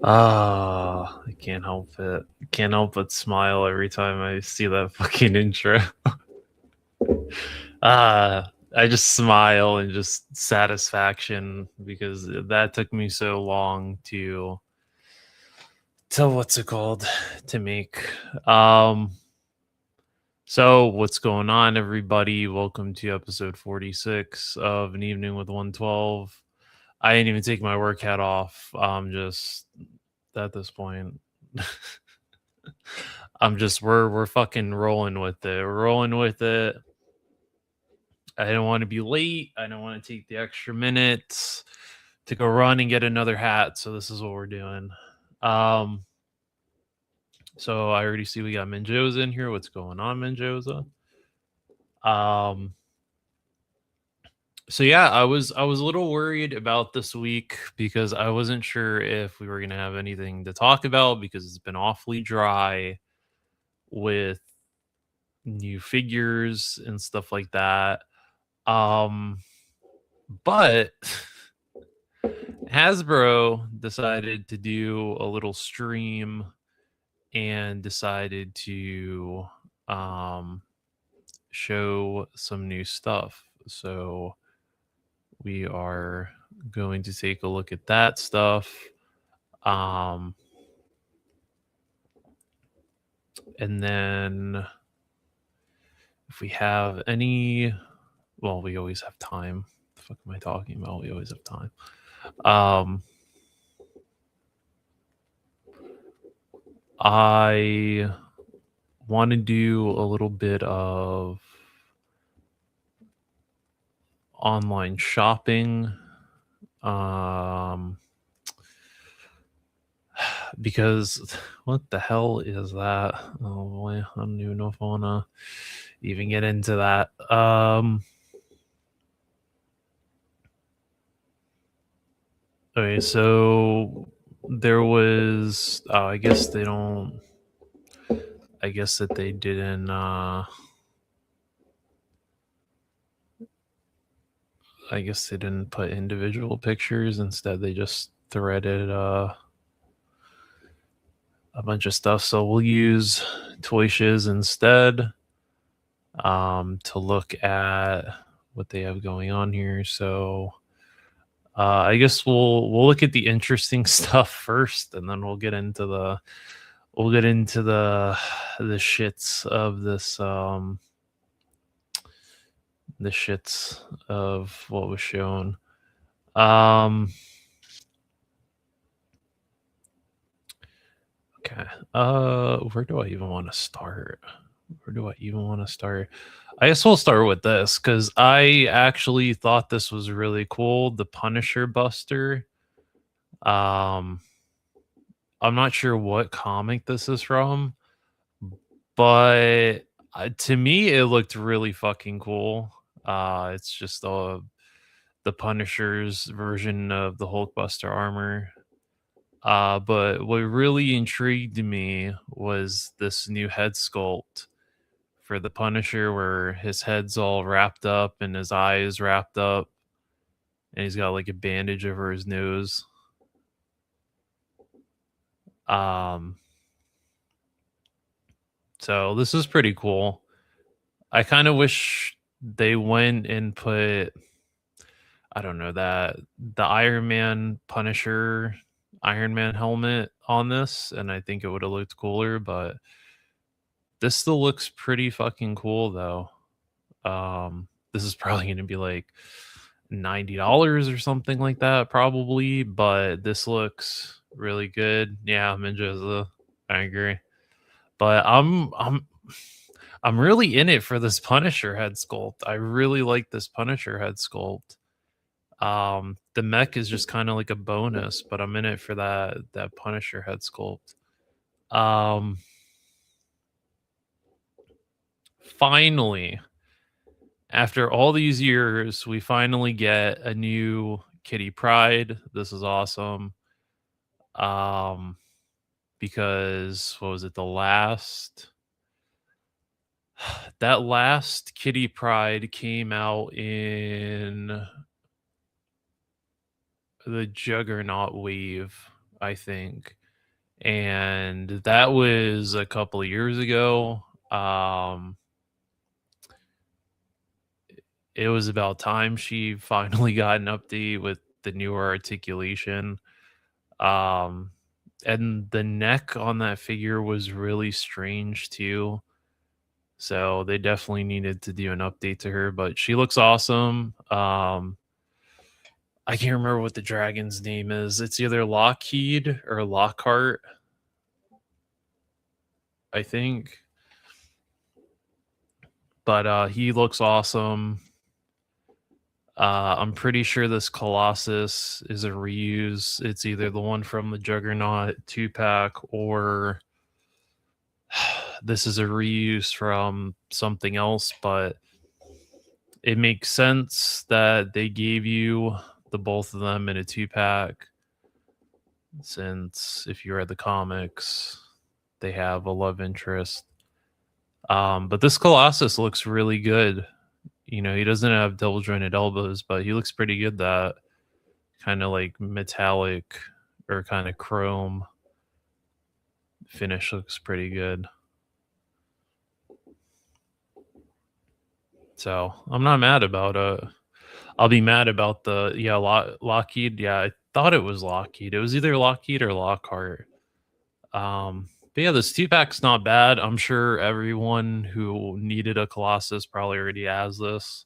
I can't help it. I can't help but smile every time I see that fucking intro. I just smile and just satisfaction because that took me so long to what's it called to make. Um so what's going on, everybody? Welcome to episode 46 of An Evening with 112. I didn't even take my work hat off. I'm just at this point. we're fucking rolling with it. We're rolling with it. I don't want to be late. I don't want to take the extra minutes to go run and get another hat. So this is what we're doing. Um, so I already see we got Menjoza in here. What's going on, Menjoza? Um, so yeah, I was a little worried about this week because I wasn't sure if we were gonna have anything to talk about because it's been awfully dry with new figures and stuff like that. Um, but Hasbro decided to do a little stream and decided to um, show some new stuff. So we are going to take a look at that stuff. Um, and then if we have any, well, we always have time. The fuck am I talking about? We always have time. I want to do a little bit of online shopping because what the hell is that? Oh boy, I don't even know if I want to even get into that. Okay, so there was I guess they don't, I guess that they didn't I guess they didn't put individual pictures. Instead they just threaded a bunch of stuff. So we'll use Toy Shiz instead to look at what they have going on here. So I guess we'll look at the interesting stuff first, and then we'll get into the shits of this the shits of what was shown. Um, okay. Where do I even want to start? Where do I even want to start? I guess we'll start with this because I actually thought this was really cool. The Punisher Buster. Um, I'm not sure what comic this is from, but to me, it looked really fucking cool. It's just the Punisher's version of the Hulkbuster armor. But what really intrigued me was this new head sculpt for the Punisher, where his head's all wrapped up and his eyes wrapped up, and he's got like a bandage over his nose. Um, so this is pretty cool. I kind of wish they went and put, I don't know, that the Iron Man Punisher Iron Man helmet on this, and I think it would have looked cooler, but this still looks pretty fucking cool though. This is probably going to be like $90 or something like that, probably, but this looks really good. Yeah, Menjoza, I agree. But I'm really in it for this Punisher head sculpt. I really like this Punisher head sculpt. The mech is just kind of like a bonus, but I'm in it for that Punisher head sculpt. Um, Finally, after all these years, we finally get a new Kitty Pride. This is awesome. Um, because what was it? The last that last Kitty Pride came out in the Juggernaut wave. I think. And that was a couple of years ago. It was about time she finally got an update with the newer articulation. Um, and the neck on that figure was really strange too. So they definitely needed to do an update to her, but she looks awesome. I can't remember what the dragon's name is. It's either Lockheed or Lockhart, I think. But he looks awesome. I'm pretty sure this Colossus is a reuse. It's either the one from the Juggernaut 2-pack or this is a reuse from something else, but it makes sense that they gave you the both of them in a 2-pack, since if you read the comics, they have a love interest. But this Colossus looks really good. You know, he doesn't have double jointed elbows, but he looks pretty good. That kind of like metallic or kind of chrome finish looks pretty good. So I'm not mad about I'll be mad about the Lockheed. Yeah, I thought it was Lockheed. It was either Lockheed or Lockhart. But yeah, this 2-pack's not bad. I'm sure everyone who needed a Colossus probably already has this.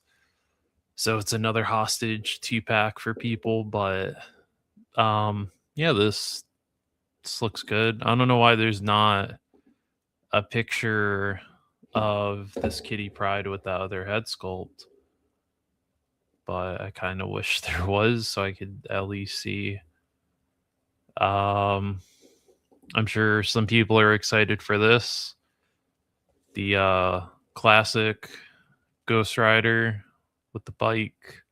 So it's another hostage 2-pack for people, but yeah, this looks good. I don't know why there's not a picture of this Kitty Pryde with that other head sculpt, but I kind of wish there was so I could at least see. I'm sure some people are excited for this. The classic Ghost Rider with the bike.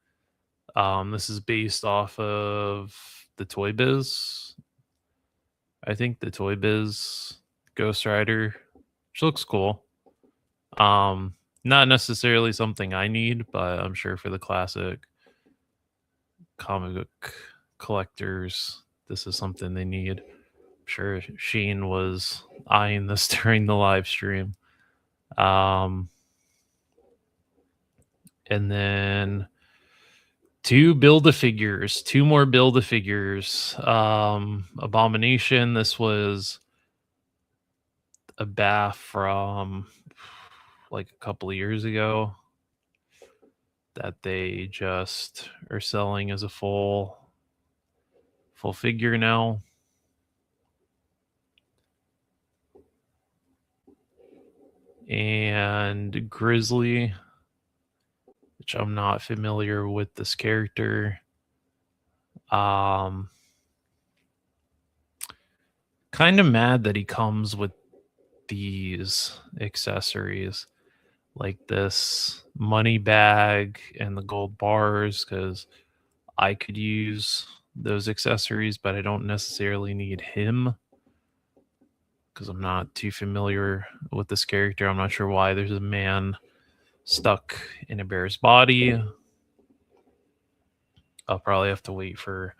This is based off of the Toy Biz. I think the Toy Biz Ghost Rider, which looks cool. Not necessarily something I need, but I'm sure for the classic comic book collectors, this is something they need. I'm sure Sheen was eyeing this during the live stream. And then two Build-A-Figures, two more Build-A-Figures. Abomination, this was a BAF from like a couple of years ago that they just are selling as a full figure now. And Grizzly, which I'm not familiar with this character. Kind of mad that he comes with these accessories like this money bag and the gold bars, because I could use those accessories, but I don't necessarily need him because I'm not too familiar with this character. I'm not sure why there's a man stuck in a bear's body. I'll probably have to wait for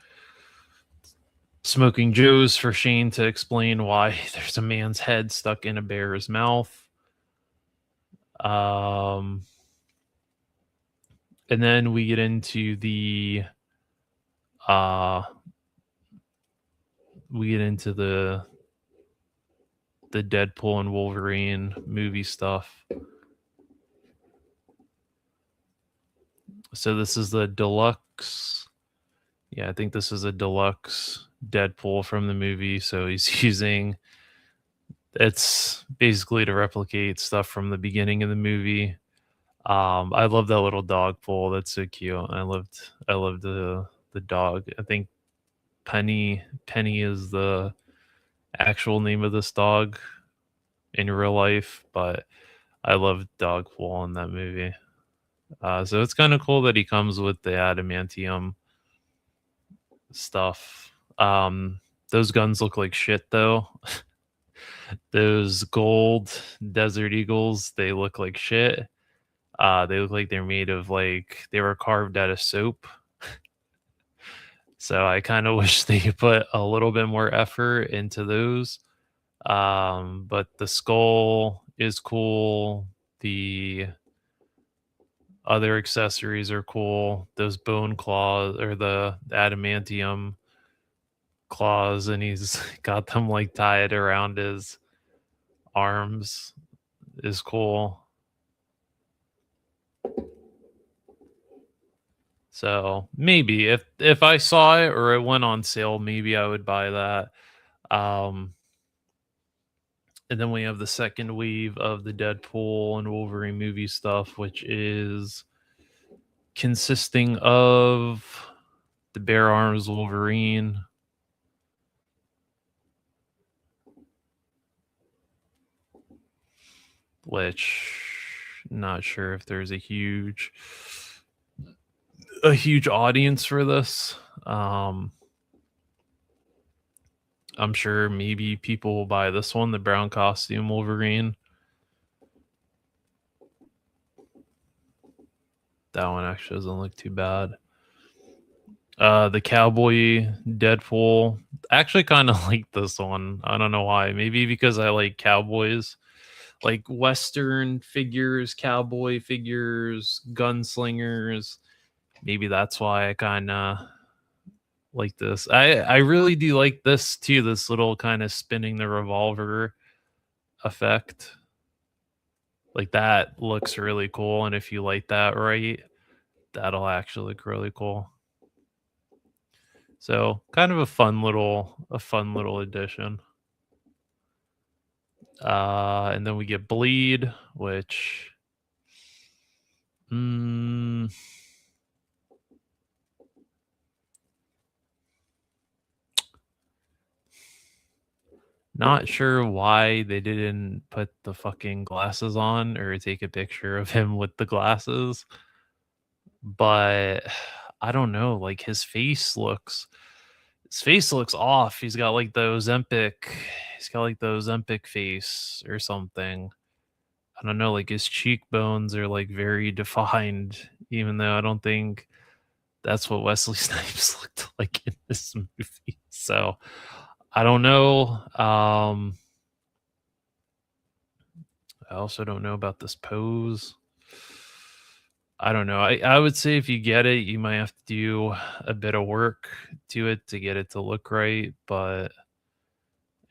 Smoking Joe's for Shane to explain why there's a man's head stuck in a bear's mouth. And then we get into the Deadpool and Wolverine movie stuff. So this is the deluxe. Yeah, I think this is a deluxe Deadpool from the movie. So he's using, it's basically to replicate stuff from the beginning of the movie. I love that little dog pool. That's so cute. I loved the dog. I think Penny is the actual name of this dog in real life, but I love Dogpool in that movie. So it's kind of cool that he comes with the adamantium stuff. Those guns look like shit though. Those gold Desert Eagles, they look like shit. They look like they're made of like they were carved out of soap. So I kind of wish they put a little bit more effort into those. But the skull is cool. The other accessories are cool. Those bone claws or the adamantium claws, and he's got them like tied around his arms is cool. So maybe if I saw it or it went on sale, maybe I would buy that. Um, and then we have the second wave of the Deadpool and Wolverine movie stuff, which is consisting of the Bare Arms Wolverine, which not sure if there's a huge audience for this. I'm sure maybe people will buy this one, the brown costume Wolverine. That one actually doesn't look too bad. The cowboy Deadpool. Actually kind of like this one. I don't know why. Maybe because I like cowboys. Like Western figures, cowboy figures, gunslingers. Maybe that's why I kind of like this. I really do like this too. This little kind of spinning the revolver effect. Like that looks really cool, and if you light that right, that'll actually look really cool. So kind of a fun little addition. And then we get Bleed, which mm, not sure why they didn't put the fucking glasses on or take a picture of him with the glasses, but I don't know. Like his face looks off. He's got like those Ozempic. He's got like those Ozempic face or something. I don't know. Like his cheekbones are like very defined, even though I don't think that's what Wesley Snipes looked like in this movie. So I don't know. I also don't know about this pose. I don't know. I would say if you get it, you might have to do a bit of work to it to get it to look right. But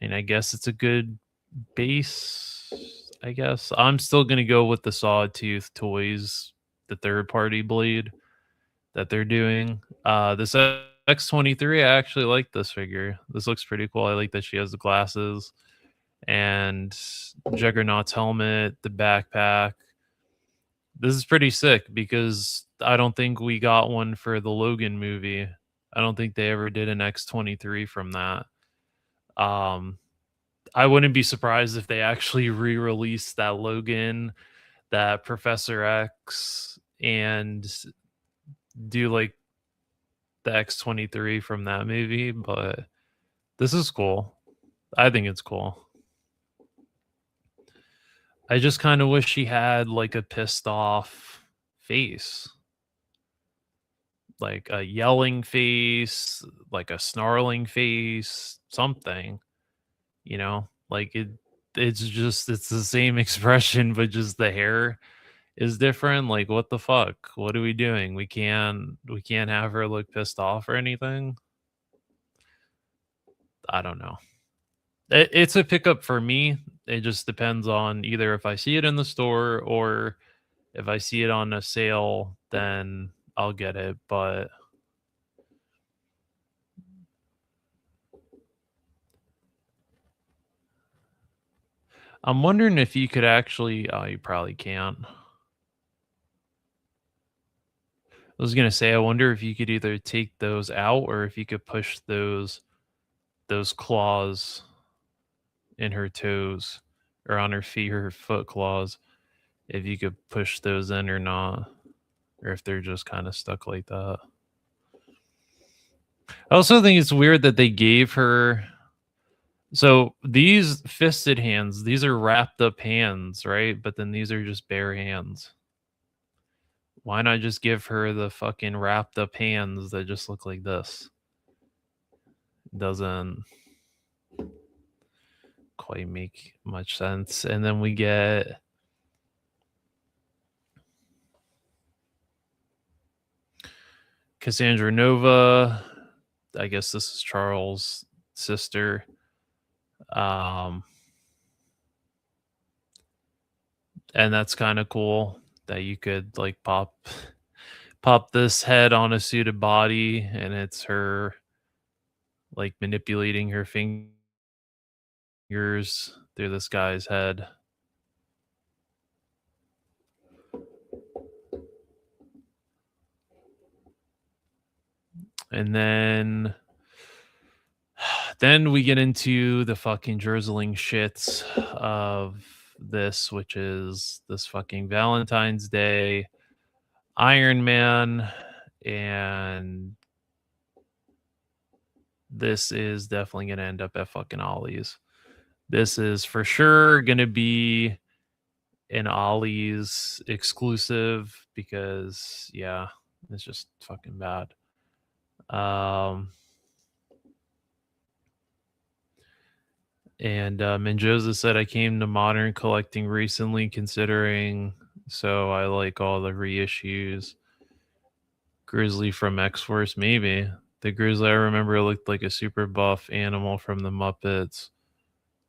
I guess it's a good base. I guess I'm still gonna go with the Sawtooth Toys, the third party blade that they're doing. This X23, I actually like this figure. This looks pretty cool. I like that she has the glasses and Juggernaut's helmet, the backpack. This is pretty sick because I don't think we got one for the Logan movie. I don't think they ever did an X23 from that. Um, I wouldn't be surprised if they actually re-released that Logan, that Professor X, and do like the X23 from that movie, but this is cool. I think it's cool. I just kind of wish she had like a pissed off face, like a yelling face, like a snarling face, something, like it's the same expression, but just the hair is different. Like, what the fuck? What are we doing? We can't have her look pissed off or anything. I don't know. It's a pickup for me. It just depends on either if I see it in the store or if I see it on a sale, then I'll get it. But I'm wondering if you could actually. Oh, you probably can't. I was gonna say, I wonder if you could either take those out or if you could push those claws in her toes or on her feet, her foot claws. If you could push those in or not, or if they're just kind of stuck like that. I also think it's weird that they gave her. So these fisted hands, these are wrapped up hands, right? But then these are just bare hands. Why not just give her the fucking wrapped up hands that just look like this? doesn't quite make much sense. And then we get Cassandra Nova. I guess this is Charles' sister. And that's kind of cool that you could like pop this head on a suited body, and it's her like manipulating her fingers through this guy's head. And then we get into the fucking drizzling shits of this, which is this fucking Valentine's Day Iron Man. And this is definitely going to end up at fucking Ollie's. This is for sure going to be an Ollie's exclusive because, yeah, it's just fucking bad. And Menjoza said, I came to modern collecting recently, considering, so I like all the reissues. Grizzly from X-Force, maybe. The Grizzly I remember looked like a super buff animal from the Muppets.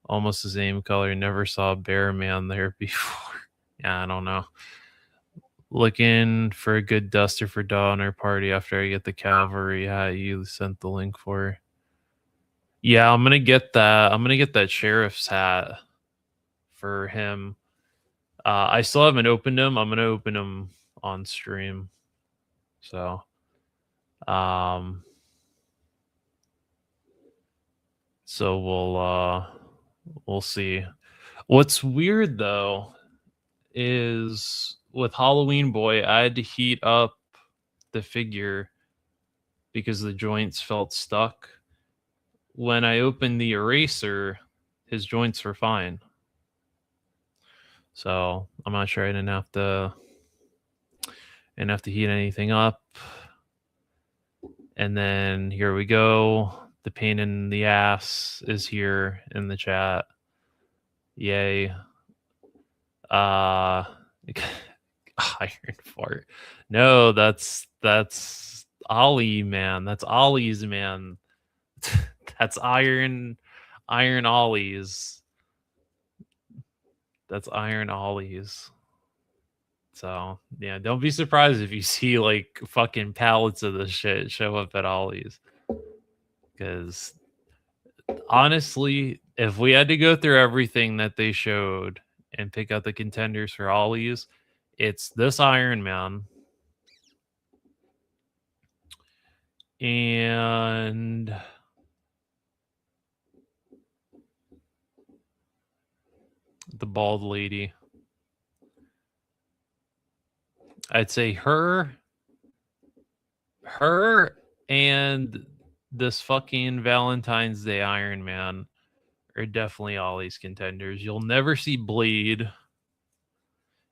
Almost the same color. Never saw a bear man there before. Yeah, I don't know. Looking for a good duster for Donner Party after I get the cavalry hat you sent the link for. Yeah, I'm gonna get that. I'm gonna get that sheriff's hat for him. I still haven't opened them. I'm gonna open them on stream. So, we'll see. What's weird though is with Halloween Boy, I had to heat up the figure because the joints felt stuck. When I opened the eraser, his joints were fine. So I'm not sure I didn't have to heat anything up. And then here we go. The pain in the ass is here in the chat. Yay. Iron fart. No, that's Ollie, man. That's Ollie's, man. That's Iron Ollie's. That's Iron Ollie's. So yeah, don't be surprised if you see like fucking pallets of this shit show up at Ollie's. Because honestly, if we had to go through everything that they showed and pick out the contenders for Ollie's, it's this Iron Man and the bald lady. I'd say her and this fucking Valentine's Day Iron Man are definitely Ollie's contenders. You'll never see Blade,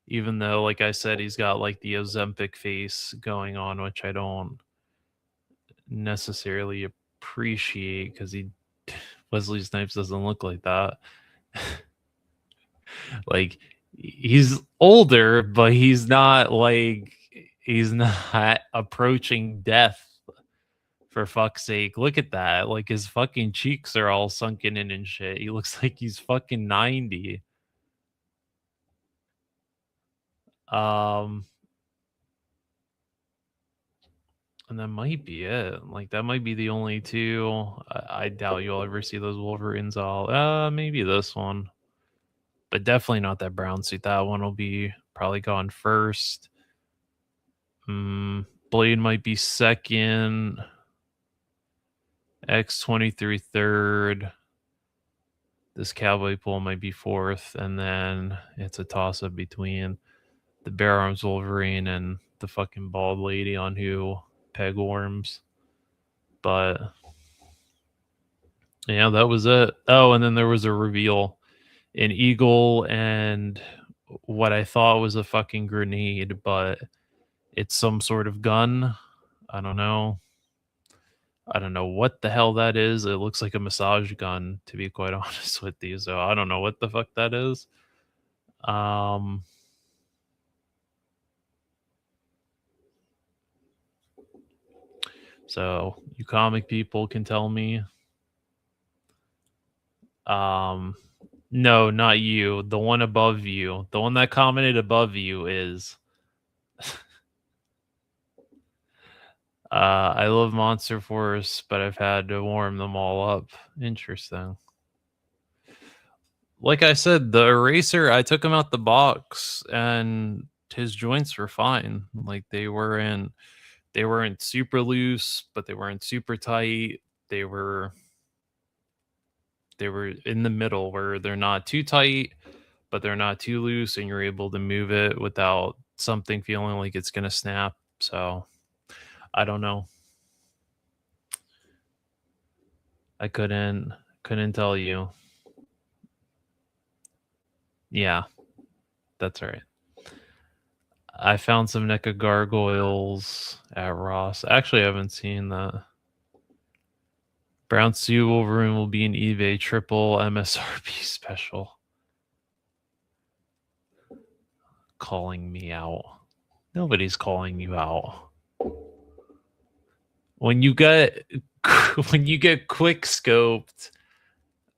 even though, like I said, he's got like the Ozempic face going on, which I don't necessarily appreciate because Wesley Snipes doesn't look like that. Like he's older, but he's not approaching death. For fuck's sake, look at that. Like his fucking cheeks are all sunken in and shit. He looks like he's fucking 90. And that might be it. Like that might be the only two. I doubt you'll ever see those Wolverines all. Maybe this one, but definitely not that brown suit. That one will be probably gone first. Blade might be second. X-23 third. This Cowboy Pool might be fourth, and then it's a toss-up between the Bare Arms Wolverine and the fucking bald lady on who peg worms. But yeah, that was it. Oh, and then there was a reveal. An eagle and what I thought was a fucking grenade, but it's some sort of gun. I don't know. I don't know what the hell that is. It looks like a massage gun, to be quite honest with you. So I don't know what the fuck that is. Um, so you comic people can tell me. Um, no, not you. The one above you. The one that commented above you is I love Monster Force, but I've had to warm them all up. Interesting. Like I said, the eraser, I took him out the box and his joints were fine. Like they weren't super loose, but they weren't super tight. They were they were in the middle where they're not too tight, but they're not too loose, and you're able to move it without something feeling like it's gonna snap. So I don't know. I couldn't tell you. Yeah, that's right. I found some NECA gargoyles at Ross. Actually, I haven't seen that. Brown Suit Wolverine will be an eBay triple MSRP special. Calling me out. Nobody's calling you out. When you get when you get quick scoped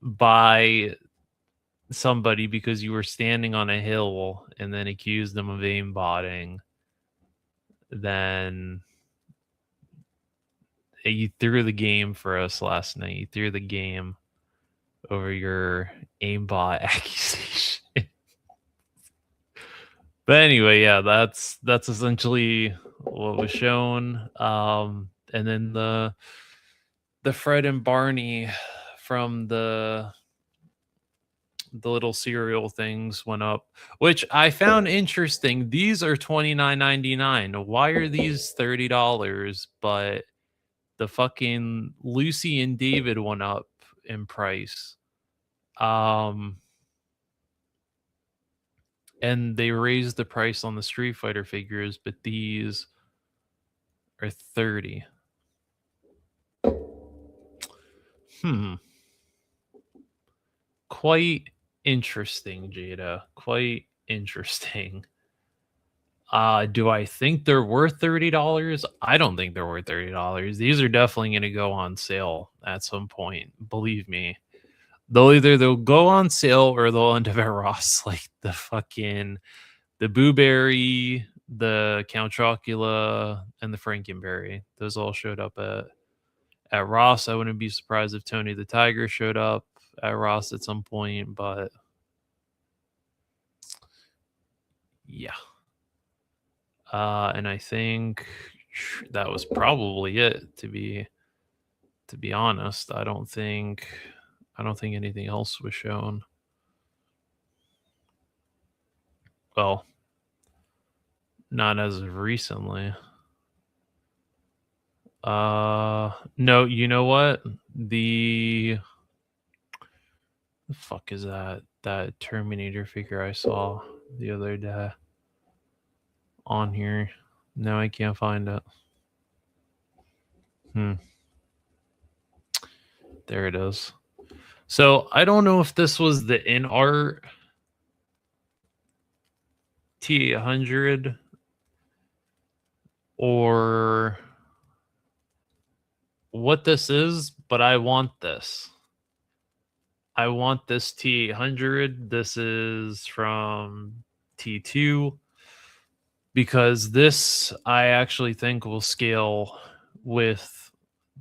by somebody because you were standing on a hill and then accused them of aimbotting, then you threw the game for us last night. You threw the game over your aimbot accusation. But anyway, yeah, that's essentially what was shown. And then the Fred and Barney from the little cereal things went up, which I found interesting. These are $29.99. Why are these $30? But the fucking Lucy and David went up in price. And they raised the price on the Street Fighter figures, but these are 30. Hmm. Quite interesting, Jada. Quite interesting. Do I think they're worth $30? I don't think they're worth $30. These are definitely going to go on sale at some point. Believe me. They'll go on sale or they'll end up at Ross, like the Boo Berry, the Count Chocula, and the Frankenberry. Those all showed up at Ross. I wouldn't be surprised if Tony the Tiger showed up at Ross at some point, but yeah. And I think that was probably it. To be honest, I don't think anything else was shown. Well, not as of recently. No, you know what? The fuck is that Terminator figure I saw the other day on here? No, I can't find it. There it is. So I don't know if this was the in art T800 or what this is, but I want this. I want this T800. This is from T2 because this I actually think will scale with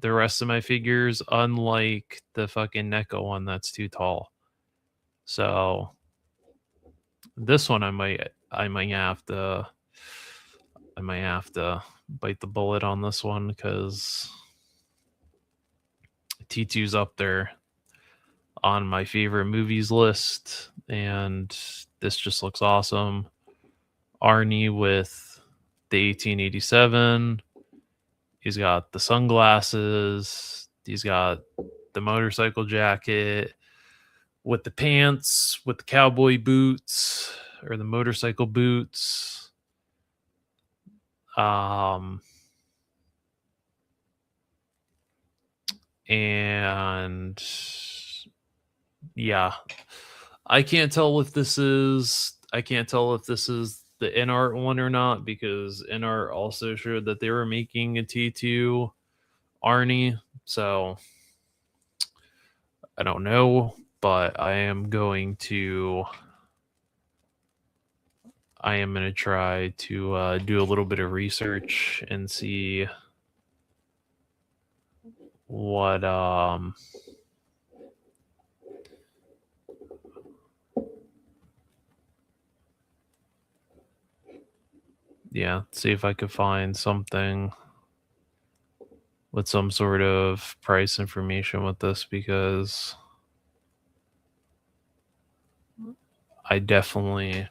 the rest of my figures, unlike the fucking NECA one that's too tall. So this one I might have to bite the bullet on this one because T2's up there on my favorite movies list, and this just looks awesome. Arnie with the 1887. He's got the sunglasses. He's got the motorcycle jacket with the pants, with the cowboy boots or the motorcycle boots. And yeah, I can't tell if this is the InArt one or not, because InArt also showed that they were making a T2 Arnie. So I don't know, but I am going to try to do a little bit of research and see what yeah, see if I could find something with some sort of price information with this, because I definitely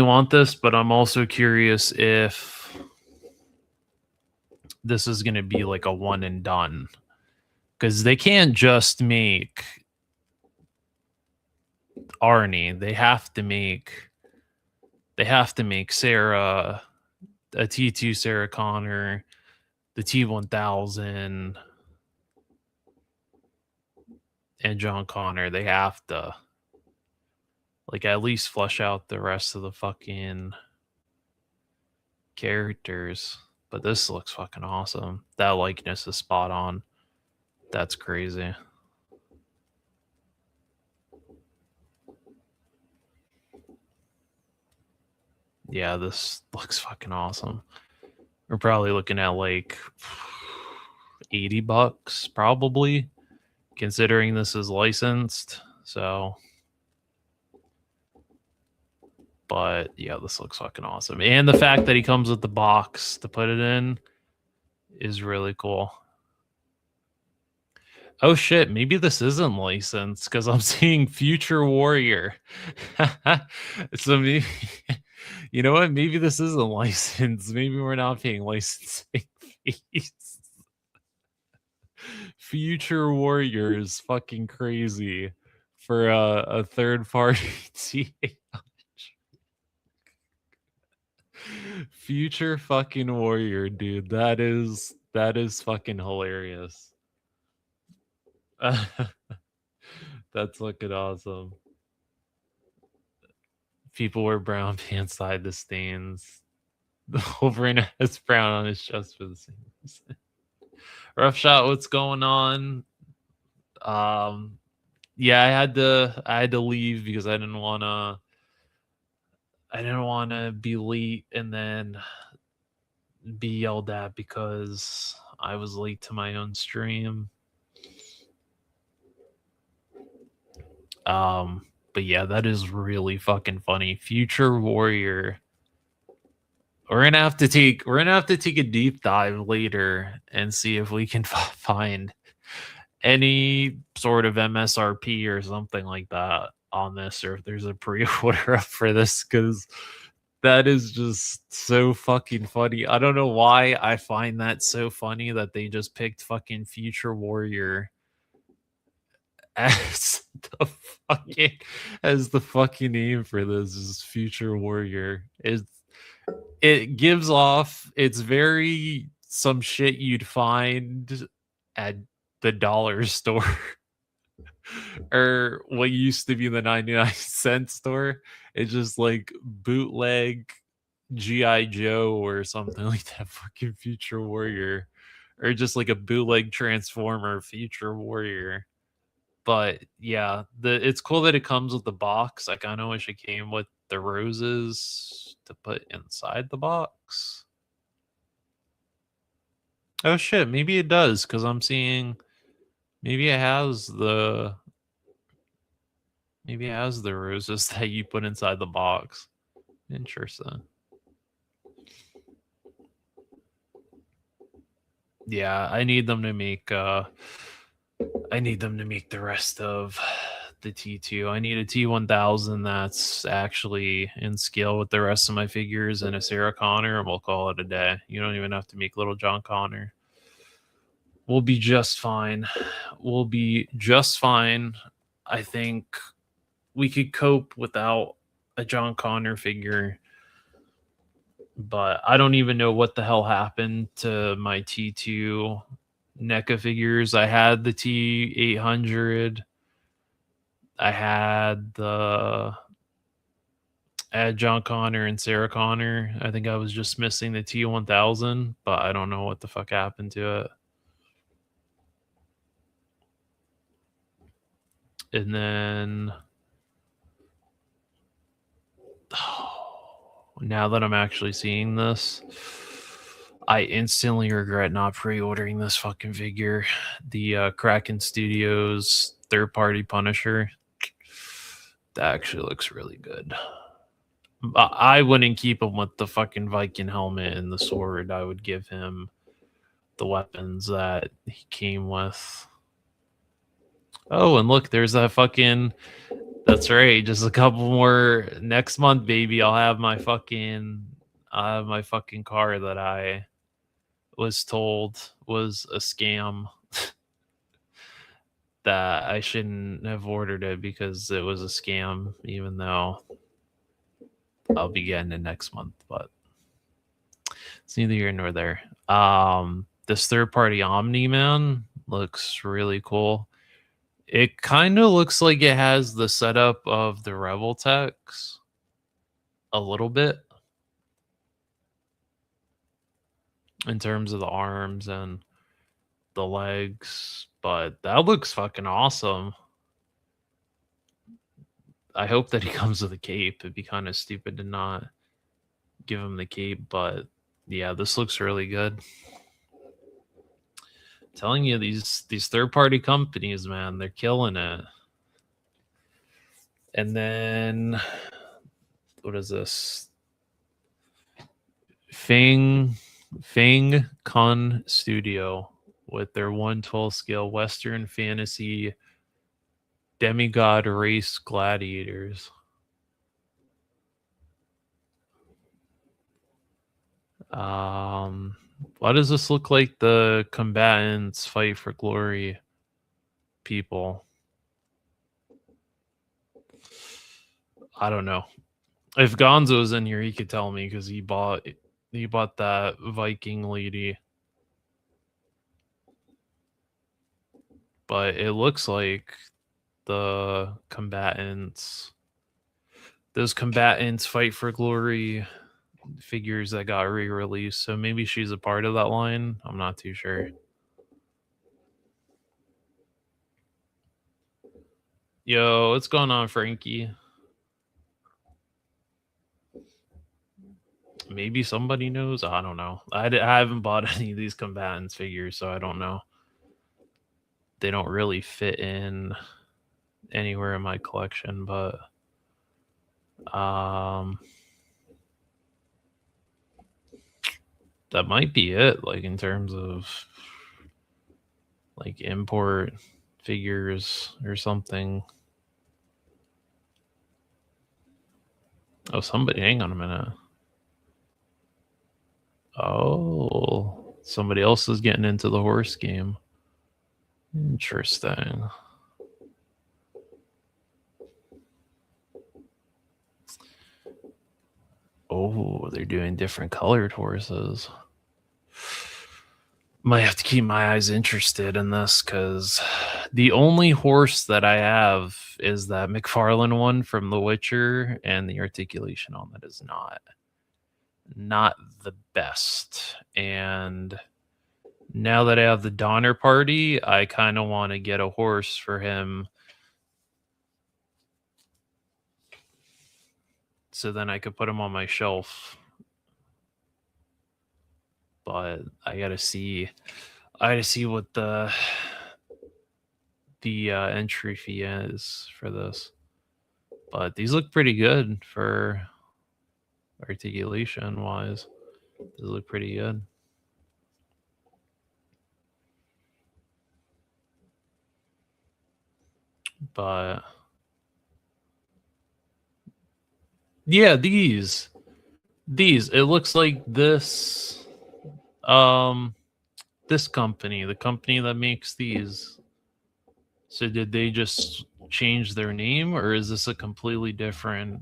want this, but I'm also curious if this is going to be like a one and done, because they can't just make Arnie. They have to make Sarah, a T2 Sarah Connor, the T1000, and John Connor. They have to like at least flesh out the rest of the fucking characters. But this looks fucking awesome. That likeness is spot on. That's crazy. Yeah, this looks fucking awesome. We're probably looking at like $80 probably, considering this is licensed. So, but yeah, this looks fucking awesome. And the fact that he comes with the box to put it in is really cool. Oh shit, maybe this isn't licensed, because I'm seeing Future Warrior. So maybe, you know what? Maybe this isn't licensed. Maybe we're not paying licensing fees. Future Warrior is fucking crazy for a third party TH. Future fucking Warrior, dude. That is fucking hilarious. That's fucking awesome. People wear brown pants to hide the stains. The Wolverine has brown on his chest for the same reason. Rough Shot, what's going on? Yeah, I had to leave because I didn't wanna be late and then be yelled at because I was late to my own stream. But yeah, that is really fucking funny. Future Warrior. We're gonna have to take a deep dive later and see if we can find any sort of MSRP or something like that on this, or if there's a pre-order up for this, because that is just so fucking funny. I don't know why I find that so funny that they just picked fucking Future Warrior as the fucking name for this. Is Future Warrior. It gives off, it's very some shit you'd find at the dollar store or what used to be the 99-cent store. It's just like bootleg GI Joe or something like that. Fucking Future Warrior, or just like a bootleg Transformer Future Warrior. But yeah, it's cool that it comes with the box. I kind of wish it came with the roses to put inside the box. Oh shit, maybe it does, because I'm seeing maybe it has the roses that you put inside the box. Interesting. Yeah, I need them to make the rest of the T2. I need a T1000 that's actually in scale with the rest of my figures, and a Sarah Connor, and we'll call it a day. You don't even have to make little John Connor. We'll be just fine. We'll be just fine. I think we could cope without a John Connor figure, but I don't even know what the hell happened to my T2 NECA figures. I had the T800. I had John Connor and Sarah Connor. I think I was just missing the T1000, but I don't know what the fuck happened to it. And then now that I'm actually seeing this, I instantly regret not pre-ordering this fucking figure. The Kraken Studios third-party Punisher. That actually looks really good. I wouldn't keep him with the fucking Viking helmet and the sword. I would give him the weapons that he came with. Oh, and look, there's that fucking... That's right. Just a couple more next month, baby. I'll have my fucking car that I was told was a scam. That I shouldn't have ordered it because it was a scam, even though I'll be getting it next month, but it's neither here nor there. This third party Omni Man looks really cool. It kind of looks like it has the setup of the Rebel Techs a little bit in terms of the arms and the legs, but that looks fucking awesome. I hope that he comes with a cape. It'd be kind of stupid to not give him the cape, but yeah, this looks really good. I'm telling you, these third-party companies, man, they're killing it. And then what is this? Fang Con Studio with their 1/12 scale Western fantasy demigod race gladiators. Why does this look like the combatants fight for glory people? I don't know. If Gonzo's in here, he could tell me because he bought that Viking lady. But it looks like the combatants, those combatants fight for glory figures that got re-released. So maybe she's a part of that line. I'm not too sure. Yo, what's going on, Frankie? Maybe somebody knows. I don't know. I haven't bought any of these combatants figures, so I don't know. They don't really fit in anywhere in my collection, but that might be it, like in terms of like import figures or something. Oh, somebody, hang on a minute. Oh, somebody else is getting into the horse game. Interesting. Oh, they're doing different colored horses. Might have to keep my eyes interested in this because the only horse that I have is that McFarlane one from The Witcher, and the articulation on that is not the best. And now that I have the Donner Party, I kind of want to get a horse for him so then I could put him on my shelf. But I gotta see what the entry fee is for this. But these look pretty good for articulation wise. These look pretty good. But yeah, these it looks like this this company, the company that makes these. So did they just change their name, or is this a completely different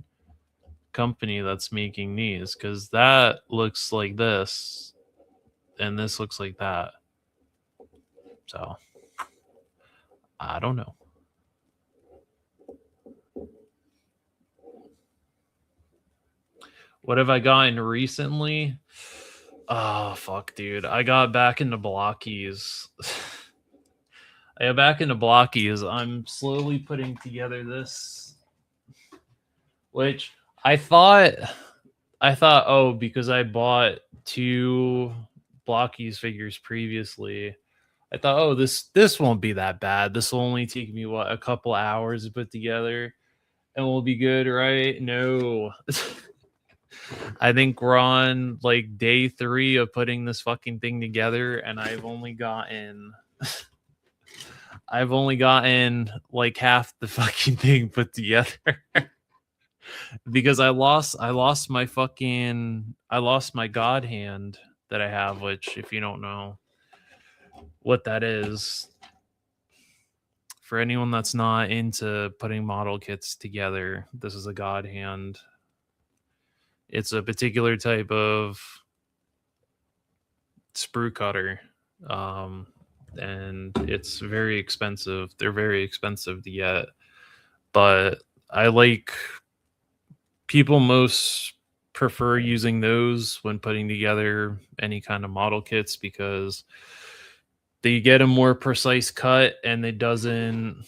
company that's making these? Because that looks like this and this looks like that. So I don't know. What have I gotten recently? Oh fuck, dude! I got back into blockies. I got back into blockies. I'm slowly putting together this, which I thought, oh, because I bought two blockies figures previously, I thought, oh, this won't be that bad. This will only take me what, a couple hours to put together, and we'll be good, right? No. I think we're on like day 3 of putting this fucking thing together, and I've only gotten like half the fucking thing put together. Because I lost my god hand that I have, which, if you don't know what that is, for anyone that's not into putting model kits together, this is a god hand. It's a particular type of sprue cutter, and it's very expensive. They're very expensive to get, but I like people most prefer using those when putting together any kind of model kits because they get a more precise cut, and it doesn't,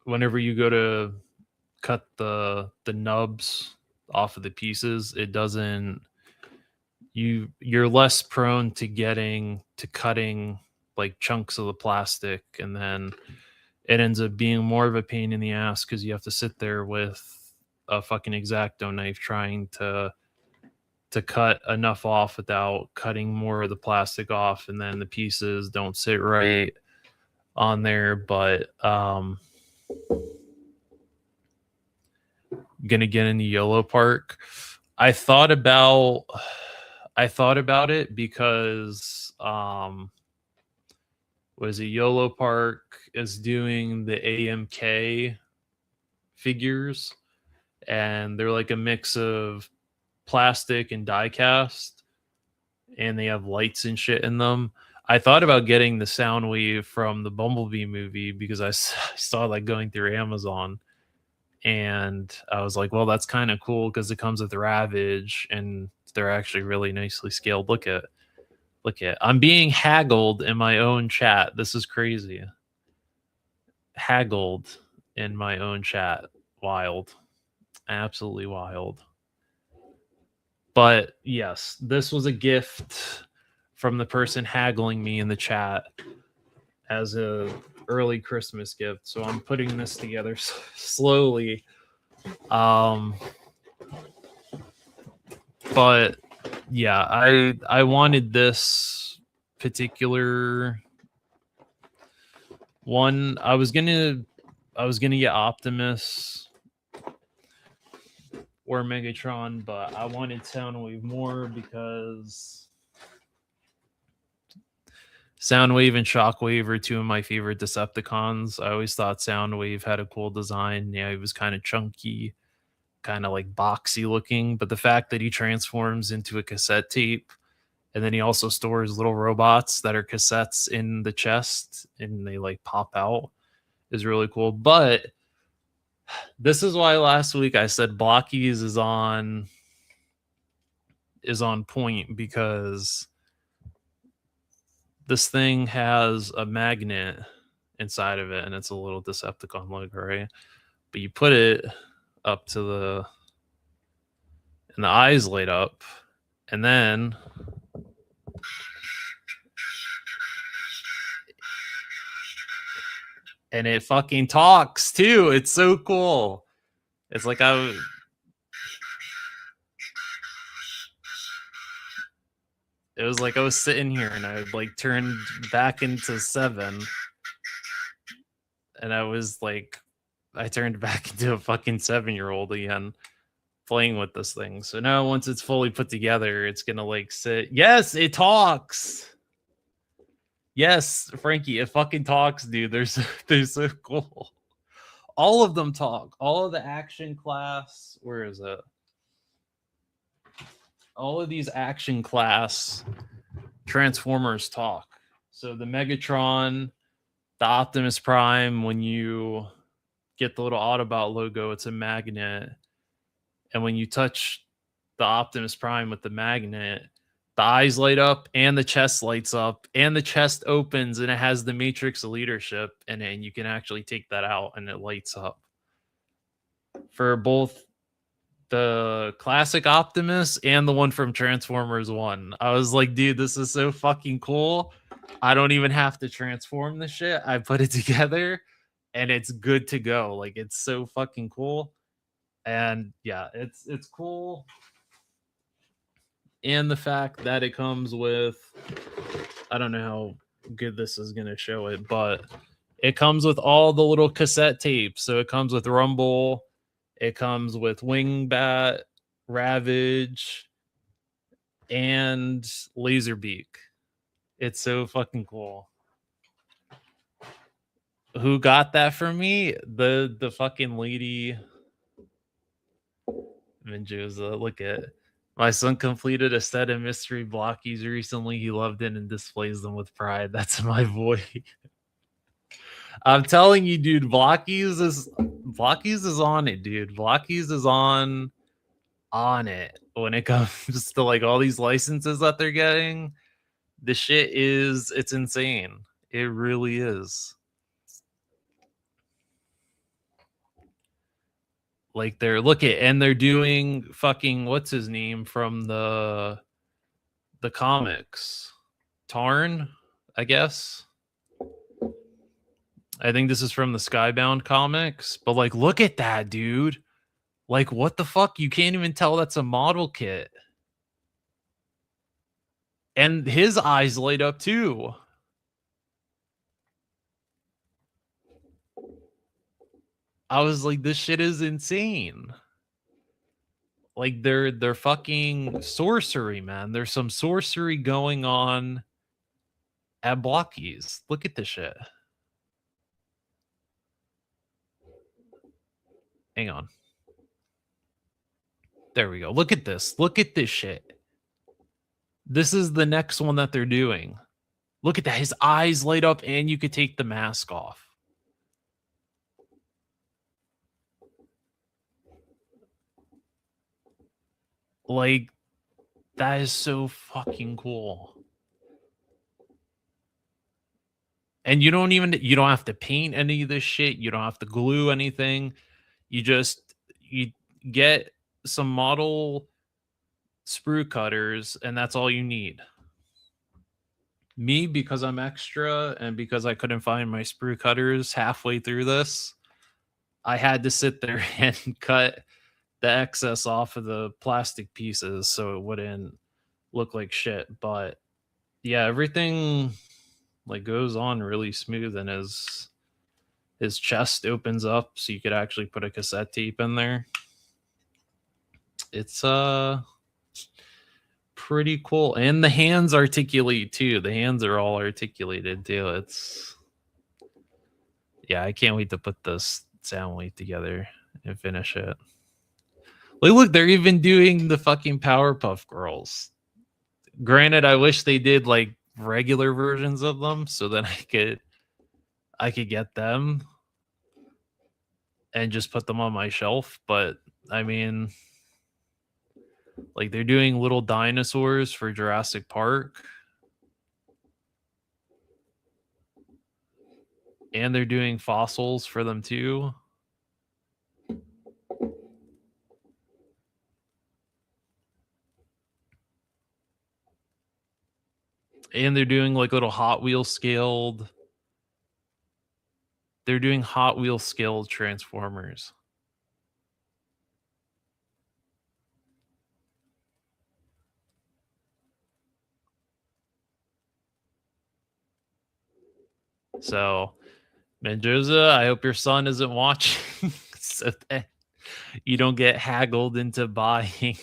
whenever you go to cut the nubs off of the pieces, it doesn't, you're less prone to cutting like chunks of the plastic, and then it ends up being more of a pain in the ass because you have to sit there with a fucking X-Acto knife trying to cut enough off without cutting more of the plastic off, and then the pieces don't sit right on there. But gonna get into Yellow Park. I thought about it because was it Yolo Park is doing the AMK figures, and they're like a mix of plastic and die cast, and they have lights and shit in them. I thought about getting the Soundwave from the Bumblebee movie because I saw like going through Amazon, and I was like, well, that's kind of cool because it comes with Ravage, and they're actually really nicely scaled. Look at I'm being haggled in my own chat. This is crazy. Haggled in my own chat. Wild. Absolutely wild. But yes, this was a gift from the person haggling me in the chat as a early Christmas gift. So I'm putting this together slowly. But yeah, I wanted this particular one. I was gonna get Optimus or Megatron, but I wanted Soundwave more because Soundwave and Shockwave are two of my favorite Decepticons. I always thought Soundwave had a cool design. Yeah, he was kind of chunky, kind of like boxy looking, but the fact that he transforms into a cassette tape, and then he also stores little robots that are cassettes in the chest and they like pop out, is really cool. But this is why last week I said Blockies is on point, because this thing has a magnet inside of it, and it's a little Decepticon logo, right? But you put it up to and the eyes light up, and then and it fucking talks too. It's so cool. It's like it was like I was sitting here and I like turned back into 7, and I turned back into a fucking 7-year-old again, playing with this thing. So now once it's fully put together, it's gonna like sit. Yes, it talks. Yes, Frankie, it fucking talks, dude. They're so cool. All of them talk. All of the action class. Where is it? All of these action class Transformers talk. So the Megatron, the Optimus Prime, when you get the little Autobot logo, it's a magnet. And when you touch the Optimus Prime with the magnet, the eyes light up and the chest lights up and the chest opens and it has the Matrix of Leadership in it. And you can actually take that out and it lights up. For both the classic Optimus and the one from Transformers 1. I was like, dude, this is so fucking cool. I don't even have to transform the shit. I put it together and it's good to go. Like it's so fucking cool. And yeah, it's cool. And the fact that it comes with, I don't know how good this is going to show it, but it comes with all the little cassette tapes. So it comes with Rumble, it comes with Wingbat, Ravage, and Laserbeak. It's so fucking cool. Who got that for me? The fucking lady Menjoza. Look at my son completed a set of mystery blockies recently. He loved it and displays them with pride. That's my boy. I'm telling you, dude, Blockies is on it, dude. Blockies is on it when it comes to like all these licenses that they're getting. The shit is, it's insane. It really is. Like they're doing fucking what's his name from the comics, Tarn, I guess. I think this is from the Skybound comics, but like, look at that, dude. Like, what the fuck? You can't even tell that's a model kit. And his eyes light up too. I was like, this shit is insane. Like they're fucking sorcery, man. There's some sorcery going on at Blockies. Look at this shit. Hang on. There we go. Look at this. Look at this shit. This is the next one that they're doing. Look at that. His eyes light up and you could take the mask off. Like, that is so fucking cool. And you don't have to paint any of this shit. You don't have to glue anything. You get some model sprue cutters and that's all you need. Me, because I'm extra and because I couldn't find my sprue cutters halfway through this, I had to sit there and cut the excess off of the plastic pieces so it wouldn't look like shit. But yeah, everything like goes on really smooth and his chest opens up so you could actually put a cassette tape in there. It's pretty cool. And the hands articulate too. The hands are all articulated too. It's, yeah, I can't wait to put this sound wave together and finish it. Like, look, they're even doing the fucking Powerpuff Girls. Granted, I wish they did like regular versions of them so that I could get them and just put them on my shelf. But I mean, like they're doing little dinosaurs for Jurassic Park. And they're doing fossils for them too. And they're doing like little Hot Wheels scaled. They're doing Hot Wheels scaled Transformers. So, Mendoza, I hope your son isn't watching so that you don't get haggled into buying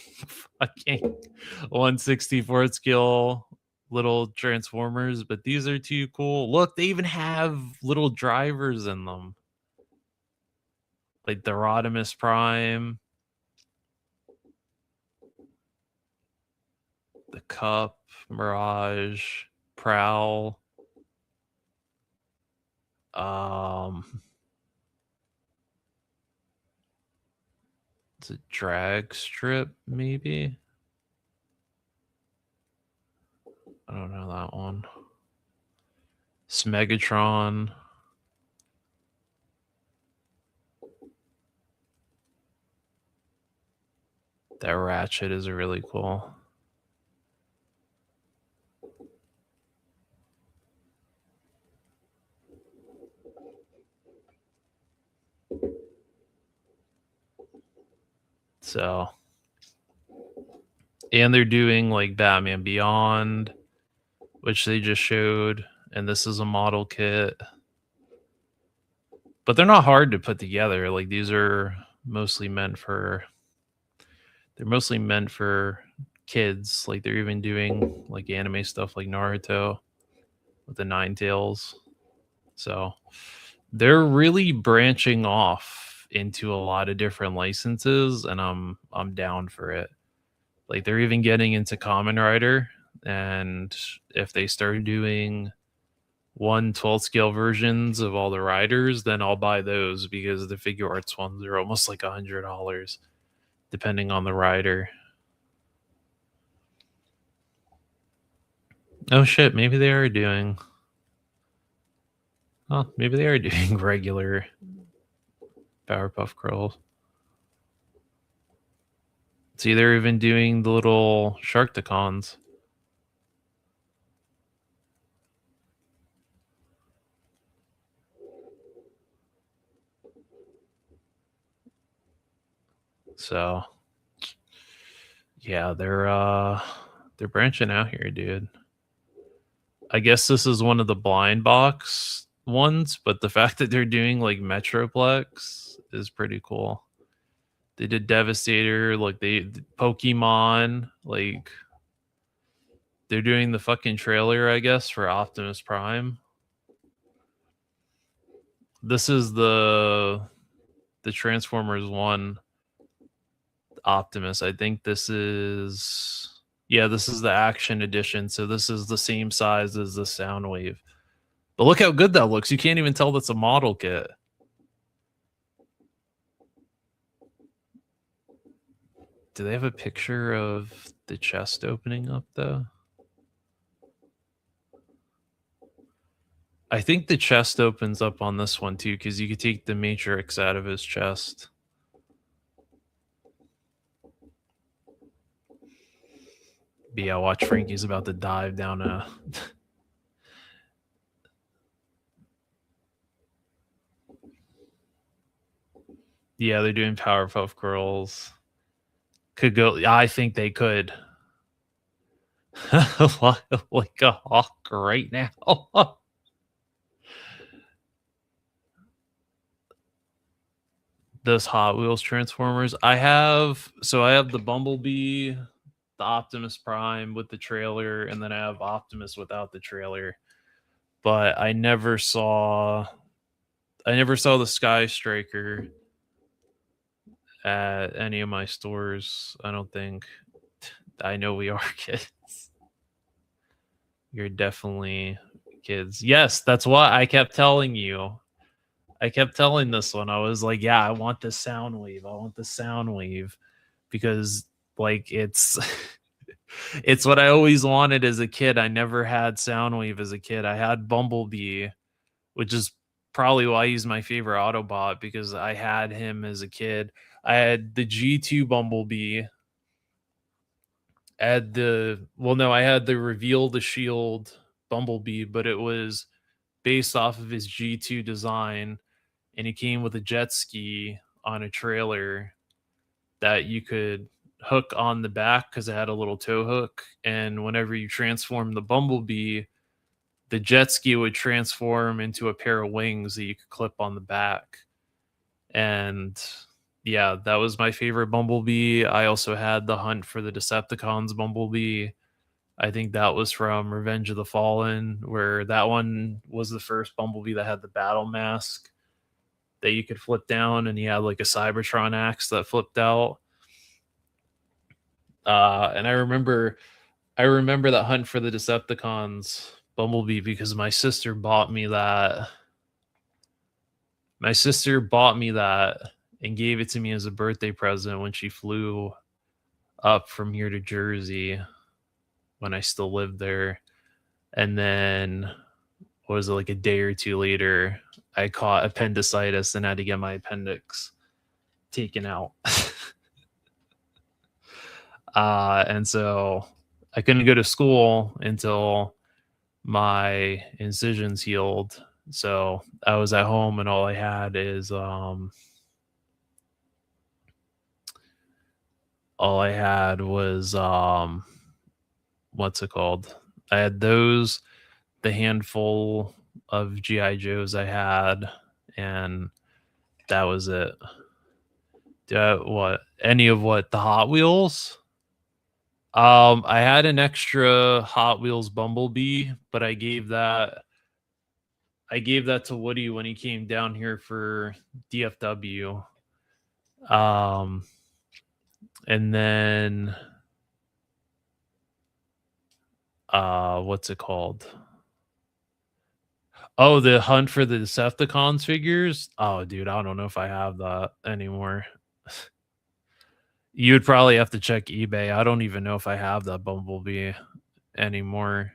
fucking 164 scale little Transformers. But these are too cool. Look, they even have little drivers in them. Like the Rodimus Prime, the Cup, Mirage, Prowl. It's a drag strip, maybe. I don't know that one. Smegatron. That Ratchet is really cool. So, and they're doing like Batman Beyond, which they just showed, and this is a model kit. But they're not hard to put together. Like these are mostly meant for kids. Like they're even doing like anime stuff like Naruto with the Nine Tails. So they're really branching off into a lot of different licenses, and I'm down for it. Like they're even getting into Kamen Rider, and if they start doing 1/12 scale versions of all the riders, then I'll buy those because the figure arts ones are almost like $100 depending on the rider. Oh shit, maybe they are doing. Oh, maybe they are doing regular Powerpuff Girls. See, they're even doing the little Sharkticons. So, yeah, they're branching out here, dude. I guess this is one of the blind box ones, but the fact that they're doing like Metroplex is pretty cool. They did Devastator, like Pokemon, like they're doing the fucking trailer, I guess, for Optimus Prime. This is the Transformers 1 Optimus. I think this is this is the action edition, so this is the same size as the Soundwave. But look how good that looks. You can't even tell that's a model kit. Do they have a picture of the chest opening up though? I think the chest opens up on this one too, because you could take the Matrix out of his chest. But yeah, watch Frankie's about to dive down a. Yeah, they're doing Powerpuff Girls. Could go. I think they could. Like a hawk right now. Those Hot Wheels Transformers. I have the Bumblebee, the Optimus Prime with the trailer, and then I have Optimus without the trailer. But I never saw the Sky Striker at any of my stores. I don't think. I know we are kids. You're definitely kids. Yes, that's what I kept telling you. I kept telling this one. I was like, yeah, I want the Soundwave. I want the Soundwave because like it's it's what I always wanted as a kid. I never had Soundwave as a kid. I had Bumblebee, which is probably why he's my favorite Autobot because I had him as a kid. I had the G2 Bumblebee. I had I had the Reveal the Shield Bumblebee, but it was based off of his G2 design, and he came with a jet ski on a trailer that you could hook on the back because it had a little tow hook, and whenever you transform the Bumblebee, the jet ski would transform into a pair of wings that you could clip on the back. And yeah, that was my favorite Bumblebee. I also had the Hunt for the Decepticons Bumblebee. I think that was from Revenge of the Fallen, where that one was the first Bumblebee that had the battle mask that you could flip down, and he had like a Cybertron axe that flipped out. And I remember that Hunt for the Decepticons Bumblebee because my sister bought me that My sister bought me that and gave it to me as a birthday present when she flew up from here to Jersey when I still lived there. And then, what was it, like a day or two later, I caught appendicitis and had to get my appendix taken out. And so I couldn't go to school until my incisions healed. So I was at home and all I had is all I had was what's it called? I had those, the handful of GI Joes I had, and that was it. What, any of what, the Hot Wheels? I had an extra Hot Wheels Bumblebee, but I gave that to Woody when he came down here for DFW. Um, and then what's it called? Oh, the Hunt for the Decepticons figures? Oh, dude, I don't know if I have that anymore. You would probably have to check eBay. I don't even know if I have that Bumblebee anymore.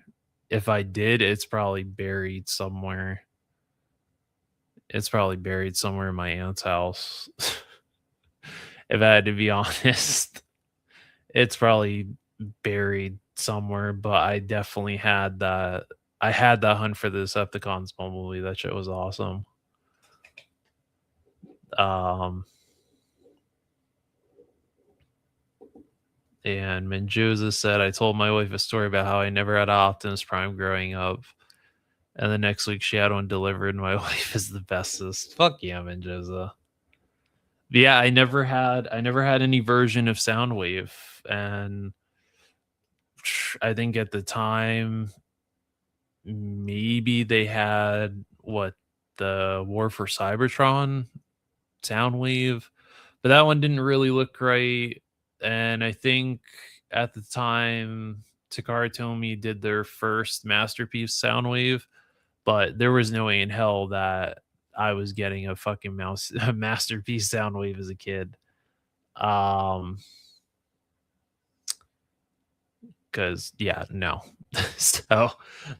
If I did, it's probably buried somewhere. It's probably buried somewhere in my aunt's house. If I had to be honest, it's probably buried somewhere, but I definitely had that. I had that Hunt for the Decepticons Bumblebee. That shit was awesome. Um, and Menjoza said, I told my wife a story about how I never had Optimus Prime growing up. And the next week she had one delivered, and my wife is the bestest. Fuck yeah, Menjoza. Yeah, I never had any version of Soundwave. And I think at the time, maybe they had what, the War for Cybertron Soundwave, but that one didn't really look right. And I think at the time, Takara Tomy did their first masterpiece Soundwave, but there was no way in hell that I was getting a fucking a masterpiece Soundwave as a kid. Because yeah, no. So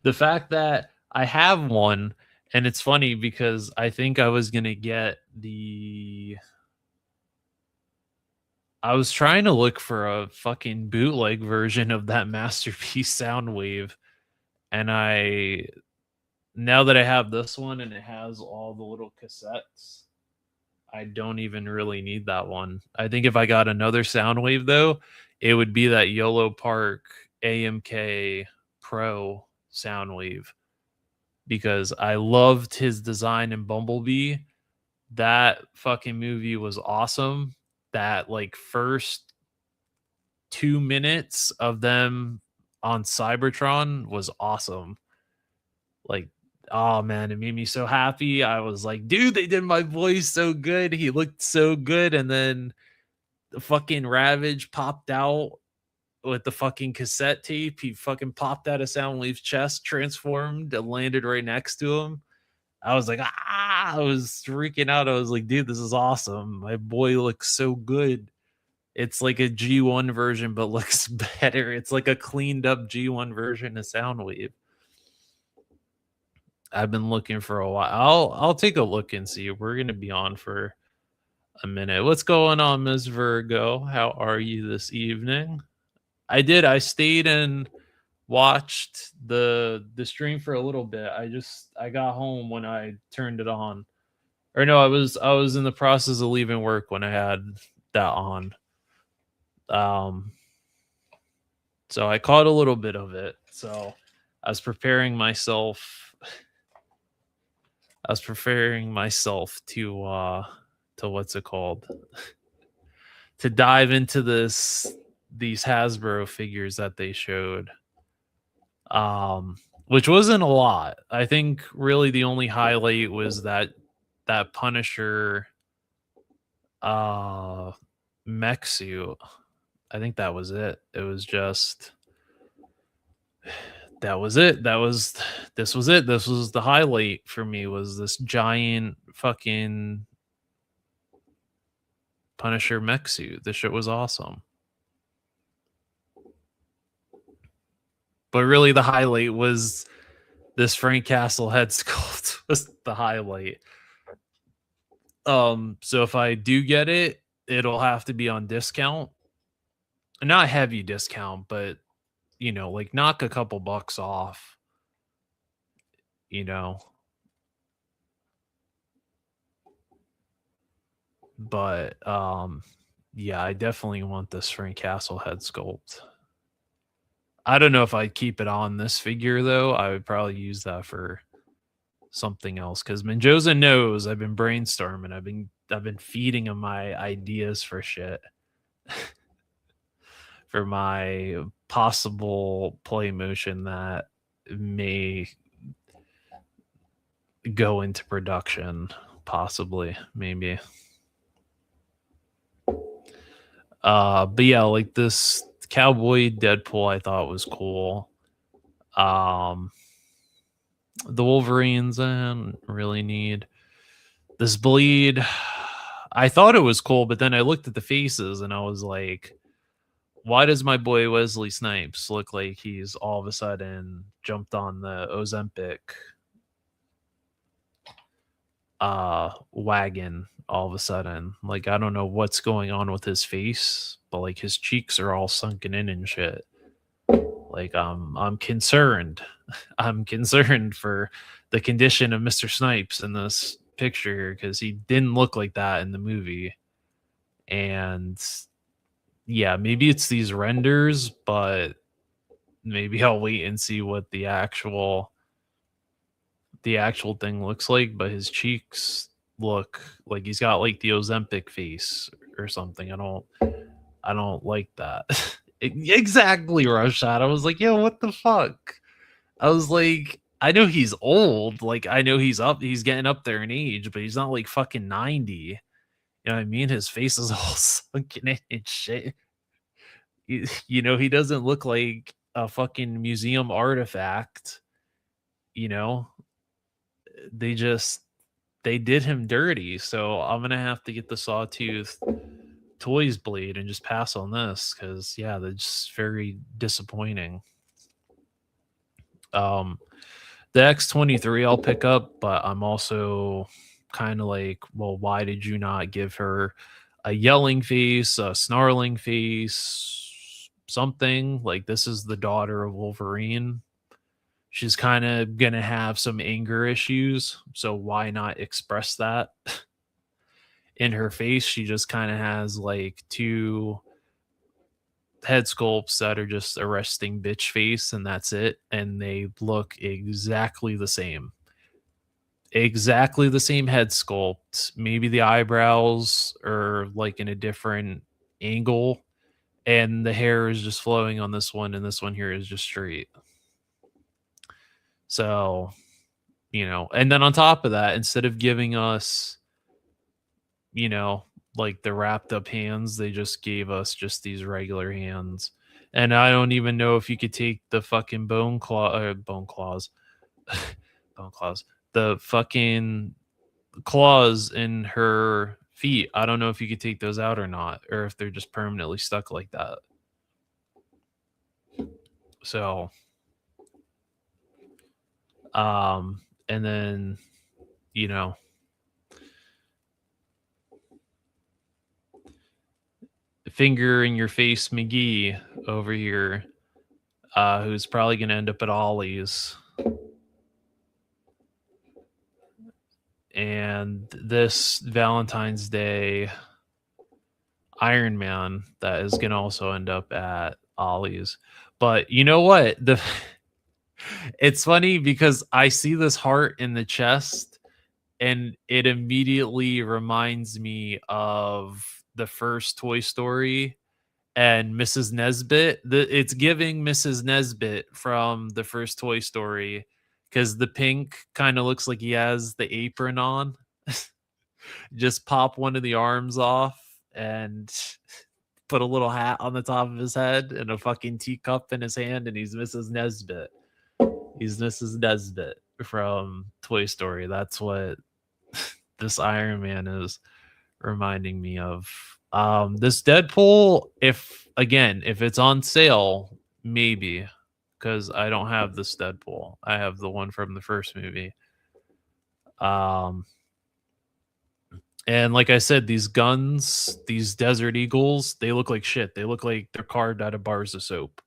the fact that I have one, and it's funny because I think I was gonna get the. I was trying to look for a fucking bootleg version of that masterpiece Soundwave, and now that I have this one and it has all the little cassettes, I don't even really need that one. I think if I got another Soundwave though, it would be that YOLO Park AMK Pro Soundwave, because I loved his design in Bumblebee. That fucking movie was awesome. That like first 2 minutes of them on Cybertron was awesome. Like, oh man, it made me so happy. I was like, dude, they did my voice so good. He looked so good. And then the fucking Ravage popped out with the fucking cassette tape. He fucking popped out of Soundwave's chest, transformed, and landed right next to him. I was like, ah, I was freaking out. I was like, dude, this is awesome. My boy looks so good. It's like a G1 version, but looks better. It's like a cleaned up G1 version of Soundwave. I've been looking for a while. I'll take a look and see. We're gonna be on for a minute. What's going on, Ms. Virgo? How are you this evening? I stayed and watched the stream for a little bit. I got home when I turned it on. Or no, I was in the process of leaving work when I had that on. Um so I caught a little bit of it. So I was preparing myself I was preparing myself to what's it called? To dive into these Hasbro figures that they showed. Which wasn't a lot. I think really the only highlight was that Punisher mech suit. I think that was it. It was just that was it. This was it. This was the highlight for me, was this giant fucking Punisher mech suit. This shit was awesome. But really the highlight was this Frank Castle head sculpt was the highlight. So if I do get it, it'll have to be on discount. Not heavy discount, but like knock a couple bucks off, you know. But yeah, I definitely want this Frank Castle head sculpt. I don't know if I'd keep it on this figure though. I would probably use that for something else, because Menjoza knows I've been brainstorming. I've been feeding him my ideas for shit for my possible play motion that may go into production, possibly, maybe. But yeah, like this cowboy Deadpool I thought was cool. The Wolverines I didn't really need. This bleed, I thought it was cool, but then I looked at the faces and I was like, why does my boy Wesley Snipes look like he's all of a sudden jumped on the Ozempic wagon all of a sudden? Like, I don't know what's going on with his face, but like his cheeks are all sunken in and shit. Like, I'm concerned. I'm concerned for the condition of Mr. Snipes in this picture, because he didn't look like that in the movie. And yeah, maybe it's these renders, but maybe I'll wait and see what the actual thing looks like. But his cheeks look like he's got like the Ozempic face or something. I don't like that. Exactly, Rashad. I was like, yo, what the fuck? I was like, I know he's old. Like, I know he's getting up there in age, but he's not like fucking 90. You know what I mean? His face is all sunken in and shit. He doesn't look like a fucking museum artifact. You know, they just they did him dirty. So I'm gonna have to get the Sawtooth Toys blade and just pass on this, because yeah, they're just very disappointing. Um, the X-23 I'll pick up, but I'm also kind of like, well, why did you not give her a yelling face, a snarling face, something? Like, this is the daughter of Wolverine. She's kind of going to have some anger issues, so why not express that in her face? She just kind of has like two head sculpts that are just a resting bitch face, and that's it. And they look exactly the same. Exactly the same head sculpt. Maybe the eyebrows are like in a different angle, and the hair is just flowing on this one, and this one here is just straight. So, and then on top of that, instead of giving us, like the wrapped up hands, they just gave us just these regular hands. And I don't even know if you could take the fucking bone claws, the fucking claws in her feet. I don't know if you could take those out or not, or if they're just permanently stuck like that. So, and then, finger in your face McGee over here, who's probably going to end up at Ollie's. And this Valentine's Day Iron Man that is going to also end up at Ollie's. But you know what? It's funny because I see this heart in the chest, and it immediately reminds me of the first Toy Story and Mrs. Nesbit. It's giving Mrs. Nesbit from the first Toy Story, because the pink kind of looks like he has the apron on. Just pop one of the arms off and put a little hat on the top of his head and a fucking teacup in his hand, and he's Mrs. Nesbit. He's Mrs. Nesbit from Toy Story. That's what this Iron Man is reminding me of. This Deadpool, if it's on sale, maybe, because I don't have this Deadpool. I have the one from the first movie. And like I said, these guns, these Desert Eagles, they look like shit. They look like they're carved out of bars of soap.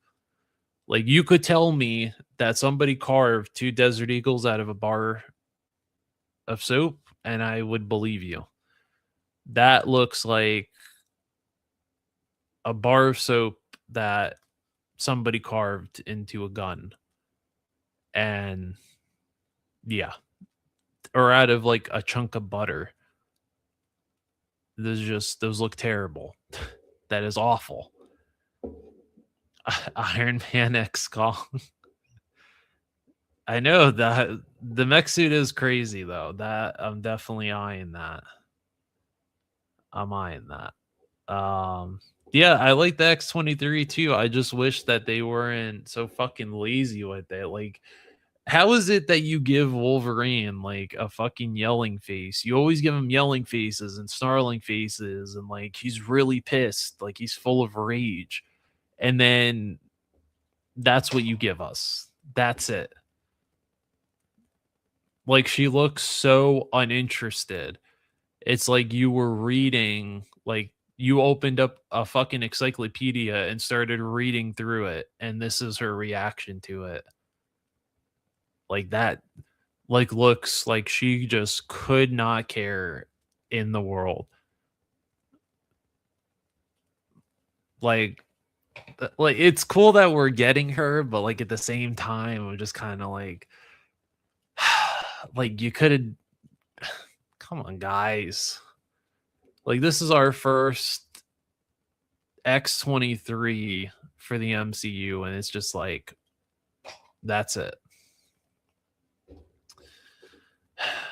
Like, you could tell me that somebody carved 2 Desert Eagles out of a bar of soap, and I would believe you. That looks like a bar of soap that somebody carved into a gun. And yeah, or out of like a chunk of butter. Those look terrible. That is awful. Iron Man X Kong. I know that the mech suit is crazy though. That I'm definitely eyeing that. I'm eyeing that. Yeah, I like the X-23 too. I just wish that they weren't so fucking lazy with it. Like, how is it that you give Wolverine like a fucking yelling face? You always give him yelling faces and snarling faces, and like he's really pissed, like he's full of rage. And then that's what you give us. That's it. Like, she looks so uninterested. It's like you were reading, like you opened up a fucking encyclopedia and started reading through it, and this is her reaction to it. Like that, like, looks like she just could not care in the world. Like, it's cool that we're getting her, but like at the same time, I'm just kind of like, like, you could have, come on, guys. Like, this is our first X-23 for the MCU, and it's just like, that's it.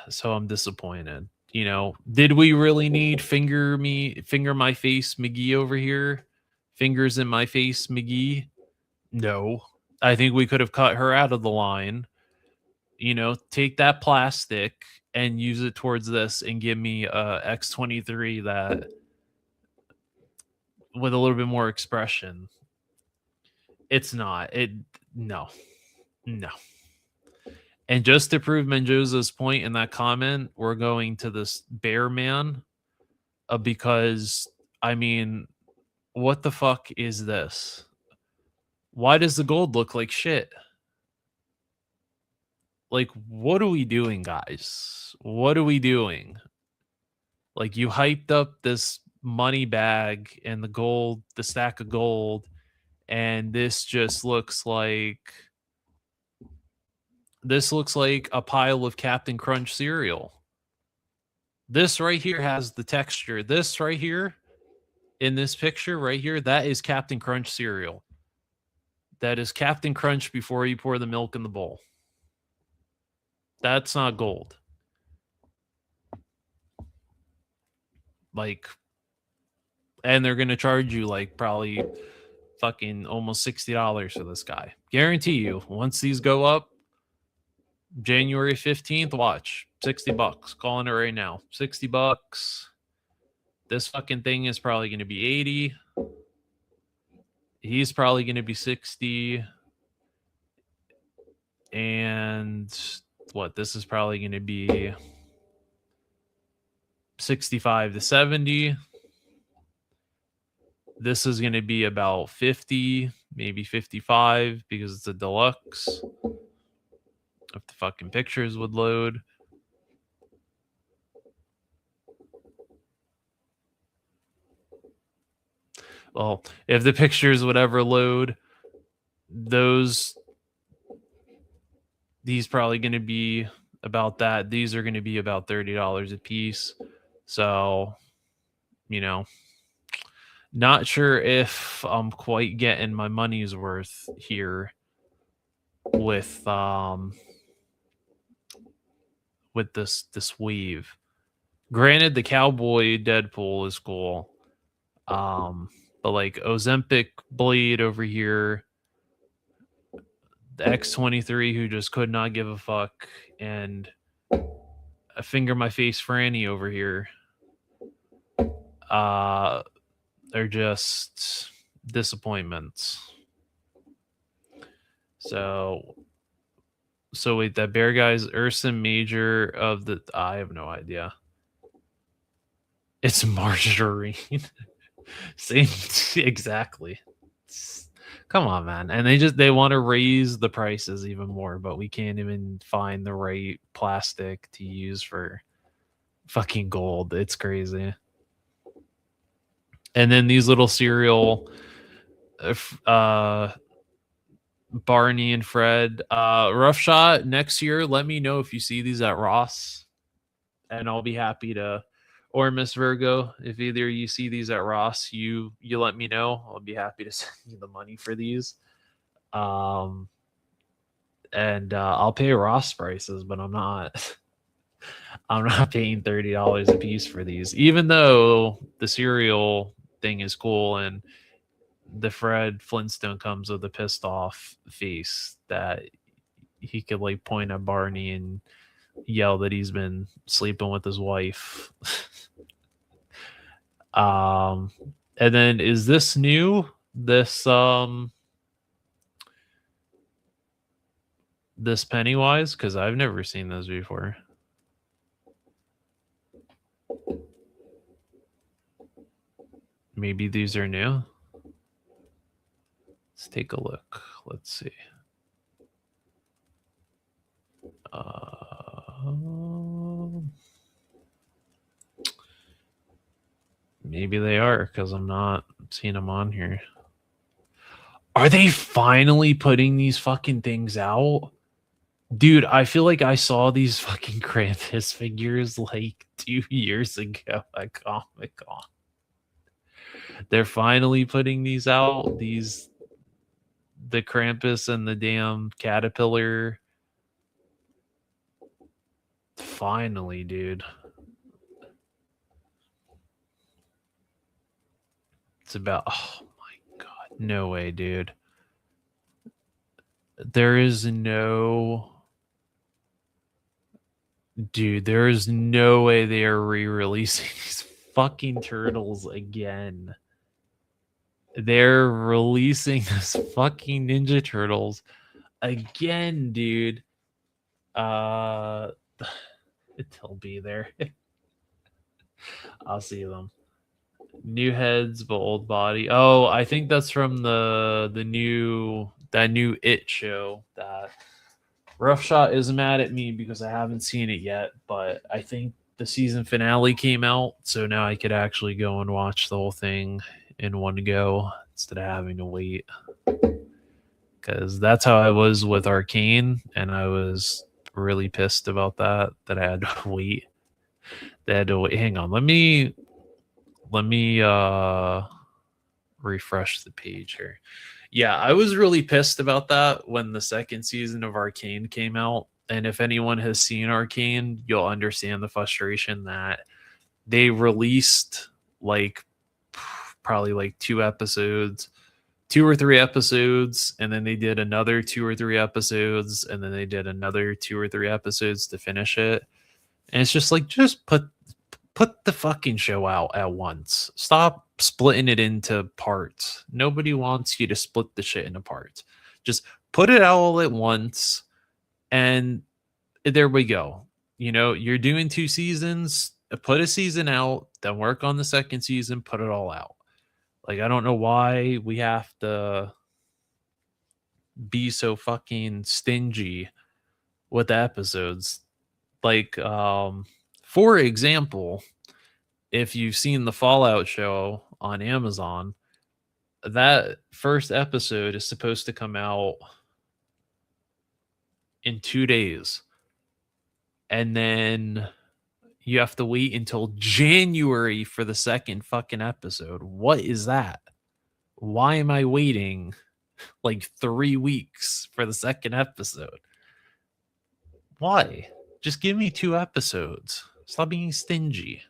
So I'm disappointed. You know, did we really need finger my face McGee over here? Fingers in my face McGee? No. I think we could have cut her out of the line. You know, take that plastic and use it towards this and give me a X-23 that with a little bit more expression. It's not. No. And just to prove Mendoza's point in that comment, we're going to this Bear Man because, I mean, what the fuck is this? Why does the gold look like shit? Like, what are we doing, guys? What are we doing? Like, you hyped up this money bag and the gold, the stack of gold, and this just looks like a pile of Captain Crunch cereal. This right here has the texture. This right here in this picture right here, that is Captain Crunch cereal. That is Captain Crunch before you pour the milk in the bowl. That's not gold. Like, and they're going to charge you like probably fucking almost $60 for this guy. Guarantee you, once these go up, January 15th, watch. $60. Calling it right now. $60. This fucking thing is probably going to be 80. He's probably going to be 60. And what? This is probably going to be 65 to 70. This is going to be about 50, maybe 55 because it's a deluxe. If the fucking pictures would load. Well, if the pictures would ever load, these probably going to be about that. These are going to be about $30 a piece. So, you know, not sure if I'm quite getting my money's worth here with this weave. Granted, the cowboy Deadpool is cool. But like Ozempic blade over here, X23 who just could not give a fuck, and a finger my face Franny over here. They're just disappointments. So wait, that bear guy's Ursa Major of the. I have no idea. It's margarine. Same, exactly. Come on, man. And they want to raise the prices even more, but we can't even find the right plastic to use for fucking gold. It's crazy. And then these little cereal Barney and Fred. Rough Shot next year. Let me know if you see these at Ross, and I'll be happy to. Or Miss Virgo, if either you see these at Ross, you let me know. I'll be happy to send you the money for these. And I'll pay Ross prices, but I'm not. I'm not paying $30 a piece for these, even though the cereal thing is cool and the Fred Flintstone comes with a pissed off face that he could like point at Barney and yell that he's been sleeping with his wife. And then is this new? This this Pennywise? Because I've never seen those before. Maybe these are new. Let's take a look. Let's see. Maybe they are, because I'm not seeing them on here. Are they finally putting these fucking things out? Dude, I feel like I saw these fucking Krampus figures like 2 years ago at Comic-Con. They're finally putting these out. The Krampus and the damn caterpillar. Finally, dude. It's about, oh my god, no way, dude. There is no way they are re-releasing these fucking turtles again. They're releasing this fucking Ninja Turtles again, dude. They'll be there. I'll see them. New heads, but old body. Oh, I think that's from the new It show. That Rough Shot is mad at me because I haven't seen it yet, but I think the season finale came out, so now I could actually go and watch the whole thing in one go instead of having to wait. Because that's how I was with Arcane, and I was really pissed about that I had to wait. They had to wait. Hang on, let me refresh the page here. Yeah, I was really pissed about that when the second season of Arcane came out. And if anyone has seen Arcane, you'll understand the frustration that they released like probably like 2 or 3 episodes, and then they did another 2 or 3 episodes, and then they did another 2 or 3 episodes to finish it. And it's just like, just put the fucking show out at once. Stop splitting it into parts. Nobody wants you to split the shit into parts. Just put it out all at once, and there we go. You know, you're doing 2 seasons, put a season out, then work on the second season, put it all out. Like, I don't know why we have to be so fucking stingy with the episodes. Like, for example, if you've seen the Fallout show on Amazon, that first episode is supposed to come out in 2 days. And then you have to wait until January for the second fucking episode. What is that? Why am I waiting like 3 weeks for the second episode? Why? Just give me 2 episodes. Stop being stingy.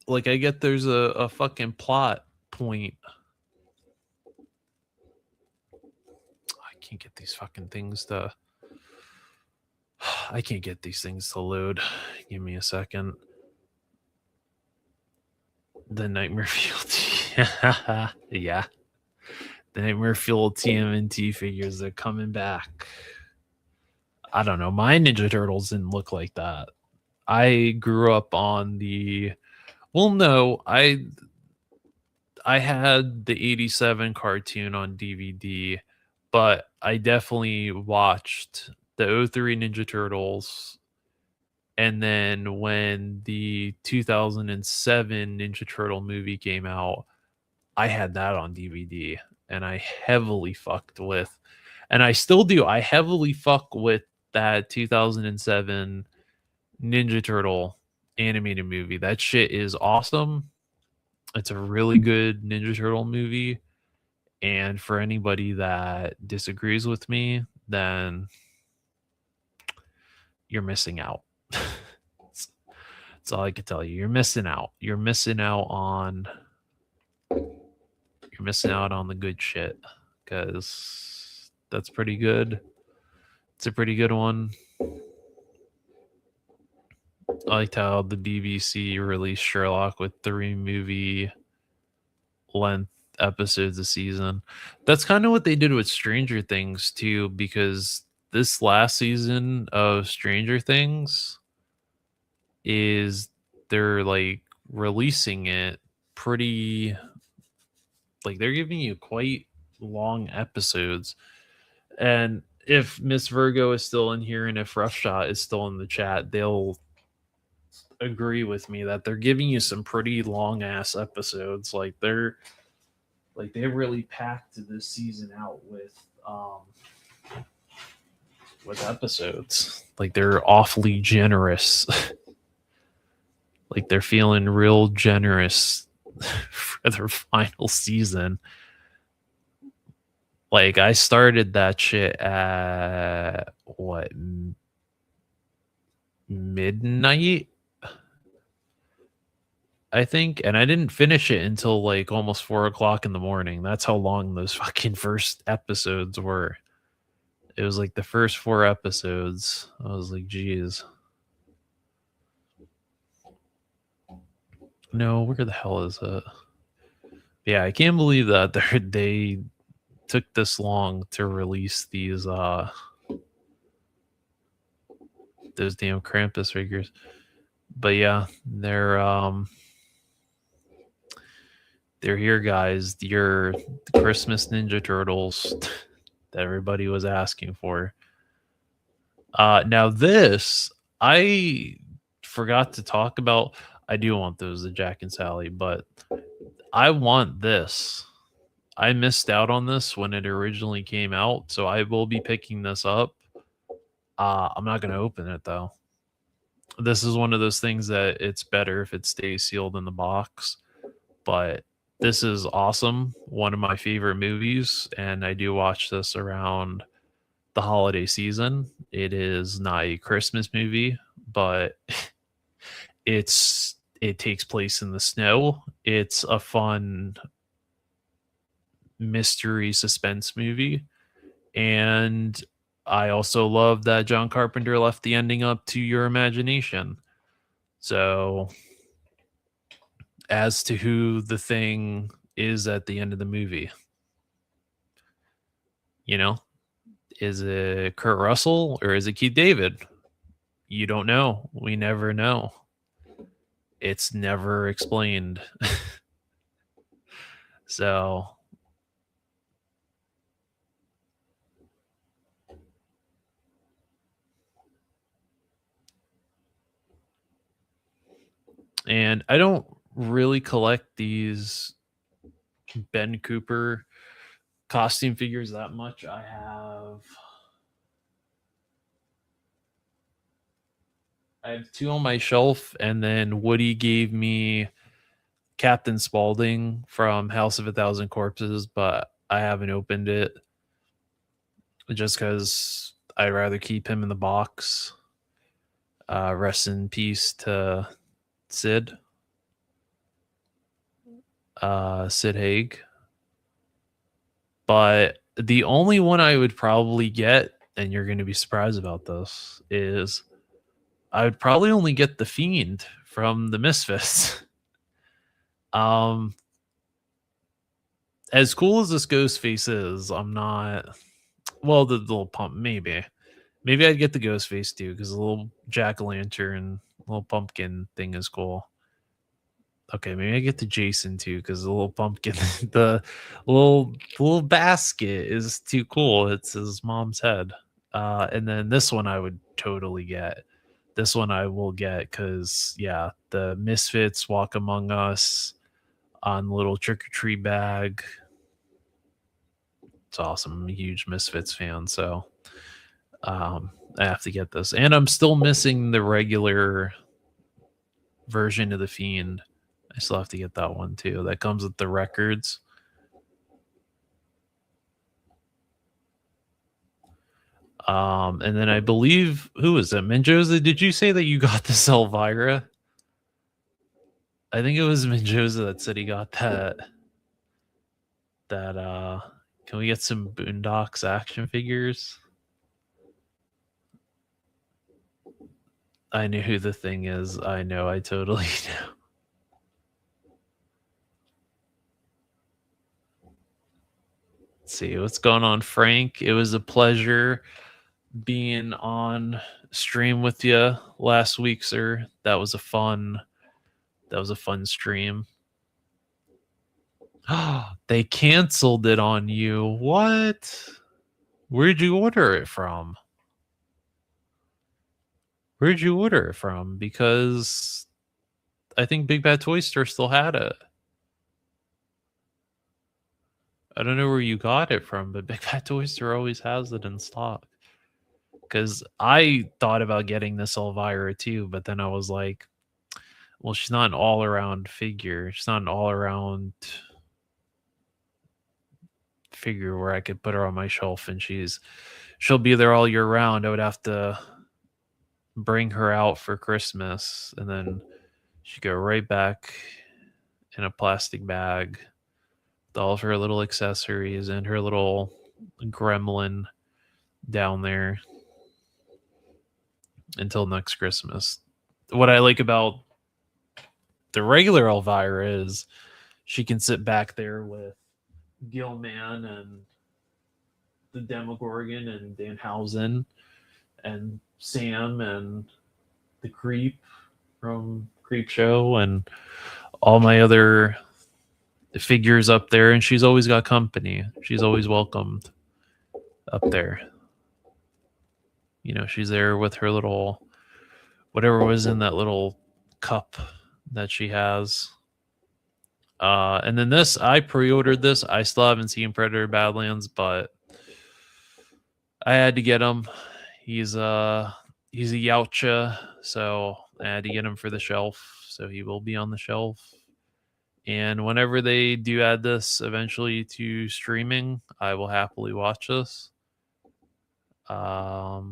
Like, I get there's a fucking plot point. I can't get these fucking things to. I can't get these things to load. Give me a second. The Nightmare Fuel. Yeah. The Nightmare Fuel TMNT figures are coming back. I don't know. My Ninja Turtles didn't look like that. I grew up on the. Well, no, I had the 87 cartoon on DVD, but I definitely watched the 03 Ninja Turtles. And then when the 2007 Ninja Turtle movie came out, I had that on DVD and I heavily fucked with, and I still do. I heavily fuck with that 2007 Ninja Turtle animated movie. That shit is awesome. It's a really good Ninja Turtle movie. And for anybody that disagrees with me, then you're missing out. That's all I can tell you. You're missing out. You're missing out on the good shit, because that's pretty good. It's a pretty good one. I liked how the BBC released Sherlock with 3 movie length episodes a season. That's kind of what they did with Stranger Things too, because this last season of Stranger Things is they're like releasing it pretty, like they're giving you quite long episodes. And if Miss Virgo is still in here and if Roughshot is still in the chat, they'll agree with me that they're giving you some pretty long ass episodes. Like they really packed this season out with episodes. Like they're awfully generous. Like they're feeling real generous for their final season. Like I started that shit at what, midnight, I think, and I didn't finish it until like almost 4 o'clock in the morning. That's how long those fucking first episodes were. It was like the first 4 episodes. I was like, geez. No, where the hell is it? Yeah, I can't believe that they took this long to release these those damn Krampus figures. But yeah, they're here, guys. Your Christmas Ninja Turtles that everybody was asking for. Now this I forgot to talk about. I do want those, the Jack and Sally, but I want this. I missed out on this when it originally came out, so I will be picking this up. I'm not going to open it though. This is one of those things that it's better if it stays sealed in the box, but this is awesome. One of my favorite movies, and I do watch this around the holiday season. It is not a Christmas movie, but it takes place in the snow. It's a fun mystery suspense movie, and I also love that John Carpenter left the ending up to your imagination. So as to who the thing is at the end of the movie, you know, is it Kurt Russell or is it Keith David? You don't know. We never know. It's never explained. So and I don't really collect these Ben Cooper costume figures that much. I have 2 on my shelf, and then Woody gave me Captain Spaulding from House of a Thousand Corpses, but I haven't opened it just because I'd rather keep him in the box. Rest in peace to Sid. Sid Haig. But the only one I would probably get, and you're going to be surprised about this, is I would probably only get the Fiend from the Misfits. As cool as this Ghostface is, I'm not. Well, the little pump, maybe. Maybe I'd get the Ghostface too, because the little jack o' lantern, little pumpkin thing is cool. Okay, maybe I get the Jason too, because the little pumpkin, the little basket is too cool. It's his mom's head. And then this one I would totally get. This one I will get because yeah, the Misfits Walk Among Us on the little trick or treat bag. It's awesome. I'm a huge Misfits fan, so I have to get this. And I'm still missing the regular version of the Fiend. I still have to get that one too. That comes with the records. And then I believe who was it? Menjoza, did you say that you got this Elvira? I think it was Menjoza that said he got that. Can we get some Boondocks action figures? I knew who the thing is. I know, I totally know. Let's see what's going on, Frank. It was a pleasure being on stream with you last week, sir. That was a fun stream. They canceled it on you. What? Where'd you order it from? Where'd you order it from? Because I think Big Bad Toy Store still had it. I don't know where you got it from, but Big Bad Toy Store always has it in stock. Because I thought about getting this Elvira too, but then I was like, well, she's not an all-around figure. She's not an all-around figure where I could put her on my shelf and she'll be there all year round. I would have to bring her out for Christmas and then she'd go right back in a plastic bag with all of her little accessories and her little gremlin down there until next Christmas. What I like about the regular Elvira is she can sit back there with Gilman and the Demogorgon and Danhausen and Sam and the Creep from Creep Show and all my other figures up there, and she's always got company. She's always welcomed up there. You know, she's there with her little whatever was in that little cup that she has. And then this, I pre-ordered this. I still haven't seen Predator Badlands, but I had to get him. He's a Yautja, so I had to get him for the shelf. So he will be on the shelf. And whenever they do add this eventually to streaming, I will happily watch this. But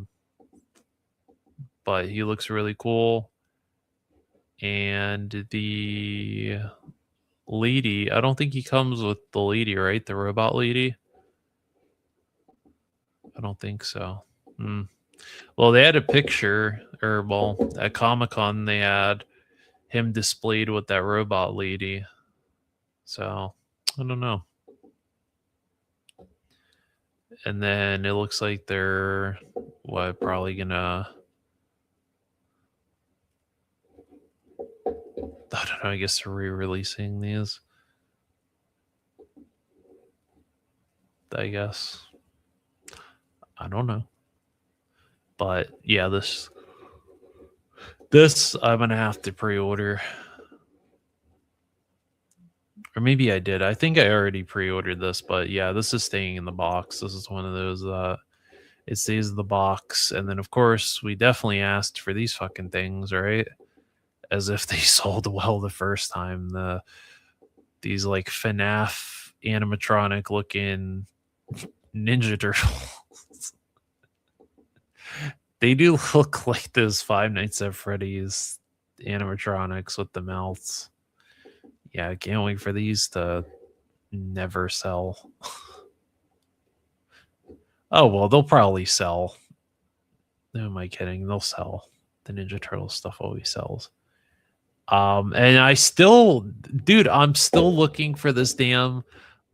he looks really cool. And the lady, I don't think he comes with the lady, right? The robot lady? I don't think so. Well, they had a picture, or well, at Comic-Con they had him displayed with that robot lady. So, I don't know. And then it looks like they're probably gonna, I don't know, I guess they're re-releasing these. I guess. I don't know. But yeah, this I'm gonna have to pre-order. Or maybe I did. I think I already pre-ordered this, but yeah, this is staying in the box. This is one of those it stays in the box. And then of course we definitely asked for these fucking things, right? As if they sold well the first time. These like FNAF animatronic looking Ninja Turtles. They do look like those Five Nights at Freddy's animatronics with the mouths. Yeah, I can't wait for these to never sell. Oh, well, they'll probably sell. Who am I kidding? They'll sell. The Ninja Turtle stuff always sells. And I still, dude, I'm still looking for this damn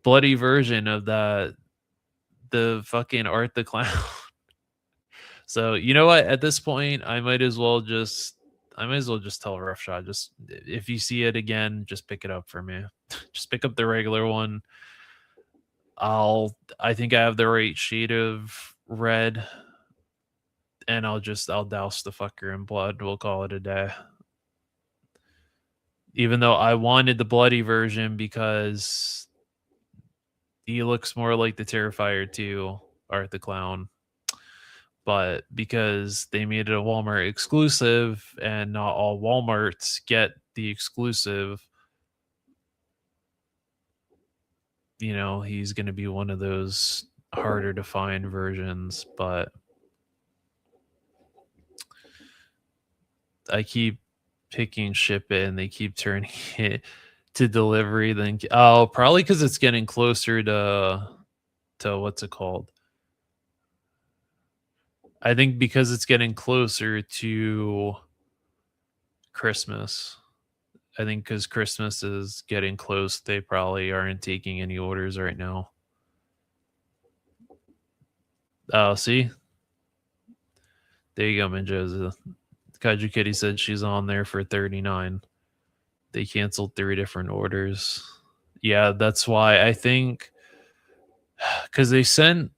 bloody version of the fucking Art the Clown. So you know what? At this point, I might as well just tell Rough Shot, just if you see it again, just pick it up for me. Just pick up the regular one. I think I have the right shade of red, and I'll douse the fucker in blood. We'll call it a day. Even though I wanted the bloody version because he looks more like the Terrifier 2, Art the Clown. But because they made it a Walmart exclusive and not all Walmarts get the exclusive, you know, he's going to be one of those harder to find versions. But I keep picking ship it and they keep turning it to delivery. Then probably because it's getting closer to what's it called? I think because it's getting closer to Christmas. I think because Christmas is getting close, they probably aren't taking any orders right now. Oh, see? There you go, Menjoza. Kaiju Kitty said she's on there for 39. They canceled 3 different orders. Yeah, that's why I think because they sent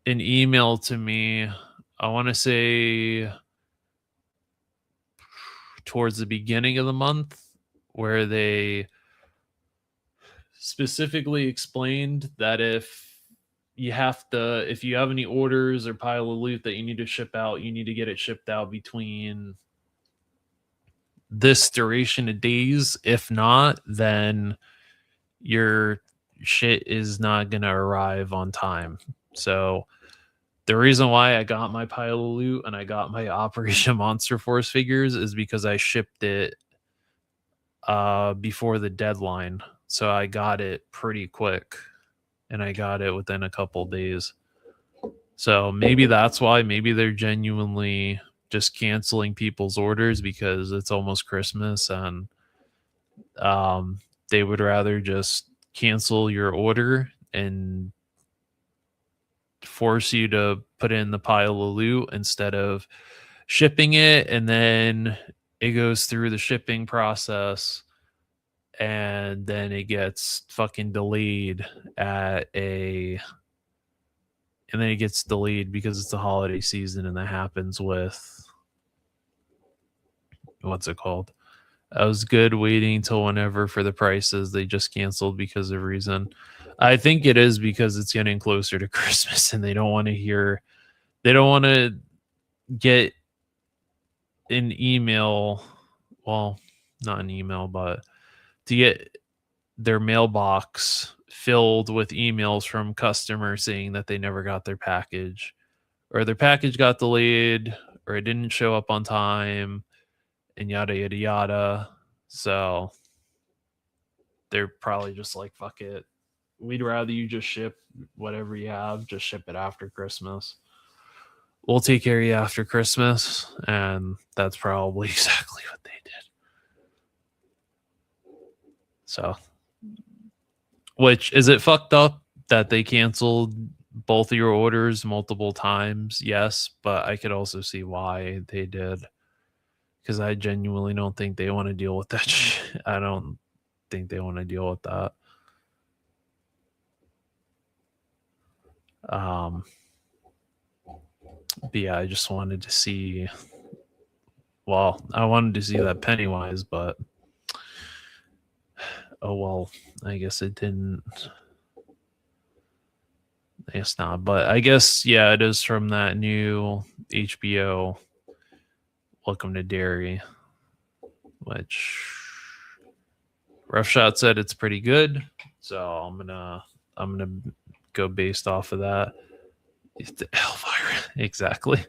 an email to me, I want to say towards the beginning of the month, where they specifically explained that if you have any orders or pile of loot that you need to ship out, you need to get it shipped out between this duration of days. If not, then your shit is not going to arrive on time. So the reason why I got my pile of loot and I got my Operation Monster Force figures is because I shipped it before the deadline. So I got it pretty quick and I got it within a couple days. So maybe that's why. Maybe they're genuinely just canceling people's orders because it's almost Christmas and they would rather just cancel your order and force you to put in the pile of loot instead of shipping it, and then it goes through the shipping process and then it gets fucking delayed and then it gets delayed because it's the holiday season, and that happens with what's it called? I was good waiting till whenever for the prices. They just canceled because of reason. I think it is because it's getting closer to Christmas and they don't want to get an email. Well, not an email, but to get their mailbox filled with emails from customers saying that they never got their package or their package got delayed or it didn't show up on time and yada yada yada. So they're probably just like, fuck it. We'd rather you just ship whatever you have, just ship it after Christmas. We'll take care of you after Christmas. And that's probably exactly what they did. So, which is it fucked up that they canceled both of your orders multiple times? Yes, but I could also see why they did. Because I genuinely don't think they want to deal with that shit. I don't think they want to deal with that. But yeah, I just wanted to see. Well, I wanted to see that Pennywise, but oh well, I guess it didn't. I guess not, but I guess yeah, it is from that new HBO Welcome to Derry, which Rough Shot said it's pretty good, so I'm gonna go based off of that. It's Elvira, exactly.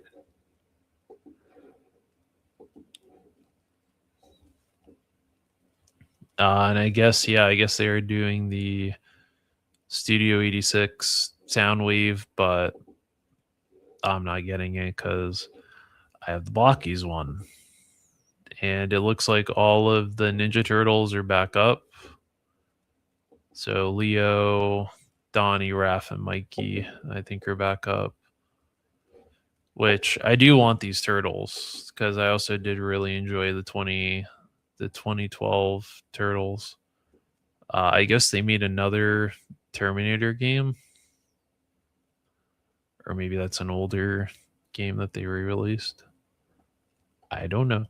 And I guess they are doing the Studio 86 Soundwave, but I'm not getting it because I have the Blockies one. And it looks like all of the Ninja Turtles are back up. So Leo, Donnie, Raph, and Mikey, I think, are back up. Which I do want these turtles because I also did really enjoy the 2012 Turtles. I guess they made another Terminator game, or maybe that's an older game that they re-released. I don't know.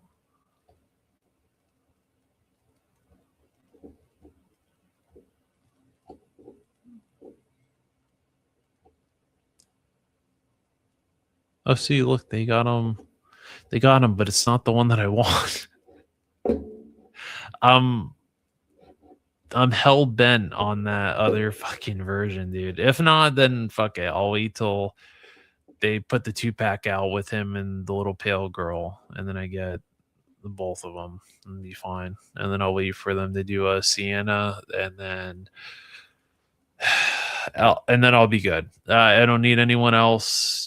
Oh, see, look, they got them. They got them, but it's not the one that I want. I'm hell bent on that other fucking version, dude. If not, then fuck it. I'll wait till they put the 2-pack out with him and the little pale girl, and then I get both of them and be fine. And then I'll wait for them to do a Sienna, and then I'll be good. I don't need anyone else.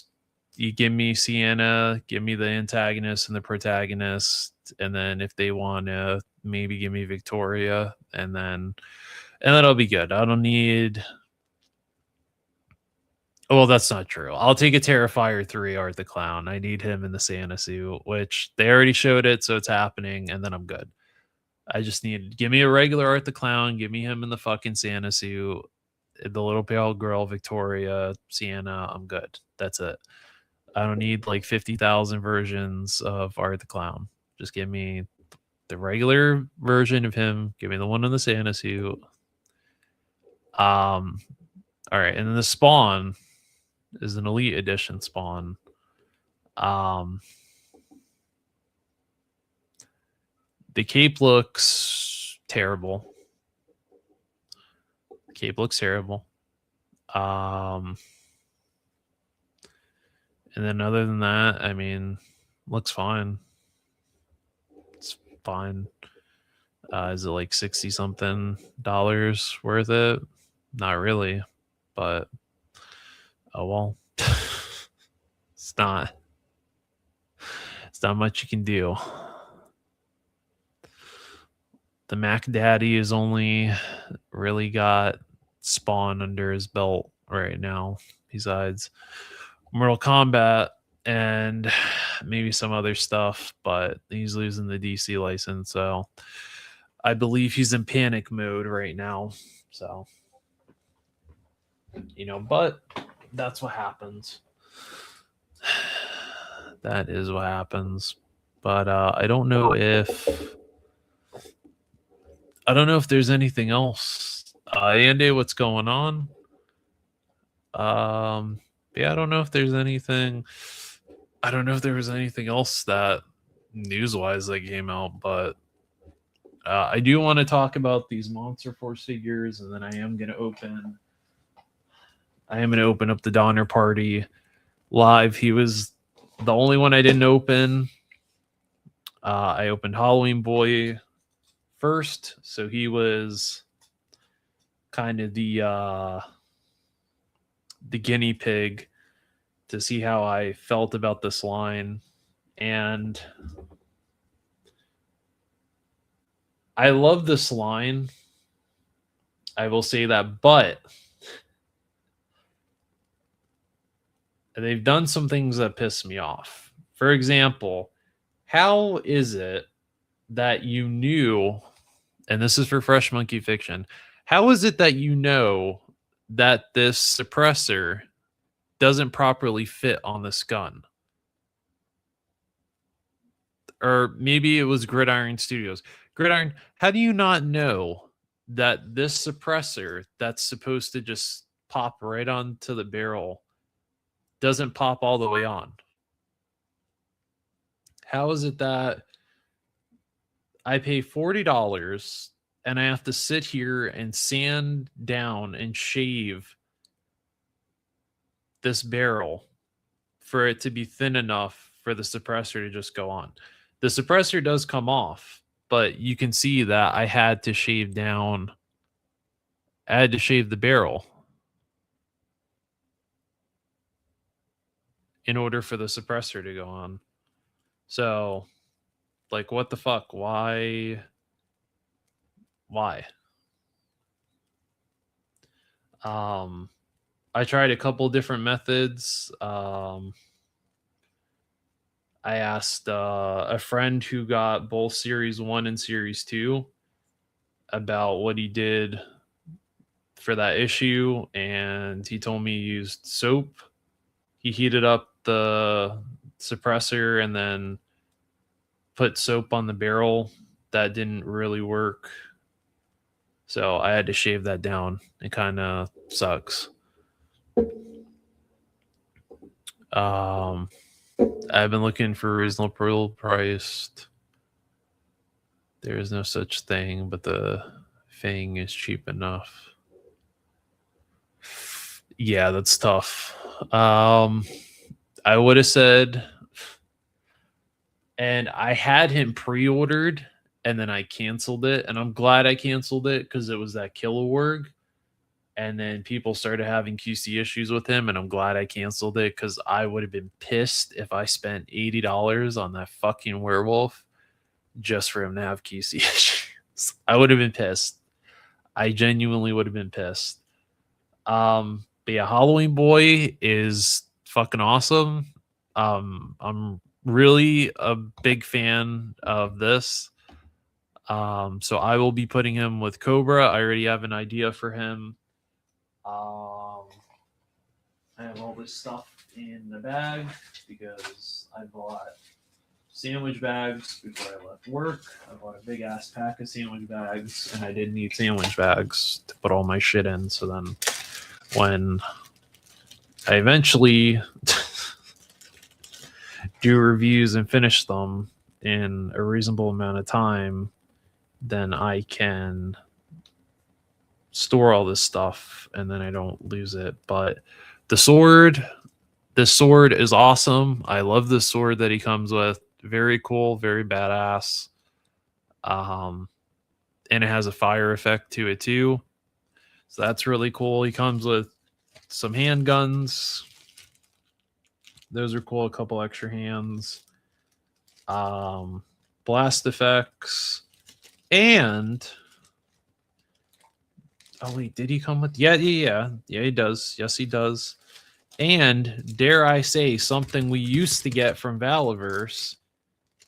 You give me Sienna, give me the antagonist and the protagonist, and then if they want to, maybe give me Victoria, and then I'll be good. I don't need. Well, that's not true. I'll take a Terrifier 3 Art the Clown. I need him in the Santa suit, which they already showed it, so it's happening, and then I'm good. I just need give me a regular Art the Clown, give me him in the fucking Santa suit, the little pale girl, Victoria, Sienna, I'm good. That's it. I don't need like 50,000 versions of Art the Clown. Just give me the regular version of him. Give me the one in the Santa suit. All right, and then the Spawn is an Elite Edition Spawn. The cape looks terrible. The cape looks terrible. And then other than that, I mean, looks fine. It's fine. Is it like $60 something worth it? Not really, but oh well. It's not much you can do. The Mac Daddy has only really got Spawn under his belt right now, besides Mortal Kombat and maybe some other stuff, but he's losing the DC license, so I believe he's in panic mode right now. So, but that's what happens. That is what happens. But I don't know if there's anything else. Andy, what's going on? Yeah, I don't know if there's anything. I don't know if there was anything else that news-wise that came out, but I do want to talk about these Monster Force figures, and then I am going to open up the Donner Party live. He was the only one I didn't open. I opened Halloween Boy first, so he was kind of the guinea pig to see how I felt about this line, and I love this line. I will say that, but they've done some things that piss me off. For example, how is it that you knew, and this is for Fresh Monkey Fiction, how is it that you know that this suppressor doesn't properly fit on this gun? Or maybe it was Gridiron Studios. Gridiron, how do you not know that this suppressor that's supposed to just pop right onto the barrel doesn't pop all the way on? How is it that I pay $40 and I have to sit here and sand down and shave this barrel for it to be thin enough for the suppressor to just go on? The suppressor does come off, but you can see that I had to shave down. I had to shave the barrel in order for the suppressor to go on. So, like, what the fuck? Why? Why? Um, I tried a couple different methods. I asked a friend who got both Series 1 and Series 2 about what he did for that issue, and he told me he used soap. He heated up the suppressor and then put soap on the barrel. That didn't really work. So I had to shave that down. It kind of sucks. Um, I've been looking for reasonable priced. There is no such thing, but the Fang is cheap enough. Yeah, that's tough. I would have said, and I had him pre-ordered, and then I canceled it, and I'm glad I canceled it because it was that Kilowog, and then people started having QC issues with him, and I'm glad I canceled it because I would have been pissed if I spent $80 on that fucking werewolf just for him to have QC issues. I would have been pissed. I genuinely would have been pissed. But yeah, Halloween Boy is fucking awesome. I'm really a big fan of this. So I will be putting him with Cobra. I already have an idea for him. I have all this stuff in the bag because I bought sandwich bags before I left work. I bought a big ass pack of sandwich bags, and I didn't need sandwich bags to put all my shit in. So then when I eventually do reviews and finish them in a reasonable amount of time, then I can store all this stuff and then I don't lose it. But this sword is awesome. I love the sword that he comes with. Very cool, very badass. And it has a fire effect to it too. So that's really cool. He comes with some handguns. Those are cool. A couple extra hands. Blast effects. And oh wait, did he come with? Yeah, he does. Yes, he does. And dare I say something we used to get from Valaverse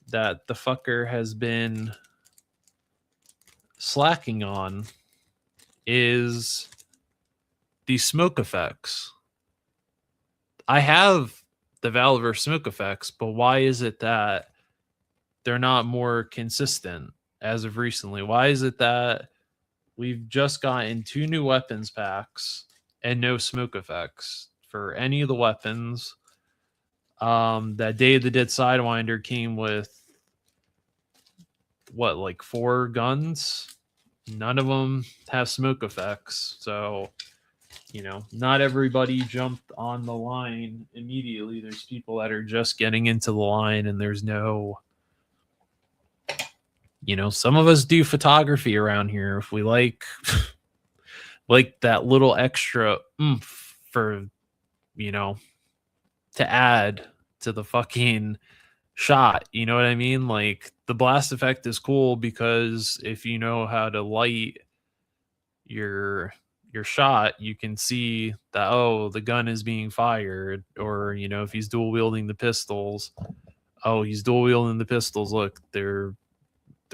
that the fucker has been slacking on is the smoke effects. I have the Valaverse smoke effects, but why is it that they're not more consistent as of recently? Why is it that we've just gotten 2 new weapons packs and no smoke effects for any of the weapons? That Day of the Dead Sidewinder came with what, like 4 guns? None of them have smoke effects. So, not everybody jumped on the line immediately. There's people that are just getting into the line, and there's no, some of us do photography around here. If we like that little extra oomph for, to add to the fucking shot, you know what I mean? Like, the blast effect is cool because if you know how to light your shot, you can see that, oh, the gun is being fired. Or if he's dual wielding the pistols, oh, he's dual wielding the pistols, look, they're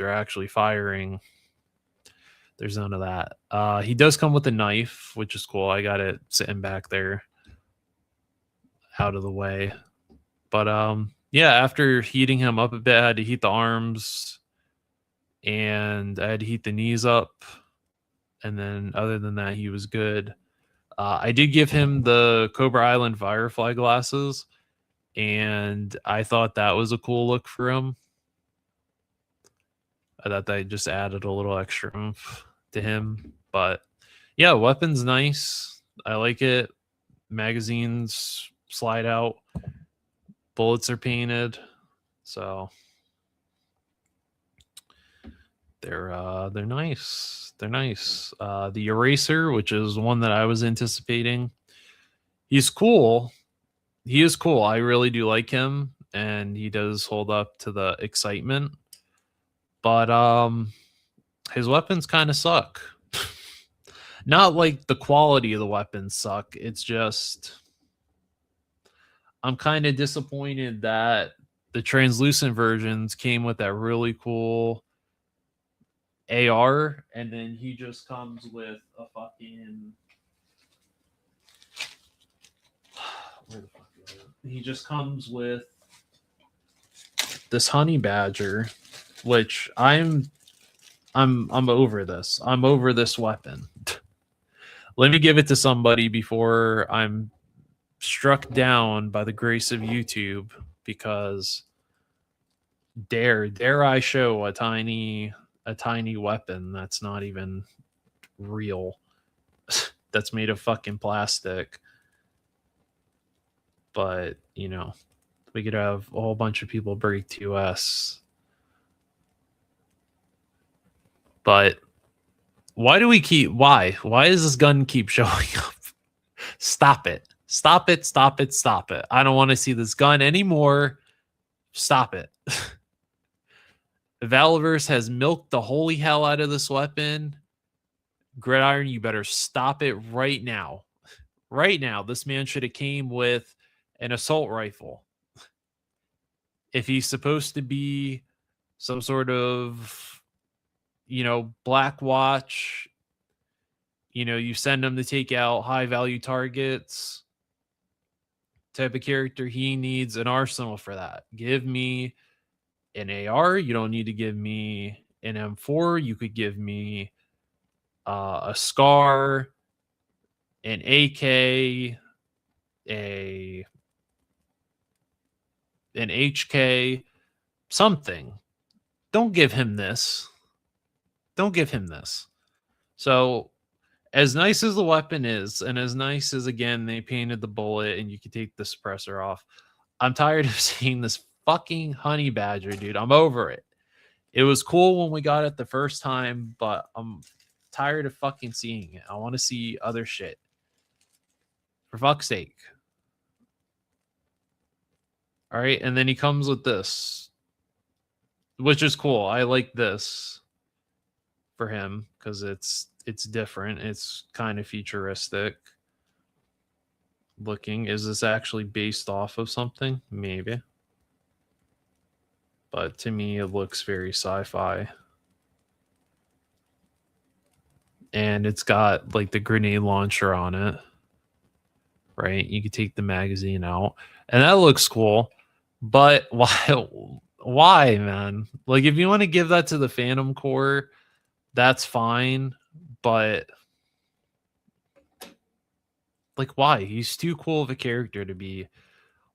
actually firing. There's none of that. He does come with a knife, which is cool. I got it sitting back there out of the way. But yeah, after heating him up a bit, I had to heat the arms and I had to heat the knees up. And then other than that, he was good. I did give him the Cobra Island Firefly glasses, and I thought that was a cool look for him. I thought that just added a little extra oomph to him. But yeah, weapon's nice. I like it. Magazines slide out. Bullets are painted. So They're nice. They're nice. The Eraser, which is one that I was anticipating, he's cool. He is cool. I really do like him, and he does hold up to the excitement. But his weapons kind of suck. Not like the quality of the weapons suck. It's just I'm kind of disappointed that the translucent versions came with that really cool AR, and then he just comes with a fucking. Where the fuck is it? He just comes with this honey badger, which I'm over this. I'm over this weapon. Let me give it to somebody before I'm struck down by the grace of YouTube, because dare I show a tiny weapon that's not even real, that's made of fucking plastic. But we could have a whole bunch of people break TOS. But why does this gun keep showing up? Stop it. Stop it. Stop it. Stop it. I don't want to see this gun anymore. Stop it. Valverse has milked the holy hell out of this weapon. Gridiron, you better stop it right now. Right now. This man should have came with an assault rifle. If he's supposed to be some sort of, Black Watch, you send him to take out high value targets type of character, he needs an arsenal for that. Give me an AR. You don't need to give me an M4. You could give me a SCAR, an AK, an HK, something. Don't give him this. Don't give him this. So, as nice as the weapon is, and as nice as, again, they painted the bullet and you can take the suppressor off, I'm tired of seeing this fucking honey badger, dude. I'm over it. It was cool when we got it the first time, but I'm tired of fucking seeing it. I want to see other shit. For fuck's sake. All right, and then he comes with this, which is cool. I like this for him because it's different. It's kind of futuristic looking. Is this actually based off of something? Maybe. But to me, it looks very sci-fi. And it's got like the grenade launcher on it. Right? You could take the magazine out. And that looks cool. But why, man? Like, if you want to give that to the Phantom Core, that's fine. But like, why? He's too cool of a character to be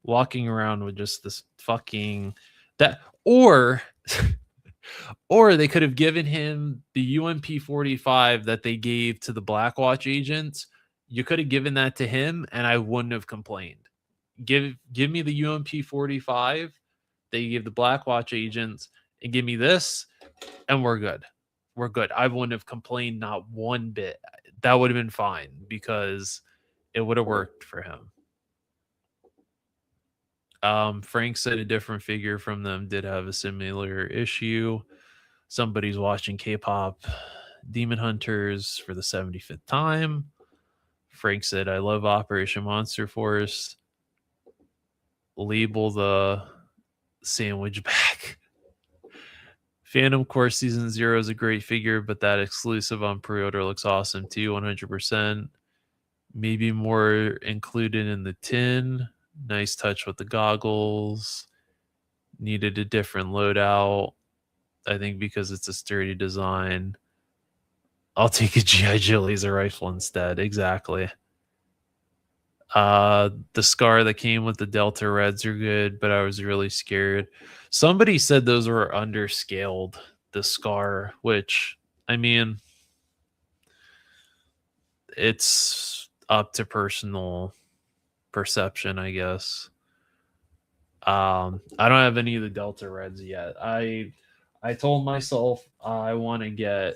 walking around with just this fucking that, or they could have given him the UMP-45 that they gave to the Blackwatch agents. You could have given that to him and I wouldn't have complained. Give me the UMP-45 that you gave the Blackwatch agents and give me this and we're good. We're good. I wouldn't have complained, not one bit. That would have been fine because it would have worked for him. Frank said a different figure from them did have a similar issue. Somebody's watching K-pop Demon Hunters for the 75th time. Frank said, I love Operation Monster Force. Label the sandwich back. Phantom Core Season 0 is a great figure, but that exclusive on pre-order looks awesome too, 100%. Maybe more included in the tin. Nice touch with the goggles. Needed a different loadout. I think because it's a sturdy design. I'll take a G.I. Joe laser rifle instead. Exactly. The SCAR that came with the Delta Reds are good, but I was really scared. Somebody said those were underscaled, the SCAR, which, I mean, it's up to personal perception, I guess. I don't have any of the Delta Reds yet. I I told myself I want to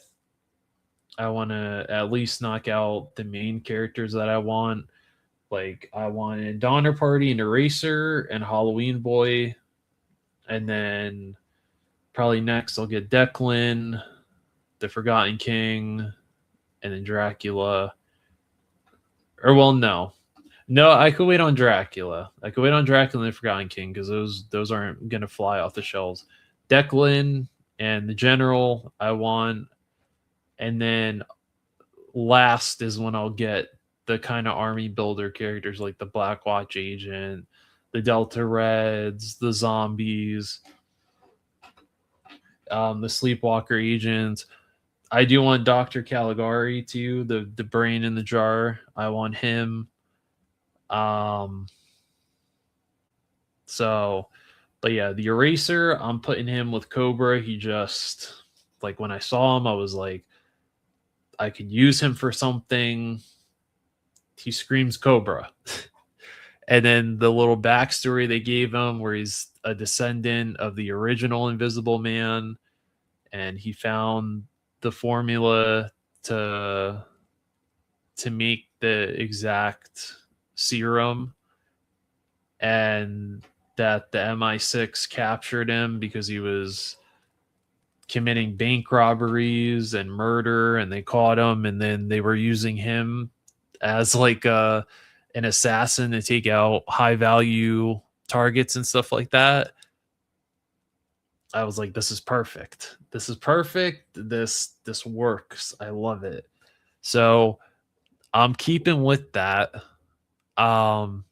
at least knock out the main characters that I want. Like I wanted Donner Party and Eraser and Halloween Boy, and then probably next I'll get Declan, the Forgotten King, and then Dracula. Or well, no, I could wait on Dracula. I could wait on Dracula and the Forgotten King because those aren't gonna fly off the shelves. Declan and the General I want, and then last is when I'll get the kind of army builder characters like the Black Watch agent, the Delta Reds, the zombies, the Sleepwalker agents. I do want Dr. Caligari too, the brain in the jar. I want him. Um so but yeah, the Eraser, I'm putting him with Cobra. He just like when I saw him, I was like, I could use him for something. He screams Cobra. And then the little backstory they gave him where he's a descendant of the original Invisible Man and he found the formula to make the exact serum, and that the MI6 captured him because he was committing bank robberies and murder, and they caught him, and then they were using him as like an assassin to take out high value targets and stuff like that. I was like, this is perfect. This is perfect. This works. I love it. So I'm keeping with that. Um,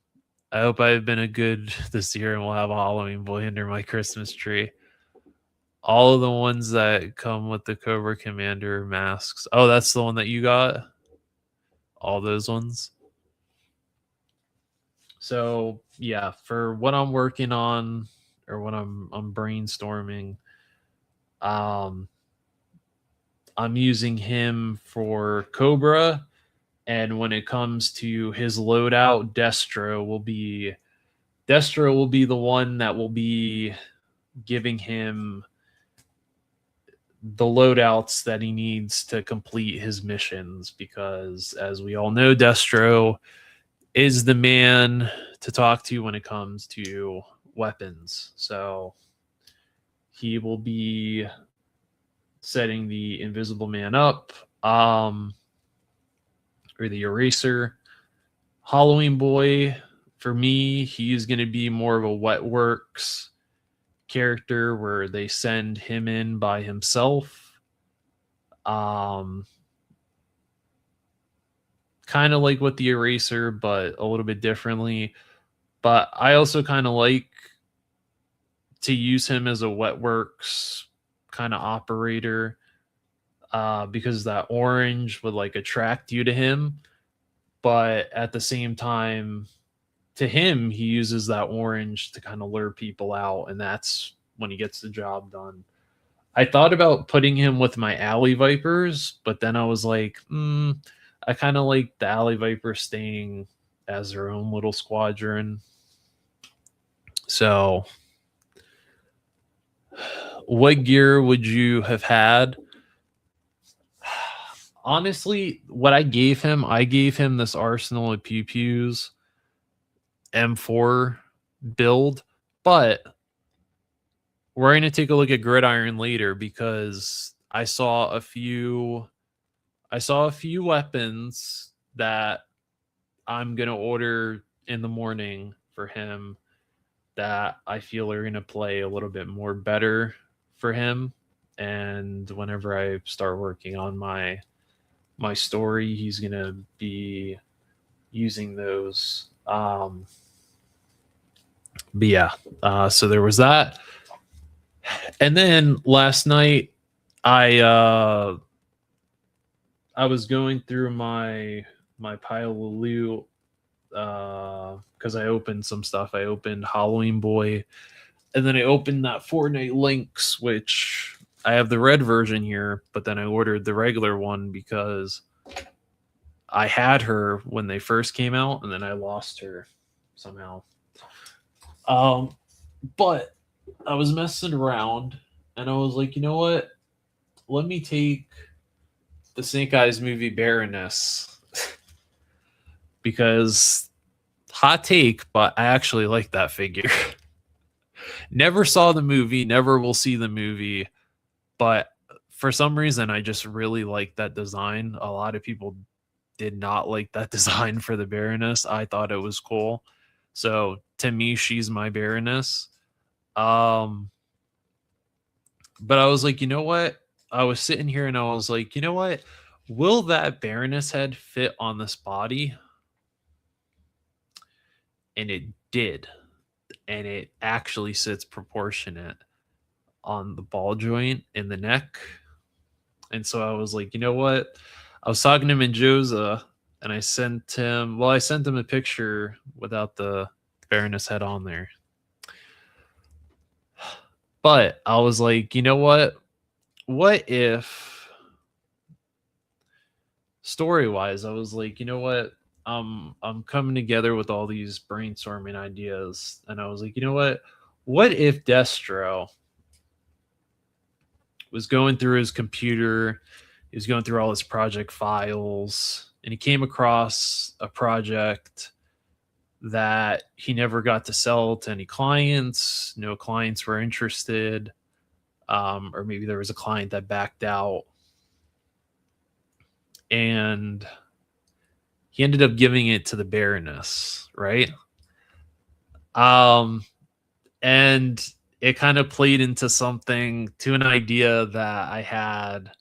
I hope I've been a good this year and we'll have a Halloween boy under my Christmas tree. All of the ones that come with the Cobra Commander masks. Oh, that's the one that you got? All those ones? So yeah, for what I'm working on or what I'm brainstorming, um I'm using him for Cobra, and when it comes to his loadout, Destro will be the one that will be giving him the loadouts that he needs to complete his missions because as we all know, Destro is the man to talk to when it comes to weapons. So he will be setting the Invisible Man up, or the Eraser. Halloween Boy, for me, he's going to be more of a Wet Works character where they send him in by himself. Um, kind of like with the Eraser, but a little bit differently. But I also kind of like to use him as a Wet Works kind of operator because that orange would like attract you to him. But at the same time, to him, he uses that orange to kind of lure people out, and that's when he gets the job done. I thought about putting him with my Alley Vipers, but then I was like, I kind of like the Alley Vipers staying as their own little squadron. So, what gear would you have had? Honestly, what I gave him this Arsenal of Pew Pews M4 build, but we're going to take a look at Gridiron later because I saw a few weapons that I'm going to order in the morning for him that I feel are going to play a little bit more better for him, and whenever I start working on my story, he's going to be using those. But yeah, so there was that. And then last night, I was going through my pile of loot because I opened some stuff. I opened Halloween Boy, and then I opened that Fortnite Lynx, which I have the red version here, but then I ordered the regular one because I had her when they first came out, and then I lost her somehow. But I was messing around and I was like, you know what? Let me take the Snake Eyes movie Baroness because hot take, but I actually like that figure. Never saw the movie, never will see the movie, but for some reason I just really like that design. A lot of people did not like that design for the Baroness. I thought it was cool. So to me, she's my Baroness. Um, but I was like, you know what? I was sitting here and I was like, you know what? Will that Baroness head fit on this body? And it did. And it actually sits proportionate on the ball joint in the neck. And so I was like, you know what? I was talking to Menjoza and I sent him a picture without the Baroness head on there. But I was like, you know what? What if story wise, I was like, you know what? I'm coming together with all these brainstorming ideas, and I was like, you know what? What if Destro was going through his computer, he was going through all his project files, and he came across a project that he never got to sell to any clients. No clients were interested, or maybe there was a client that backed out, and he ended up giving it to the Baroness, right? Um, and it kind of played into something to an idea that I had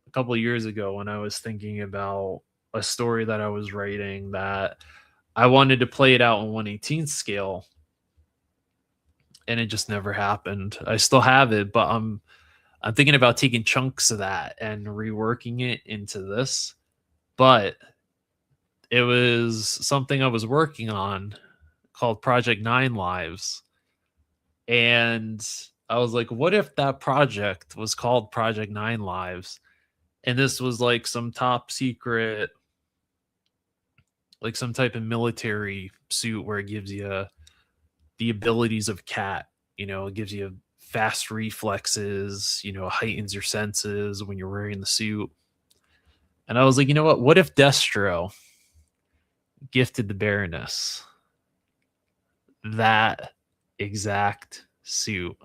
a couple of years ago when I was thinking about a story that I was writing that I wanted to play it out on 1/18th scale, and it just never happened. I still have it, but I'm thinking about taking chunks of that and reworking it into this. But it was something I was working on called Project Nine Lives. And I was like, what if that project was called Project Nine Lives? And this was like some top secret, like some type of military suit where it gives you the abilities of Cat. You know, it gives you fast reflexes, you know, heightens your senses when you're wearing the suit. And I was like, you know what? What if Destro gifted the Baroness that exact suit?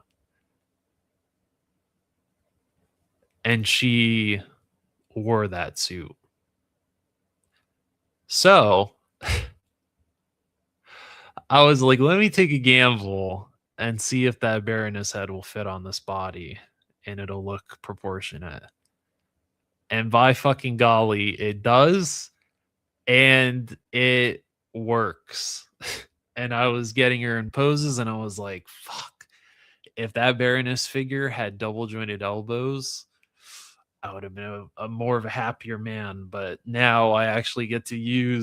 And she wore that suit. So I was like, let me take a gamble and see if that Baroness head will fit on this body and it'll look proportionate. And by fucking golly, it does. And it works. And I was getting her in poses and I was like, fuck. If that Baroness figure had double jointed elbows, I would have been a more of a happier man. But now I actually get to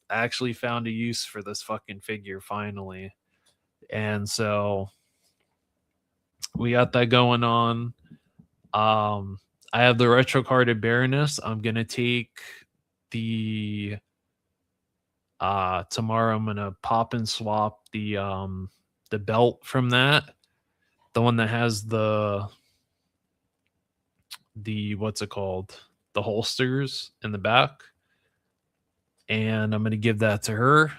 I actually found a use for this fucking figure finally. And so we got that going on. Um, I have the retro carded Baroness. I'm gonna take the tomorrow. I'm gonna pop and swap the belt from that, the one that has the what's it called, the holsters in the back, and I'm gonna give that to her.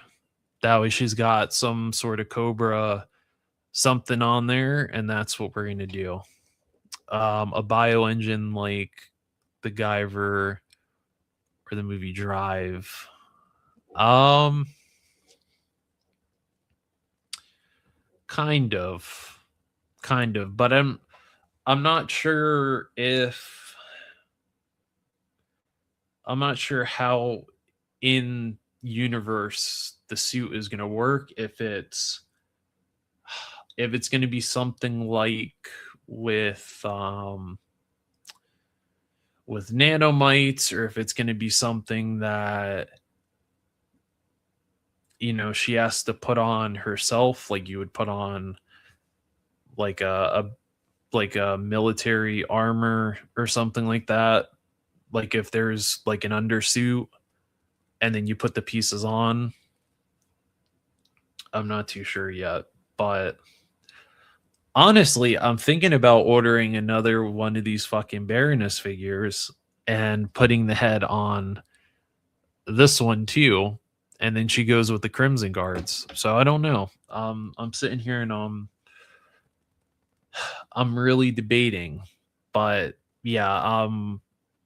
That way, she's got some sort of Cobra something on there, and that's what we're gonna do. A bio engine like the Guyver or the movie Drive. Um, kind of, but I'm not sure if I'm not sure how in universe the suit is going to work. If it's going to be something like with with nanomites, or if it's going to be something that, you know, she has to put on herself, like you would put on like a military armor or something like that. Like if there's like an undersuit and then you put the pieces on. I'm not too sure yet, but Honestly, I'm thinking about ordering another one of these fucking Baroness figures and putting the head on this one too, and then she goes with the Crimson Guards. So I don't know. I'm sitting here and I'm really debating, but yeah,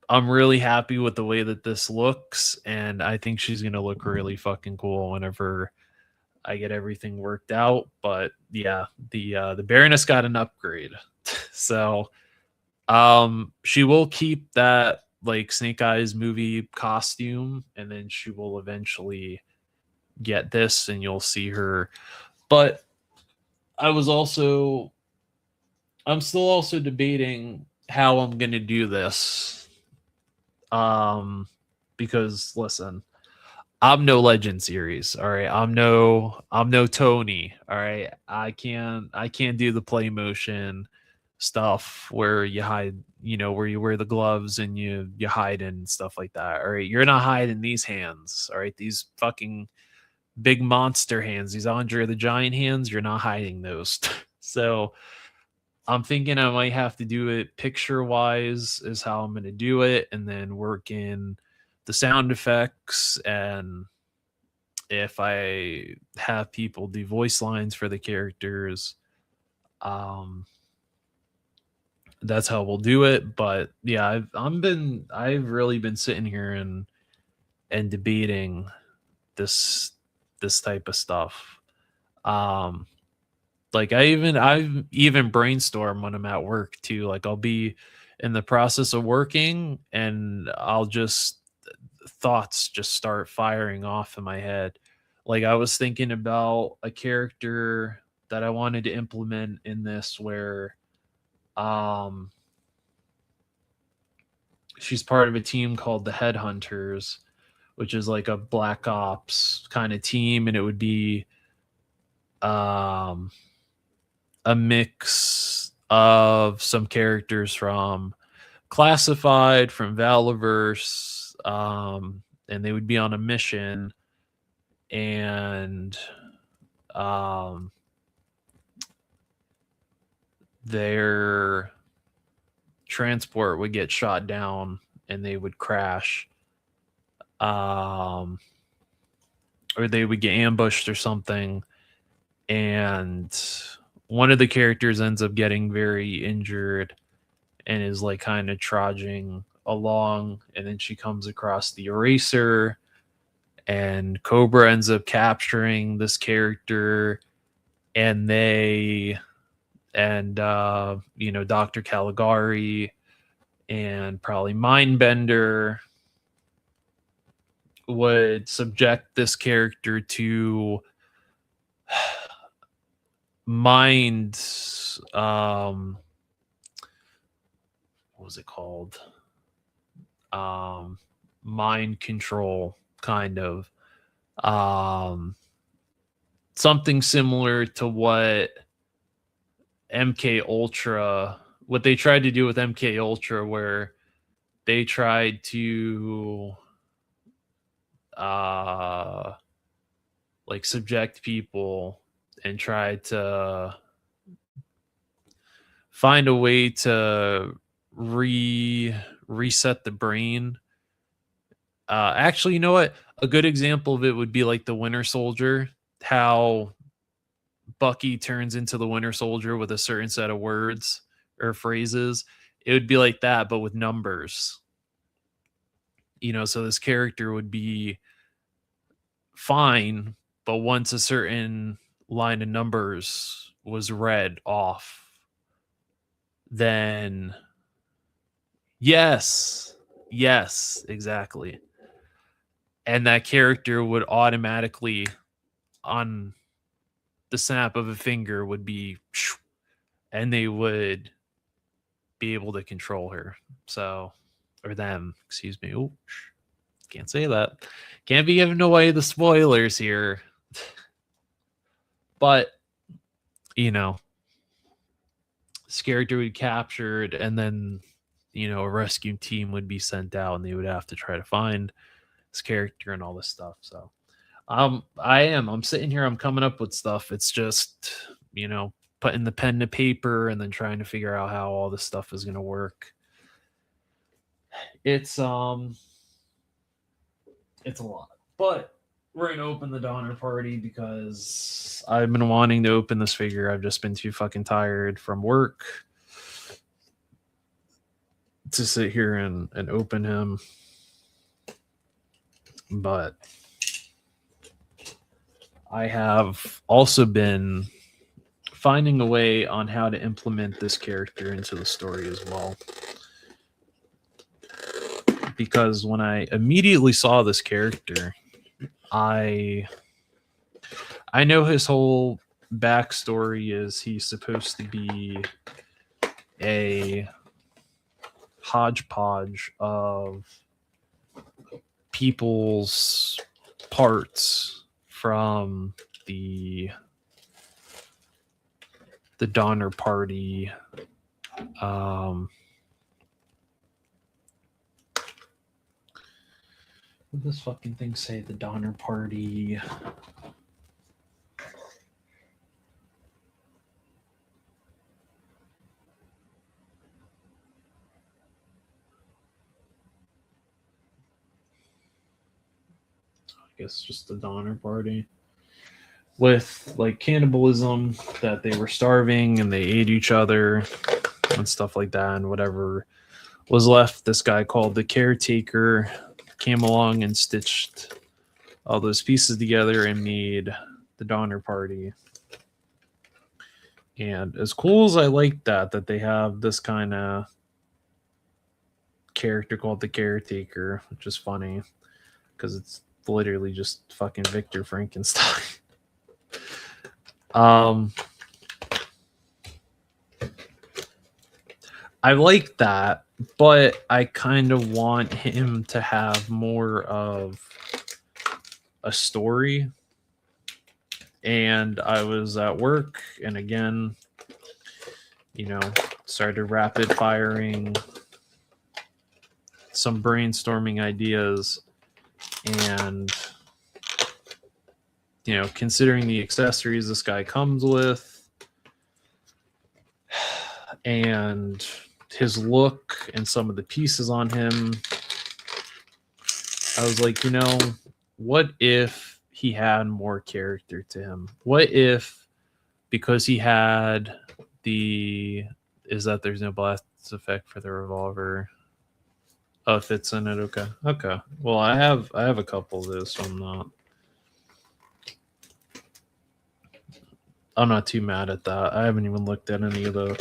I'm really happy with the way that this looks, and I think she's gonna look really fucking cool whenever I get everything worked out. But yeah, the Baroness got an upgrade, so she will keep that like Snake Eyes movie costume, and then she will eventually get this, and you'll see her. But I was also I'm still also debating how I'm gonna do this. Um, because listen, I'm no Legend series. All right, I'm no Tony. All right, I can't do the play motion stuff where you hide, where you wear the gloves and you hide and stuff like that. All right, you're not hiding these hands. All right, these fucking big monster hands, these Andre the Giant hands, you're not hiding those. So I'm thinking I might have to do it picture wise, is how I'm going to do it, and then work in the sound effects. And if I have people do voice lines for the characters, um, that's how we'll do it. But yeah, I've really been sitting here and debating this type of stuff. Um, like I've even brainstorm when I'm at work too. Like I'll be in the process of working and I'll just thoughts just start firing off in my head. Like I was thinking about a character that I wanted to implement in this where um she's part of a team called the Headhunters, which is like a black ops kind of team, and it would be um a mix of some characters from Classified, from Valiverse, and they would be on a mission, and um, their transport would get shot down and they would crash, um, or they would get ambushed or something, and one of the characters ends up getting very injured and is like kind of trudging along, and then she comes across the Eraser, and Cobra ends up capturing this character, and they and Dr. Caligari and probably Mindbender would subject this character to mind what was it called, um mind control, kind of, um something similar to what they tried to do with MK Ultra, where they tried to uh like subject people and try to find a way to reset the brain. Actually, you know what? A good example of it would be like the Winter Soldier, how Bucky turns into the Winter Soldier with a certain set of words or phrases. It would be like that, but with numbers. So this character would be fine, but once a certain line of numbers was read off, then yes, yes, exactly. And that character would automatically, on the snap of a finger, would be, and they would be able to control her. So, or them, excuse me. Oh, can't say that. Can't be giving away the spoilers here. But, you know, this character would be captured, and then, a rescue team would be sent out and they would have to try to find this character and all this stuff. So, I'm sitting here, I'm coming up with stuff. It's just, putting the pen to paper and then trying to figure out how all this stuff is going to work. It's a lot. But we're going to open the Donner Party because I've been wanting to open this figure. I've just been too fucking tired from work to sit here and open him. But I have also been finding a way on how to implement this character into the story as well. Because when I immediately saw this character, I know his whole backstory is he's supposed to be a hodgepodge of people's parts from the Donner Party. What does this fucking thing say? The Donner Party. I guess just the Donner Party. With like cannibalism, that they were starving and they ate each other and stuff like that, and whatever was left, this guy called the Caretaker came along and stitched all those pieces together and made the Donner Party. And as cool as I like that they have this kind of character called the Caretaker, which is funny because it's literally just fucking Victor Frankenstein. I like that, but I kind of want him to have more of a story. And I was at work, and again, started rapid firing some brainstorming ideas, and considering the accessories this guy comes with and his look and some of the pieces on him, I was like, what if he had more character to him? What if, because he had is that there's no blast effect for the revolver? Oh, it fits in it. Okay. Well, I have a couple of those, so I'm not too mad at that. I haven't even looked at any of the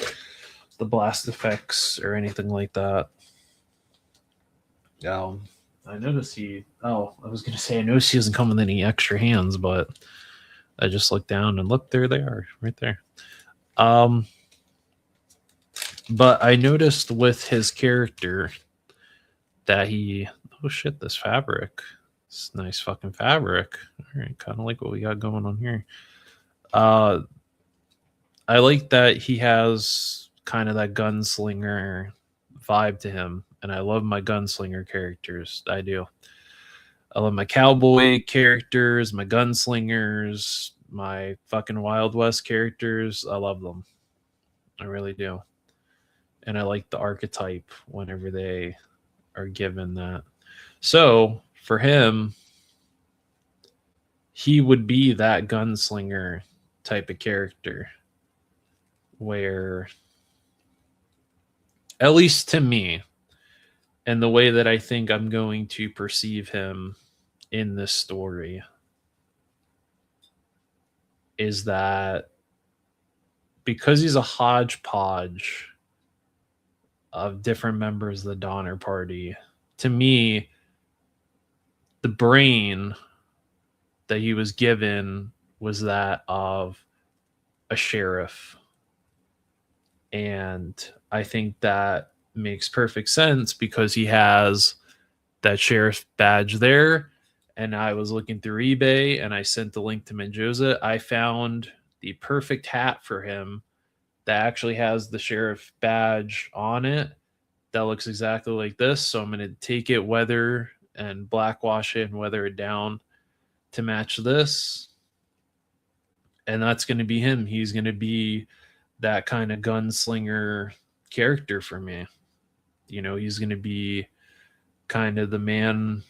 blast effects or anything like that. I noticed I was gonna say I noticed he doesn't come with any extra hands, but I just looked down and look, there they are, right there. But I noticed with his character that oh shit, this fabric. It's nice fucking fabric. All right, kind of like what we got going on here. I like that he has kind of that gunslinger vibe to him, and I love my gunslinger characters. I do. I love my cowboy characters, my gunslingers, my fucking Wild West characters. I love them. I really do. And I like the archetype whenever they are given that. So for him, he would be that gunslinger type of character where, at least to me, and the way that I think I'm going to perceive him in this story, is that because he's a hodgepodge of different members of the Donner Party, to me, the brain that he was given was that of a sheriff. And I think that makes perfect sense because he has that sheriff badge there. And I was looking through eBay and I sent the link to Menjoza. I found the perfect hat for him that actually has the sheriff badge on it that looks exactly like this. So I'm going to take it, weather and blackwash it and weather it down to match this. And that's going to be him. He's going to be that kind of gunslinger character for me. He's going to be kind of the man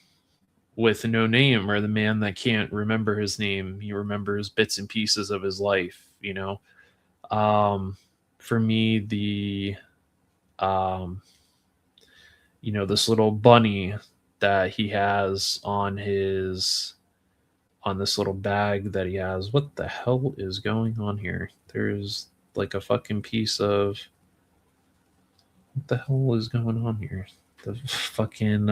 with no name, or the man that can't remember his name. He remembers bits and pieces of his life. For me, um, this little bunny that he has on this little bag that he has. What the hell is going on here? There's like a fucking piece of, what the hell is going on here? The fucking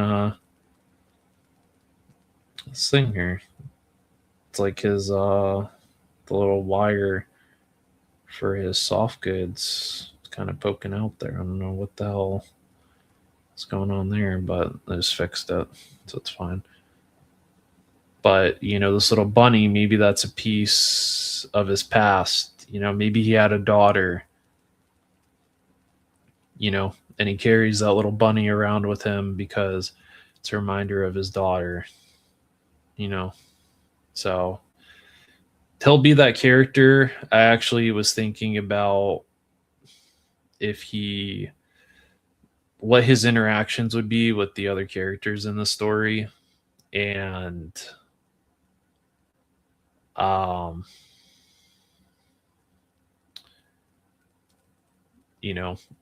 this thing here. It's like his the little wire for his soft goods kind of poking out there. I don't know what the hell is going on there, but I just fixed it, so it's fine. But this little bunny, maybe that's a piece of his past. Maybe he had a daughter, and he carries that little bunny around with him because it's a reminder of his daughter. So he'll be that character. I actually was thinking about if he what his interactions would be with the other characters in the story, and um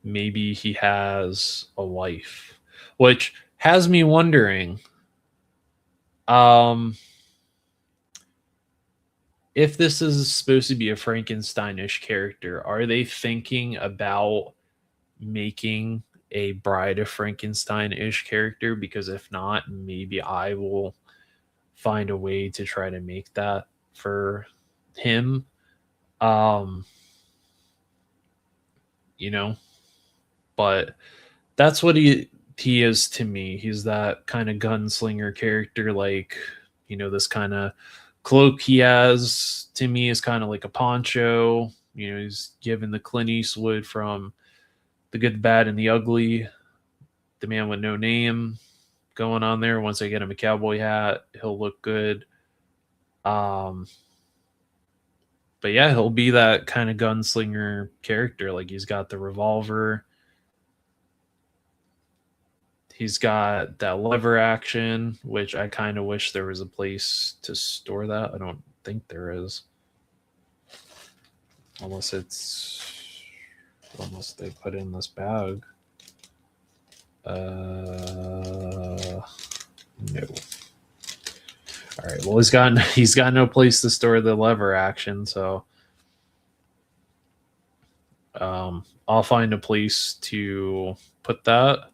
maybe he has a wife, which has me wondering, um if this is supposed to be a Frankensteinish character, are they thinking about making a Bride of Frankenstein-ish character? Because if not, maybe I will find a way to try to make that for him. Um, you know, but that's what he is to me. He's that kind of gunslinger character, like, this kind of cloak he has to me is kind of like a poncho. He's given the Clint Eastwood from The Good, the Bad, and the Ugly, the man with no name going on there. Once I get him a cowboy hat, he'll look good. Um, but yeah, he'll be that kind of gunslinger character. Like, he's got the revolver, he's got that lever action, which I kind of wish there was a place to store that. I don't think there is, unless they put in this bag. No. All right. Well, he's got no place to store the lever action, so I'll find a place to put that.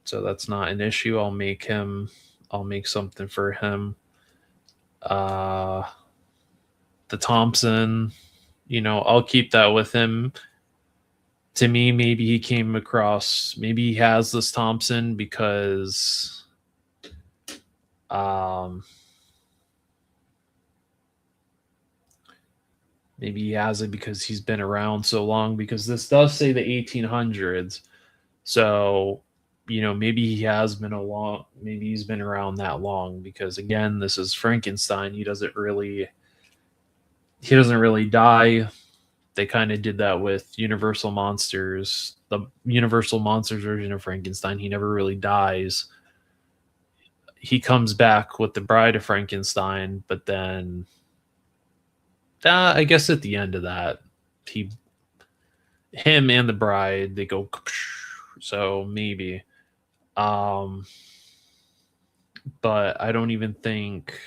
So that's not an issue. I'll make something for him. The Thompson, I'll keep that with him. To me, maybe he has this Thompson because maybe he has it because he's been around so long, because this does say the 1800s. So, maybe he's been around that long, because again, this is Frankenstein. He doesn't really die. They kind of did that with Universal Monsters, the Universal Monsters version of Frankenstein. He never really dies. He comes back with the Bride of Frankenstein, but then I guess at the end of that, him and the bride, they go, so maybe. But I don't even think.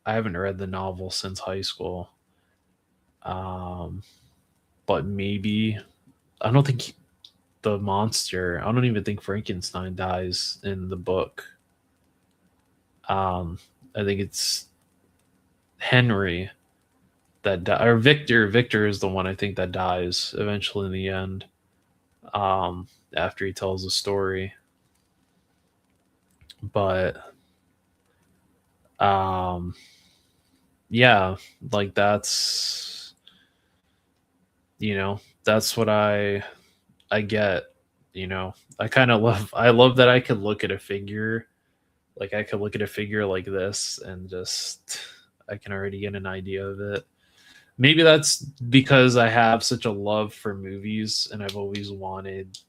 I haven't read the novel since high school. But maybe, I don't think the monster. I don't even think Frankenstein dies in the book. I think it's Henry or Victor. Victor is the one, I think, that dies eventually in the end. After he tells the story. But yeah, like that's what I get. I love that I could look at a figure. Like, I could look at a figure like this and just, I can already get an idea of it. maybe that's because I have such a love for movies, and I've always wanted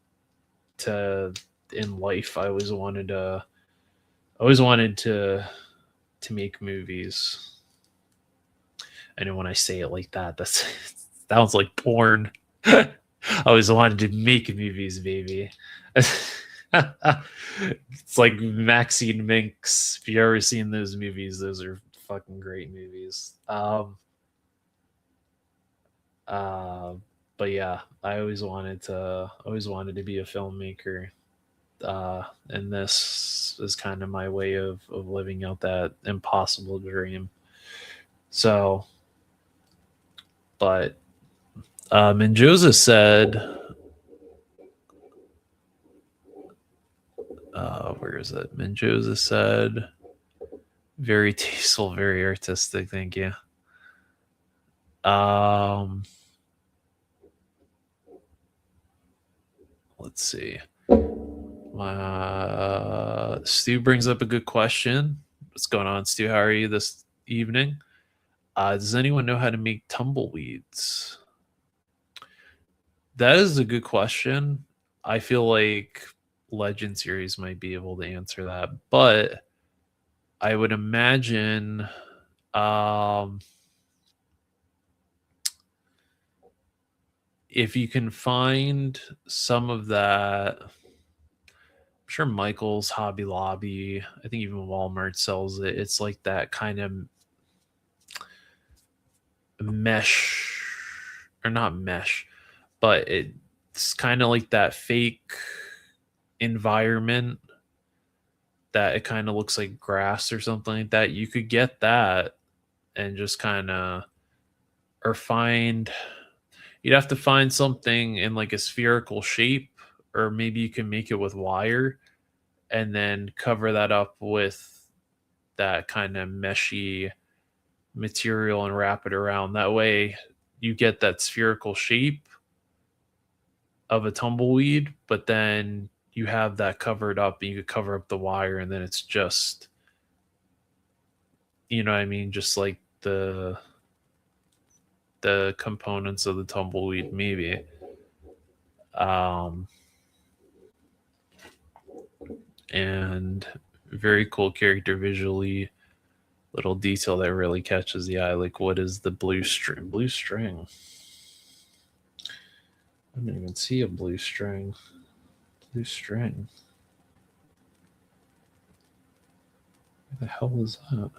to in life. Always wanted to make movies. I know when I say it like that, that's sounds like porn. I always wanted to make movies, baby. It's like Maxine Minx. If you ever seen those movies, those are fucking great movies. Uh, but yeah, I always wanted to be a filmmaker. And this is kind of my way of living out that impossible dream. So, but Menjoza said, where is it? Menjoza said, very tasteful, very artistic. Thank you. Let's see. Stu brings up a good question. What's going on, Stu? How are you this evening? Does anyone know how to make tumbleweeds? That is a good question. I feel like Legend series might be able to answer that, but I would imagine if you can find some of that, I'm sure Michael's, Hobby Lobby, I think even Walmart sells it. It's like that kind of mesh, or not mesh, but it's kind of like that fake environment that it kind of looks like grass or something like that. You could get that and just kind of, or find, you'd have to find something in like a spherical shape, or maybe you can make it with wire and then cover that up with that kind of meshy material and wrap it around. That way you get that spherical shape of a tumbleweed, but then you have that covered up and you could cover up the wire, and then it's just, you know what I mean, just like the components of the tumbleweed, maybe. Um, and very cool character visually. Little detail that really catches the eye. Like, what is the blue string? Blue string. I didn't even see a blue string. Blue string. What the hell is that?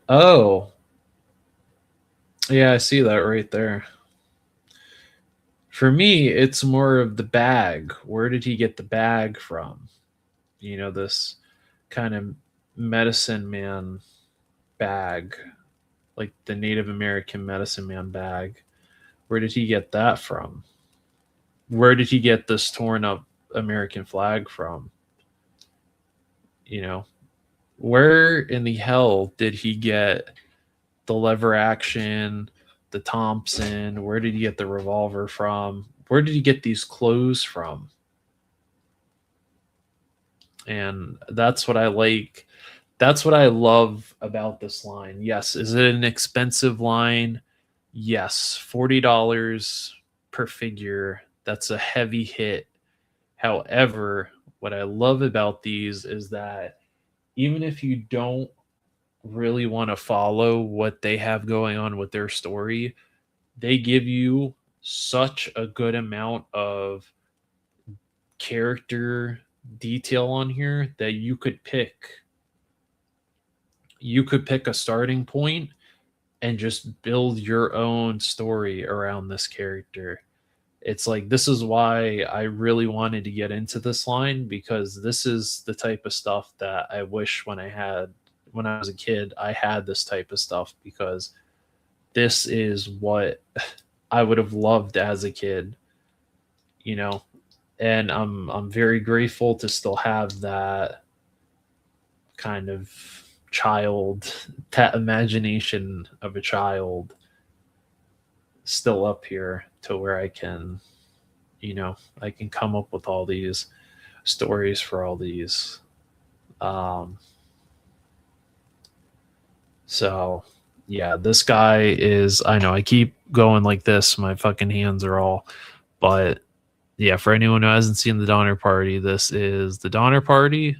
Oh, yeah, I see that right there. For me, it's more of the bag. Where did he get the bag from? You know, this kind of medicine man bag, like the Native American medicine man bag. Where did he get that from? Where did he get this torn up American flag from? You know, where in the hell did he get the lever action, the Thompson? Where did he get the revolver from? Where did he get these clothes from? And that's what I like. That's what I love about this line. Yes, is it an expensive line? Yes, $40 per figure. That's a heavy hit. However, what I love about these is that even if you don't really want to follow what they have going on with their story, they give you such a good amount of character detail on here that you could pick a starting point and just build your own story around this character. It's like, this is why I really wanted to get into this line, because this is the type of stuff that I wish when I was a kid I had this type of stuff, because this is what I would have loved as a kid, you know. And I'm very grateful to still have that kind of child, that imagination of a child still up here, to where I can, I can come up with all these stories for all these. Um, so yeah, this guy is. I know I keep going like this. My fucking hands are all. But yeah, for anyone who hasn't seen the Donner Party, this is the Donner Party.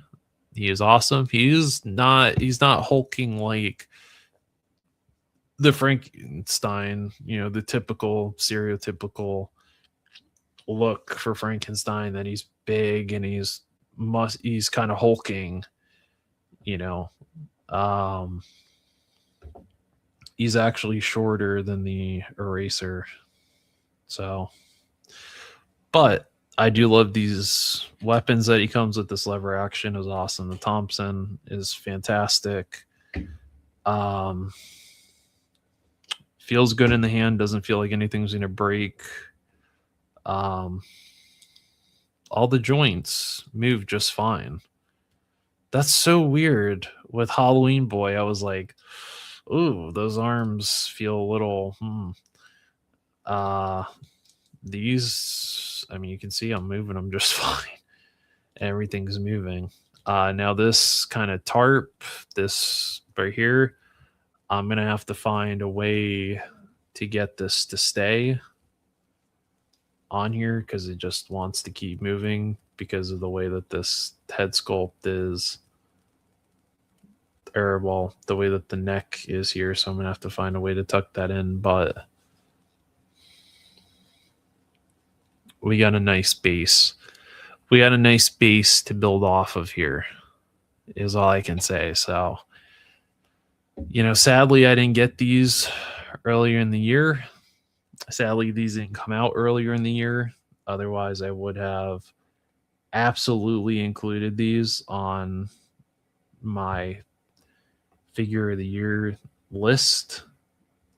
He is awesome. He's not. He's not hulking like the Frankenstein. You know, the typical stereotypical look for Frankenstein, that he's big and he's kind of hulking, you know. Um he's actually shorter than the Eraser. So, but I do love these weapons that he comes with. This lever action is awesome. The Thompson is fantastic. Um Feels good in the hand, doesn't feel like anything's going to break. Um all the joints move just fine. That's so weird. With Halloween Boy, I was like, "Ooh, those arms feel a little." Uh, these, I mean, you can see I'm moving them just fine. Everything's moving. Now this kind of tarp, this right here, I'm gonna have to find a way to get this to stay on here because it just wants to keep moving because of the way that this head sculpt is, or well, the way that the neck is here. So I'm gonna have to find a way to tuck that in, but we got a nice base. We got a nice base to build off of here, is all I can say. So, sadly, I didn't get these earlier in the year. Sadly, these didn't come out earlier in the year. Otherwise, I would have absolutely included these on my figure of the year list.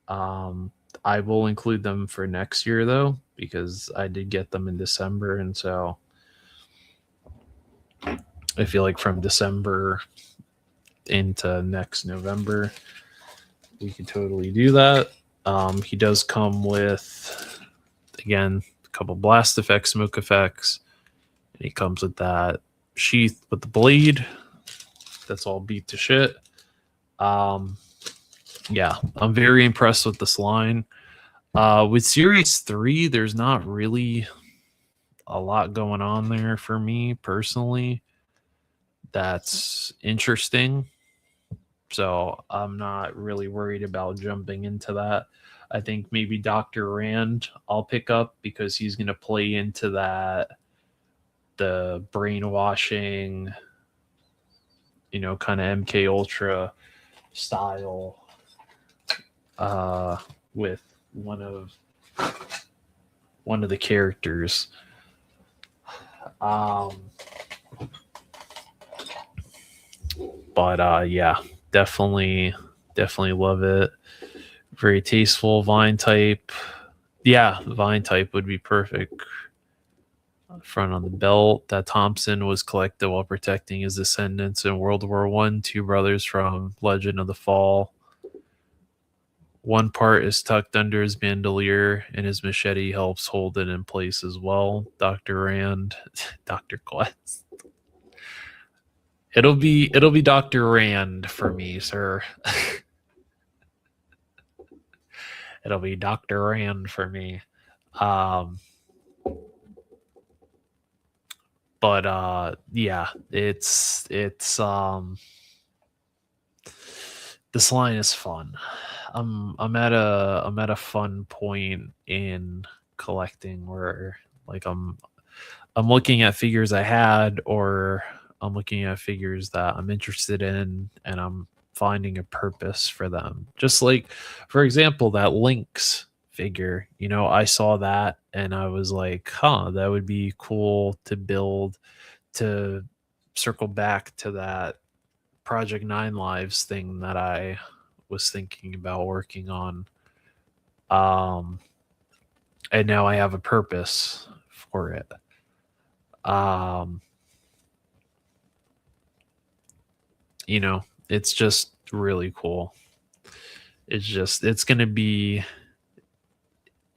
I will include them for next year though, because I did get them in December, and so I feel like from December into next November, we could totally do that. He does come with, again, a couple blast effects, smoke effects, and he comes with that sheath with the blade. That's all beat to shit. Yeah, I'm very impressed with this line. With Series 3, there's not really a lot going on there for me personally that's interesting. So I'm not really worried about jumping into that. I think maybe Dr. Rand I'll pick up because he's going to play into that, the brainwashing, kind of MK Ultra style, with one of the characters. But yeah, definitely love it. Very tasteful. Vine type. Yeah, Vine type would be perfect. Front on the belt. That Thompson was collected while protecting his descendants in World War One. Two brothers from Legend of the Fall. One part is tucked under his bandolier, and his machete helps hold it in place as well. Dr. Rand, Dr. Quest. It'll be Dr. Rand for me, sir. It'll be Dr. Rand for me. But yeah, it's this line is fun. I'm at a fun point in collecting where like I'm looking at figures I had, or I'm looking at figures that I'm interested in, and I'm finding a purpose for them. Just like, for example, that Lynx figure, I saw that and I was like, huh, that would be cool to build, to circle back to that Project Nine Lives thing that I was thinking about working on. And now I have a purpose for it. It's just really cool. It's going to be,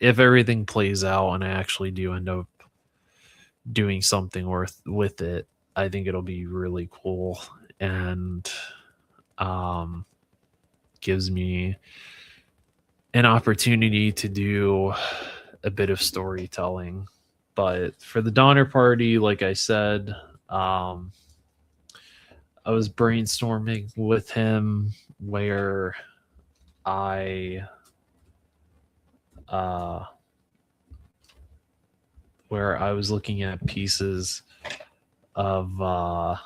if everything plays out and I actually do end up doing something with it, I think it'll be really cool, and gives me an opportunity to do a bit of storytelling. But for the Donner Party, like I said, I was brainstorming with him where I uh, where I was looking at pieces of I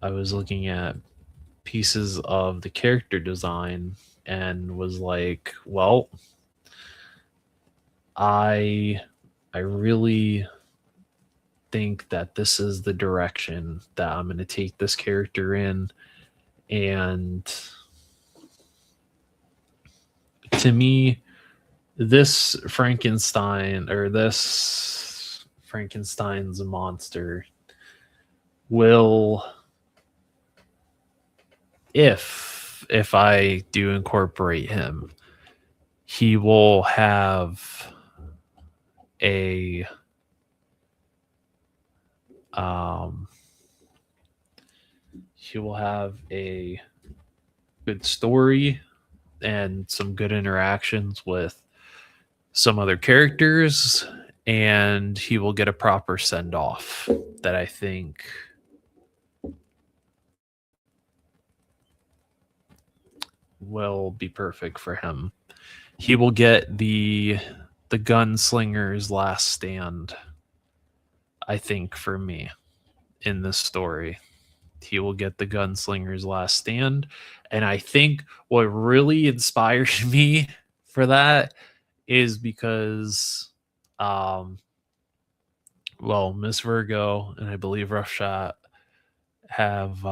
was looking at pieces of the character design and was like, well, I I really think that this is the direction that I'm going to take this character in. And to me, this Frankenstein's monster will, if I do incorporate him, he will have a um he will have a good story and some good interactions with some other characters, and he will get a proper send off that I think will be perfect for him. He will get the gunslinger's last stand, I think, for me in this story. He will get the gunslinger's last stand. And I think what really inspired me for that is because um well, Miss Virgo and I believe Rough Shot have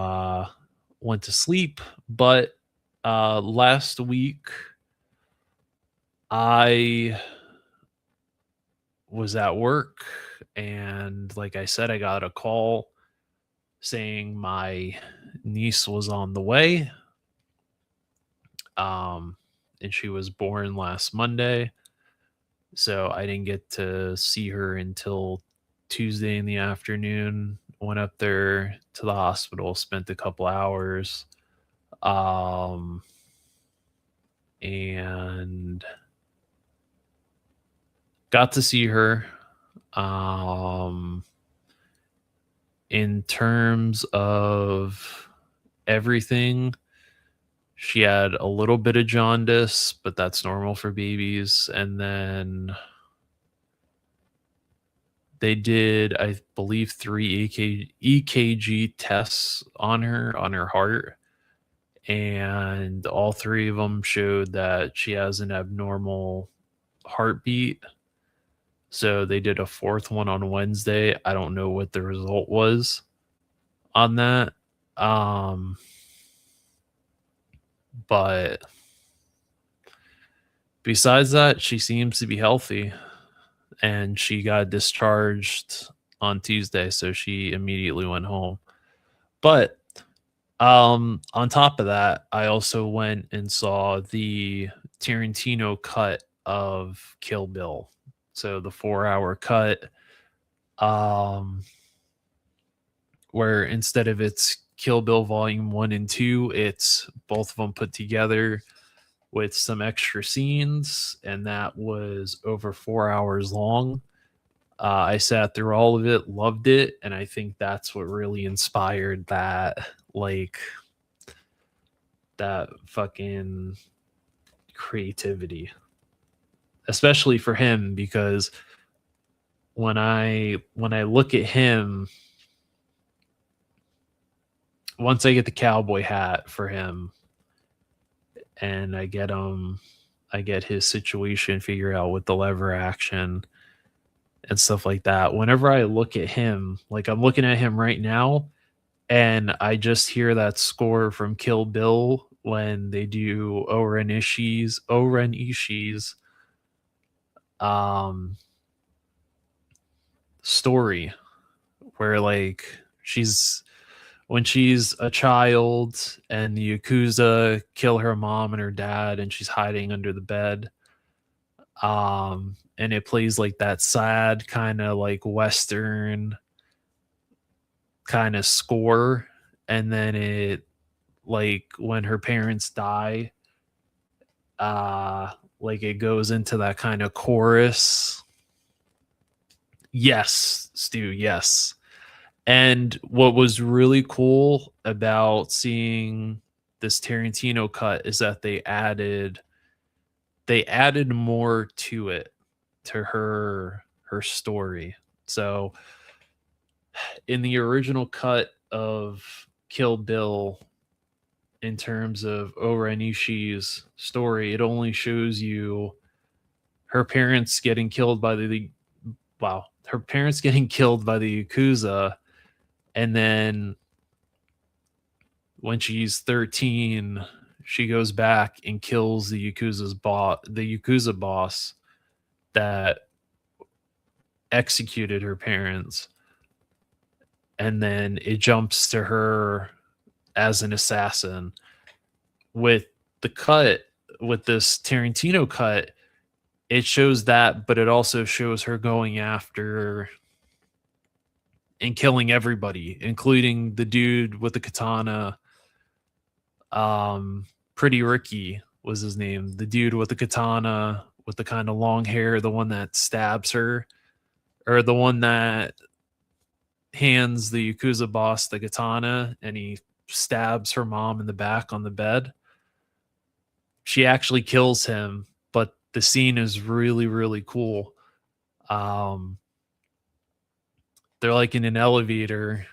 went to sleep, but last week I was at work, and like I said, I got a call saying my niece was on the way. Um and she was born last Monday. So I didn't get to see her until Tuesday in the afternoon. Went up there to the hospital, spent a couple hours, um, and got to see her. Um, in terms of everything, she had a little bit of jaundice, but that's normal for babies. And then they did, I believe, three EKG tests on her heart, and all three of them showed that she has an abnormal heartbeat. So they did a fourth one on Wednesday. I don't know what the result was on that. Um, but besides that, she seems to be healthy, and she got discharged on Tuesday, so she immediately went home. But on top of that, I also went and saw the Tarantino cut of Kill Bill. So the 4-hour cut, um, where instead of it's Kill Bill Volume 1 and 2, it's both of them put together with some extra scenes, and that was over 4 hours long. I sat through all of it, loved it, and I think that's what really inspired like, that fucking creativity, especially for him, because when I look at him, once I get the cowboy hat for him and I get his situation figured out with the lever action and stuff like that. Whenever I look at him, like I'm looking at him right now, and I just hear that score from Kill Bill when they do Oren Ishii's um story, where like she's when she's a child and the Yakuza kill her mom and her dad and she's hiding under the bed. And it plays like that sad kind of like Western kind of score. And then it, like, when her parents die, Like it goes into that kind of chorus. Yes, Stu, yes. And what was really cool about seeing this Tarantino cut is that they added more to it, to her story. So in the original cut of Kill Bill, in terms of Oren Ishii's story, it only shows you her parents getting killed by her parents getting killed by the Yakuza, and then when she's 13, she goes back and kills the Yakuza boss that executed her parents. And then it jumps to her as an assassin. With the cut, with this Tarantino cut, it shows that, but it also shows her going after and killing everybody, including the dude with the katana. Pretty Ricky was his name. The dude with the katana with the kind of long hair, the one that stabs her, or the one that hands the Yakuza boss the katana and he stabs her mom in the back on the bed. She actually kills him, but the scene is really, really cool. They're like in an elevator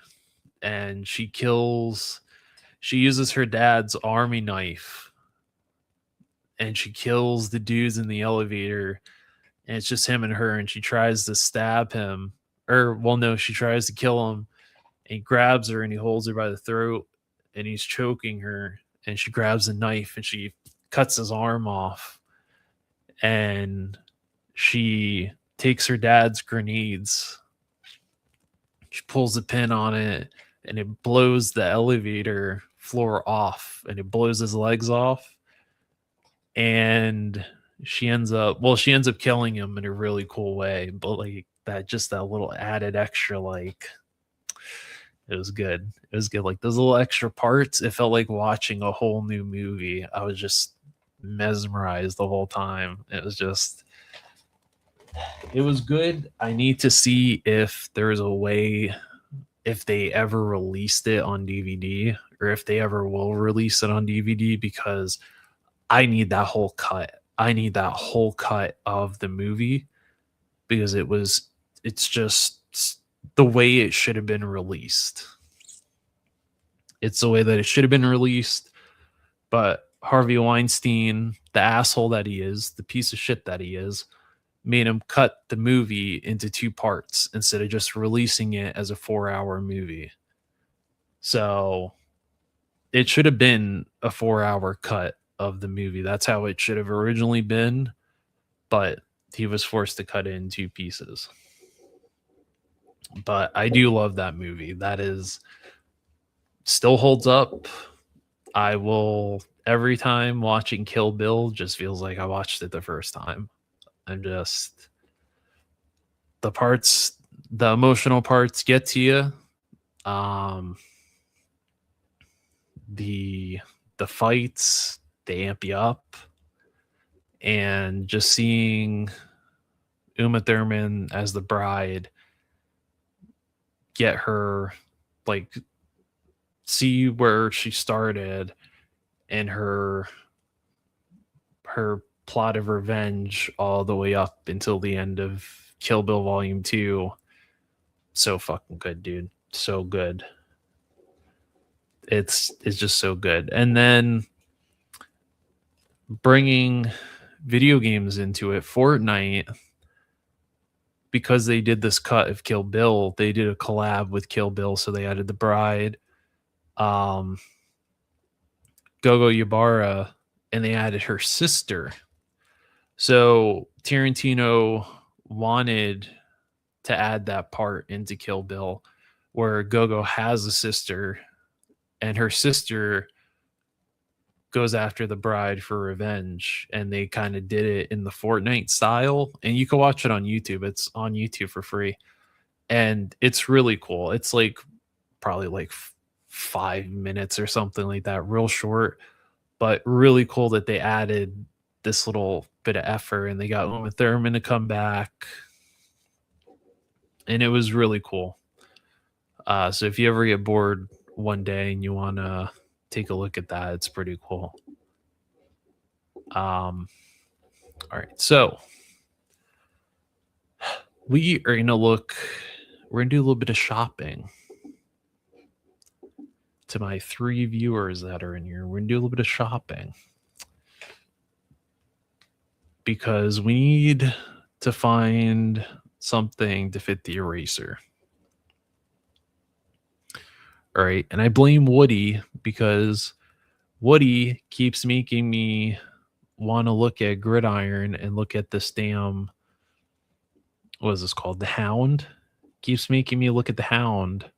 and she uses her dad's army knife and she kills the dudes in the elevator, and it's just him and her, and she tries to stab him, or well, no, she tries to kill him, and he grabs her and he holds her by the throat and he's choking her, and she grabs a knife and she cuts his arm off, and she takes her dad's grenades, she pulls a pin on it, and it blows the elevator floor off, and it blows his legs off, and she ends up killing him in a really cool way, but like that little added extra, like it was good. It was good. Like those little extra parts, it felt like watching a whole new movie. I was just mesmerized the whole time. It was good. I need to see if there's a way, if they ever released it on DVD or if they ever will release it on DVD, because I need that whole cut. I need that whole cut of the movie because it's just the way it should have been released. It's the way that it should have been released. But Harvey Weinstein, the asshole that he is, the piece of shit that he is, made him cut the movie into 2 parts instead of just releasing it as a 4-hour movie. So it should have been a 4-hour cut of the movie. That's how it should have originally been, but he was forced to cut it in 2 pieces. But I do love that movie. That is still holds up. I will, every time watching Kill Bill just feels like I watched it the first time. I'm just, the emotional parts get to you. The fights, they amp you up, and just seeing Uma Thurman as the bride, get her, like, see where she started and her plot of revenge all the way up until the end of Kill Bill Volume 2. So fucking good, dude. So good. It's just so good. And then bringing video games into it, Fortnite, because they did this cut of Kill Bill, they did a collab with Kill Bill, so they added the bride, Gogo Yubara, and they added her sister. So Tarantino wanted to add that part into Kill Bill where Gogo has a sister and her sister goes after the bride for revenge, and they kind of did it in the Fortnite style, and you can watch it on YouTube. It's on YouTube for free, and it's really cool. It's like probably like 5 minutes or something like that, real short, but really cool that they added this little bit of effort, and they got Uma Thurman to come back, and it was really cool. So if you ever get bored one day and you want to take a look at that, it's pretty cool. All right, so we are gonna look. We're gonna do a little bit of shopping. To my 3 viewers that are in here, we're gonna do a little bit of shopping because we need to find something to fit the eraser. All right, and I blame Woody because Woody keeps making me want to look at Gridiron and look at this damn, what is this called? The Hound. Keeps making me look at the Hound.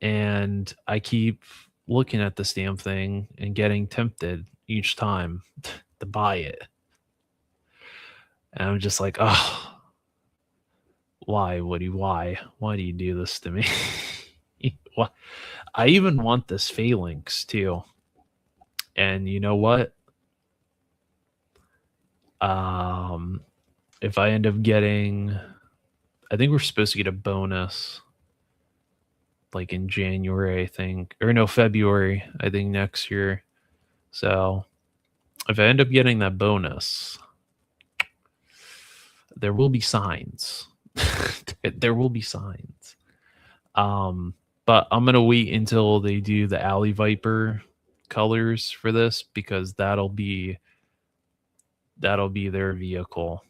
And I keep looking at this damn thing and getting tempted each time to buy it. And I'm just like, oh, why, Woody? Why? Why do you do this to me? What? I even want this Phalanx too. And you know what? If I end up getting, I think we're supposed to get a bonus like in January, I think, or no, February, I think next year. So if I end up getting that bonus, there will be signs. There will be signs. But I'm gonna wait until they do the Alley Viper colors for this because that'll be their vehicle.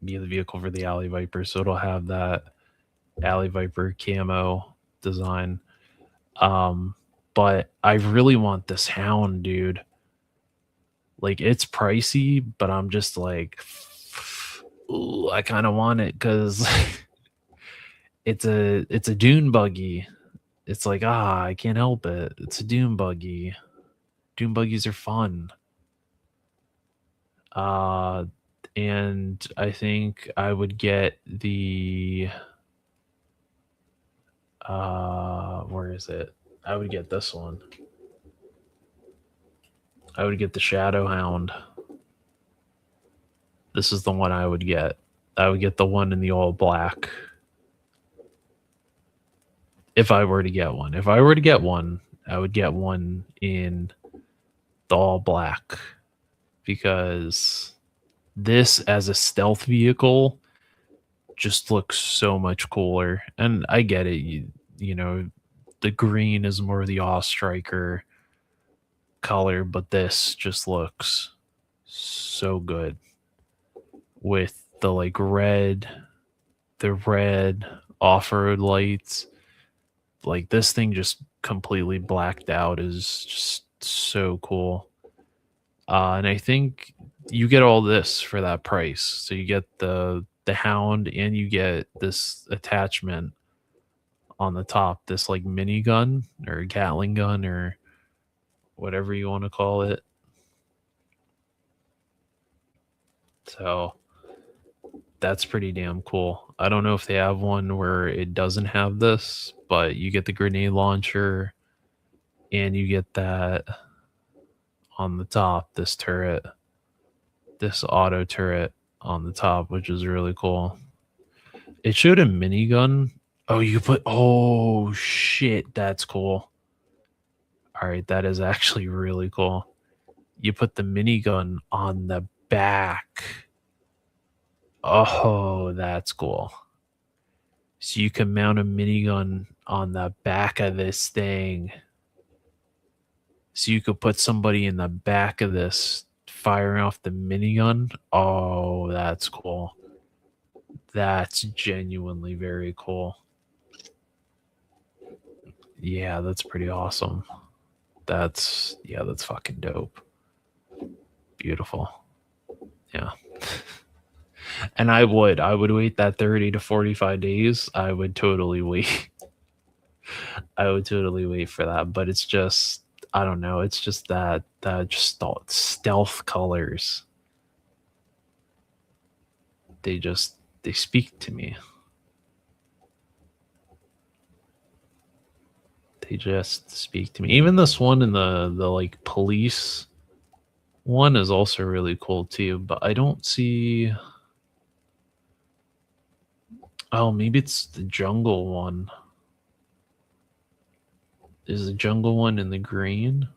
Be the vehicle for the Alley Viper, so it'll have that Alley Viper camo design. But I really want this Hound, dude. Like, it's pricey, but I'm just like, ooh, I kind of want it because it's a dune buggy. It's like, I can't help it. It's a dune buggy. Dune buggies are fun. And I think I would get the where is it? I would get this one. I would get the Shadow Hound. This is the one I would get. I would get the one in the all black. If I were to get one. If I were to get one, I would get one in the all black. Because this as a stealth vehicle just looks so much cooler. And I get it, you know, the green is more the Awe Striker color, but this just looks so good with the like red off-road lights. Like, this thing just completely blacked out is just so cool. And I think you get all this for that price. So you get the Hound and you get this attachment on the top, this like minigun or Gatling gun or whatever you want to call it. So that's pretty damn cool. I don't know if they have one where it doesn't have this, but you get the grenade launcher and you get that on the top, this turret, this auto turret on the top, which is really cool. It showed a minigun. Oh, you put, oh shit, that's cool. All right, that is actually really cool. You put the minigun on the back. Oh, that's cool. So you can mount a minigun on the back of this thing. So you could put somebody in the back of this firing off the minigun. Oh, that's cool. That's genuinely very cool. Yeah, that's pretty awesome. That's fucking dope. Beautiful. Yeah. And I would wait that 30 to 45 days. I would totally wait. I would totally wait for that, but it's just, I don't know, it's just that just stealth colors. They speak to me. They just speak to me. Even this one in the like police one is also really cool too, but I don't see. Oh, maybe it's the jungle one. Is the jungle one in the green?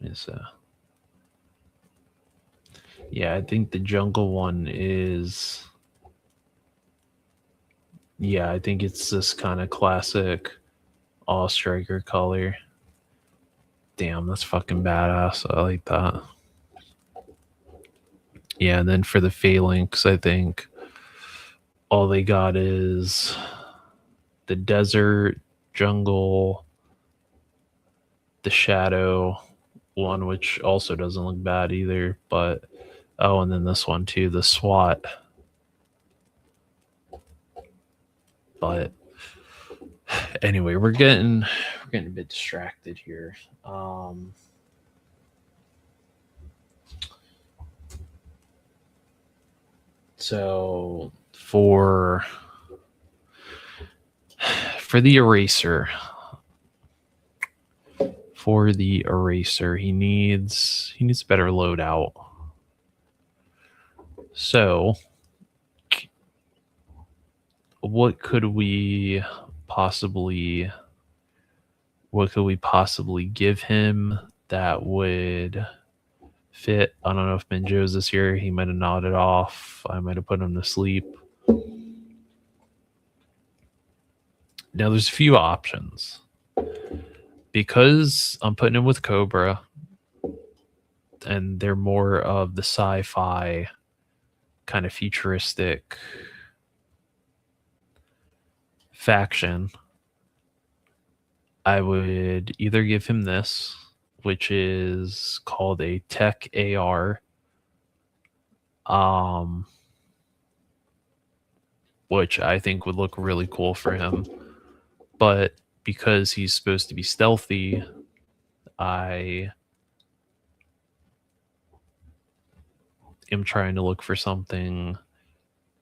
Is yeah, I think the jungle one is. Yeah, I think it's this kind of classic all striker color. Damn, that's fucking badass. I like that. Yeah, and then for the phalanx, I think all they got is the desert, jungle, the shadow one, which also doesn't look bad either. But oh, and then this one too, the SWAT. But anyway, we're getting a bit distracted here. So for the eraser, he needs better loadout. So what could we possibly give him that would fit? I don't know if Minjo's this year. He might have nodded off. I might have put him to sleep. Now there's a few options. Because I'm putting him with Cobra, and they're more of the sci-fi kind of futuristic faction, I would either give him this, which is called a Tech AR, which I think would look really cool for him. But because he's supposed to be stealthy, I am trying to look for something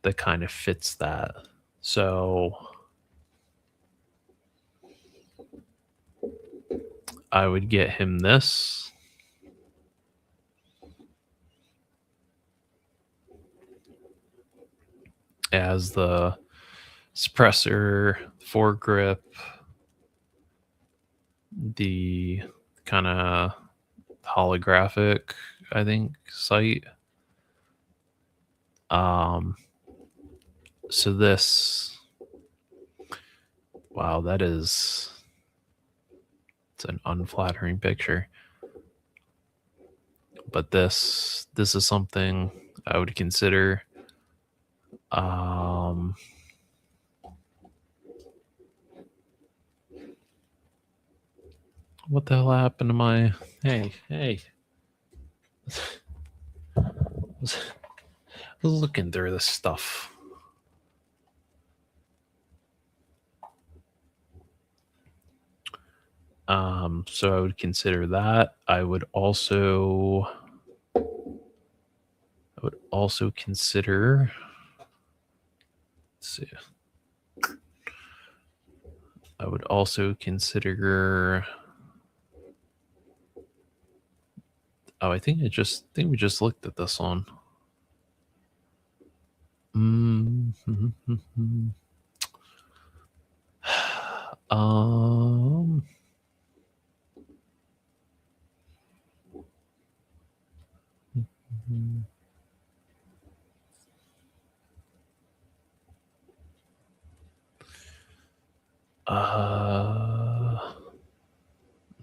that kind of fits that. So I would get him this. As the suppressor, foregrip, the kind of holographic, I think, sight. So this, wow, it's an unflattering picture. But this is something I would consider. What the hell happened to my? Hey. I was looking through this stuff. So I would consider that. I would also consider. Let's see. I would also consider. Oh, I think we just looked at this one.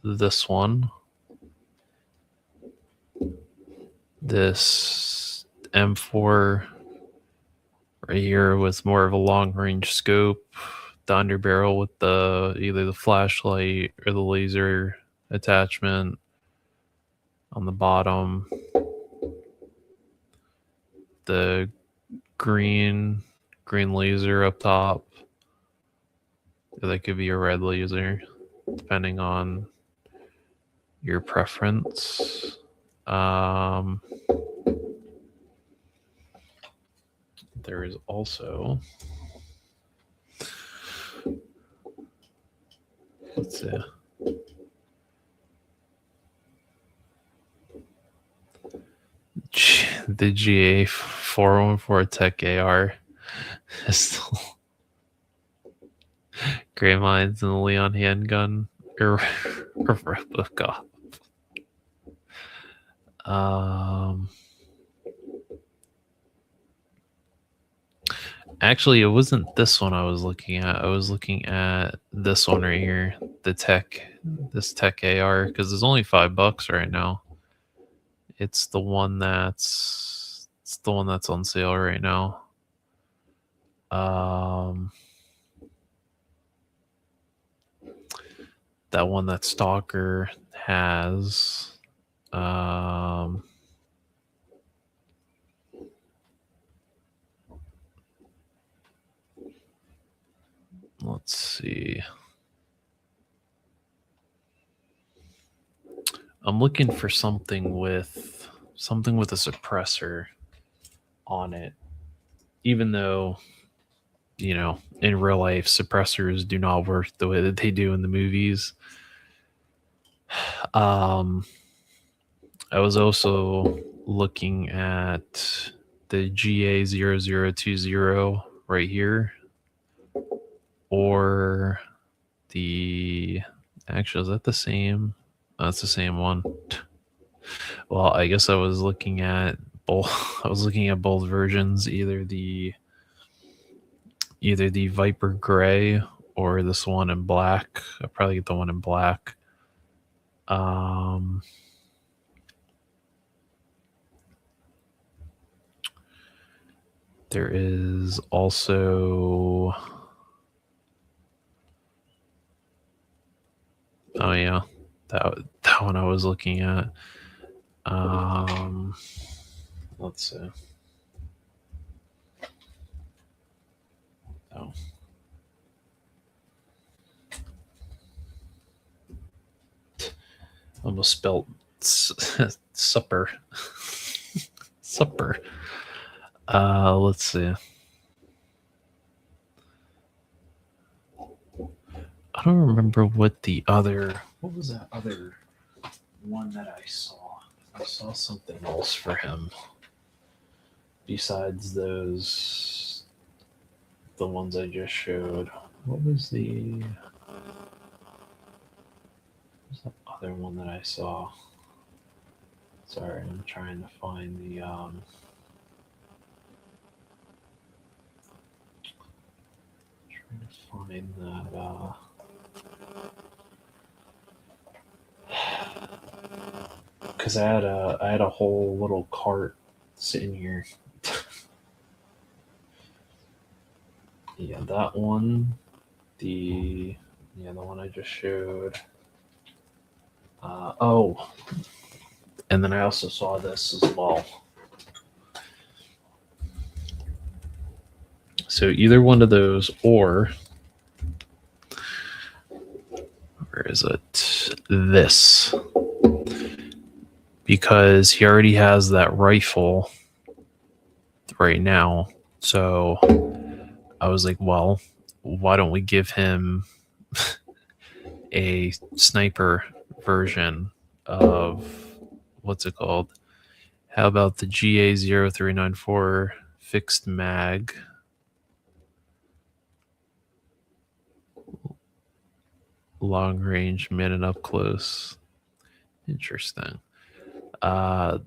This one. This M4 right here with more of a long range scope. The underbarrel with either the flashlight or the laser attachment on the bottom. The green laser up top. That could be a red laser, depending on your preference. There is also see. The GA 414 Tech AR is still Gray Minds and the Leon handgun or Robocop. Actually, it wasn't this one I was looking at. I was looking at this one right here, this Tech AR, because it's only $5 right now. It's the one that's on sale right now. That one that Stalker has. Let's see. I'm looking for something with a suppressor on it. Even though, you know, in real life suppressors do not work the way that they do in the movies. I was also looking at the GA0020 right here, or actually, is that the same? Oh, that's the same one. Well, I guess I was looking at both. I was looking at both versions, either the Viper Gray or this one in black. I'll probably get the one in black. There is also, oh yeah, that one I was looking at. Let's see. Oh. Almost spelled supper. Supper. Let's see. I don't remember what was that other one that I saw? I saw something else for him besides the ones I just showed. What was the other one that I saw? Sorry, I'm trying to find the because I had a whole little cart sitting here. Yeah, that one, the one I just showed. And then I also saw this as well. So either one of those, or where is it? This. Because he already has that rifle right now. So I was like, well, why don't we give him a sniper version of, what's it called? How about the GA0394 fixed mag? Long range, mid and up close. Interesting. I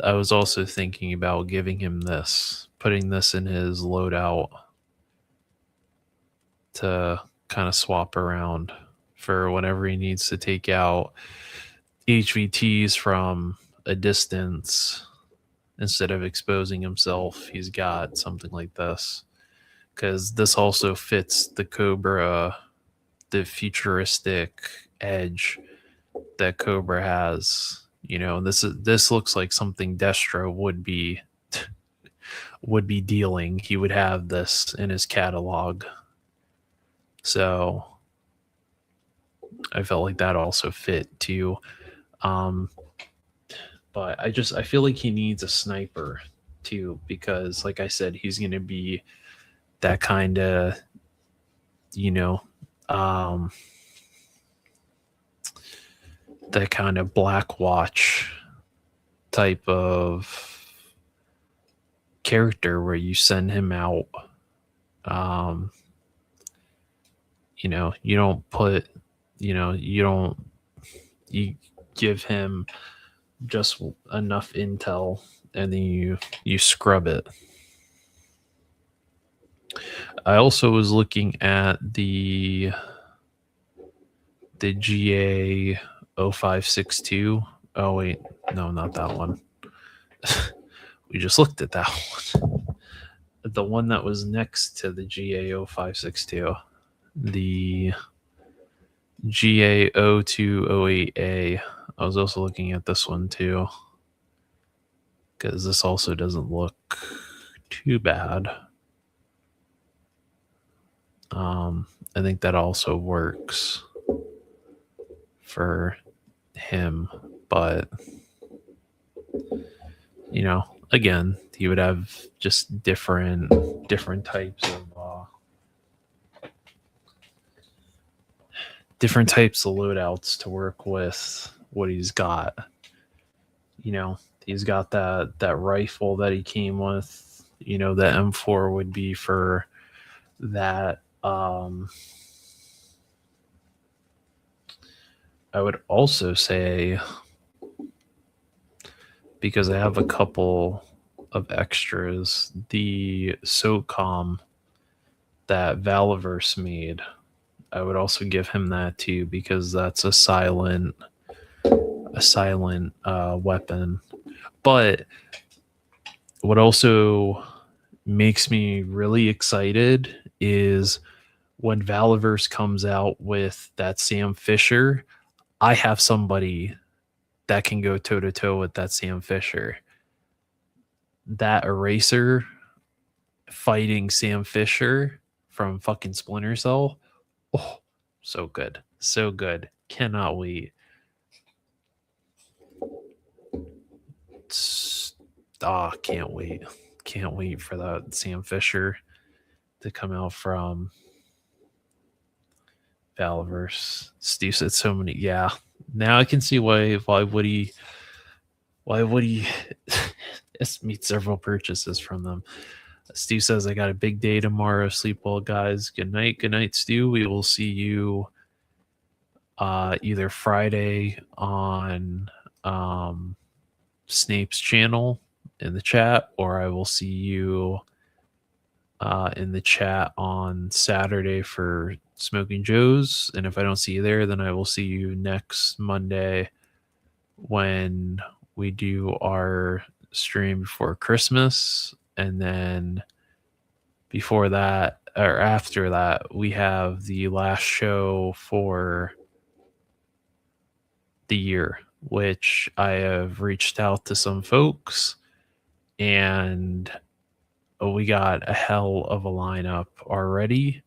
was also thinking about giving him this, putting this in his loadout to kind of swap around for whenever he needs to take out HVTs from a distance. Instead of exposing himself, he's got something like this. Because this also fits the Cobra, the futuristic edge that Cobra has. You know, this looks like something Destro would be dealing. He would have this in his catalog. So I felt like that also fit too. But I feel like he needs a sniper too, because like I said, he's going to be that kind of, you know, that kind of Black Watch type of character where you send him out. You don't put, you give him just enough intel and then you scrub it. I also was looking at the GA 0562. Oh wait, no, not that one. We just looked at that one. The one that was next to the GA 0562. The GA 0208A. I was also looking at this one too, because this also doesn't look too bad. I think that also works for him, but again, he would have just different types of loadouts to work with what he's got. He's got that rifle that he came with. The M4 would be for that. I would also say, because I have a couple of extras, the SOCOM that Valiverse made, I would also give him that too, because that's a silent weapon. But what also makes me really excited is when Valiverse comes out with that Sam Fisher, I have somebody that can go toe to toe with that Sam Fisher. That Eraser fighting Sam Fisher from fucking Splinter Cell. Oh, so good. So good. Cannot wait. Can't wait. Can't wait for that Sam Fisher to come out from Valiverse. Steve said so many. Yeah. Now I can see why would he made several purchases from them. Steve says, I got a big day tomorrow. Sleep well, guys. Good night. Good night, Stu. We will see you either Friday on Snape's channel in the chat, or I will see you in the chat on Saturday for Smoking Joe's. And if I don't see you there, then I will see you next Monday when we do our stream before Christmas. And then before that, or after that, we have the last show for the year, which I have reached out to some folks, and we got a hell of a lineup already.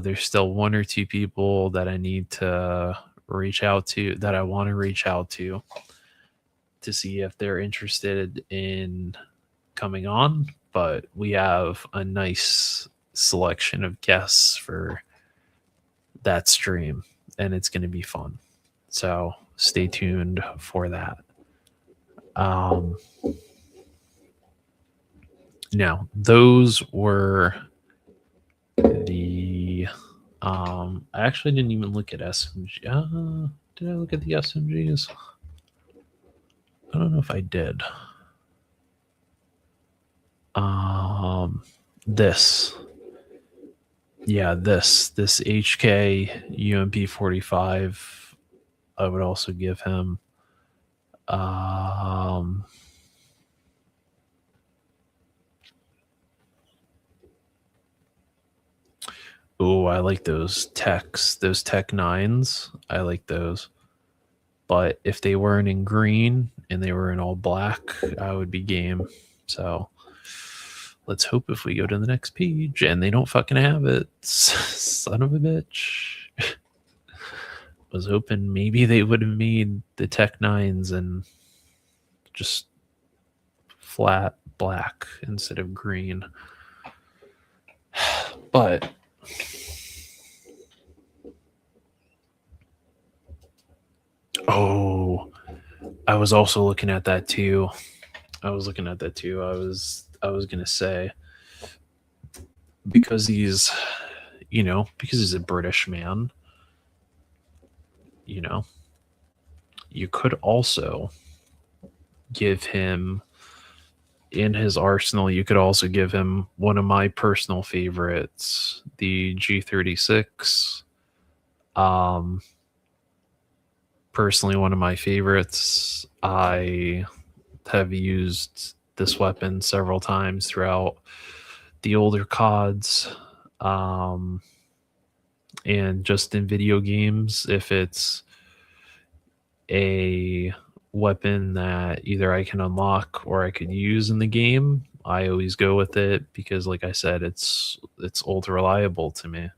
There's still one or two people that I need to reach out to, that I want to reach out to see if they're interested in coming on. But we have a nice selection of guests for that stream, and it's going to be fun. So stay tuned for that. Now, those were the I actually didn't even look at SMG. Did I look at the SMGs? I don't know if I did. This HK UMP 45, I would also give him. Oh, I like those Tech 9s. I like those. But if they weren't in green and they were in all black, I would be game. So let's hope if we go to the next page and they don't fucking have it. Son of a bitch. Was hoping maybe they would have made the Tech 9s and just flat black instead of green. But Oh, I was also looking at that too. I was gonna say, because he's, because he's a British man, you know, you could also give him in his arsenal. You could also give him one of my personal favorites, the G36. Um, Personally, one of my favorites. I have used this weapon several times throughout the older CODs, and just in video games. If it's a weapon that either I can unlock or I could use in the game, I always go with it because, like I said, it's ultra reliable to me.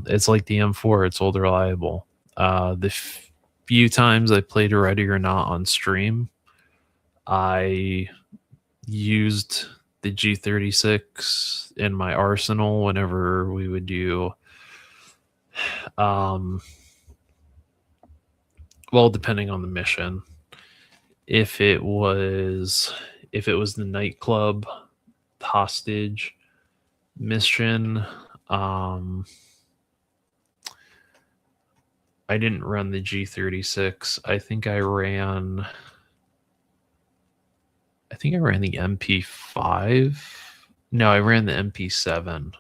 It's like the M4; it's ultra reliable. The few times I played Ready or Not on stream, I used the G36 in my arsenal whenever we would do, um, well, depending on the mission. If it was the nightclub hostage mission, I didn't run the G36. I think I ran the MP5. No, I ran the MP7.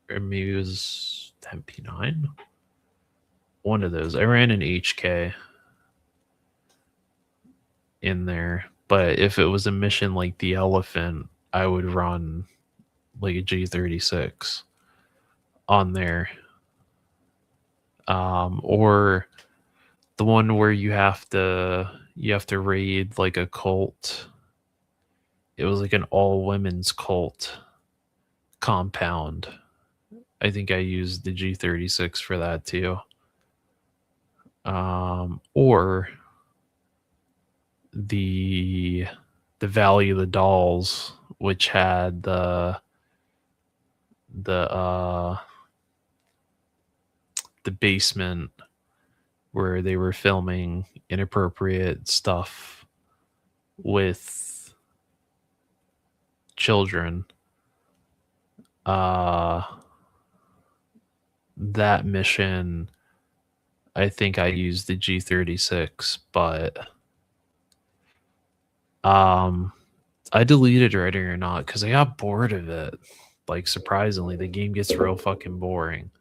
Or maybe it was the MP9. One of those. I ran an HK in there. But if it was a mission like the Elephant, I would run like a G36 on there. Or the one where you have to raid like a cult. It was like an all women's cult compound. I think I used the G36 for that too. Or the Valley of the Dolls, which had the basement where they were filming inappropriate stuff with children. That mission, I think I used the G36, but I deleted Ready or Not because I got bored of it. Like, surprisingly, the game gets real fucking boring.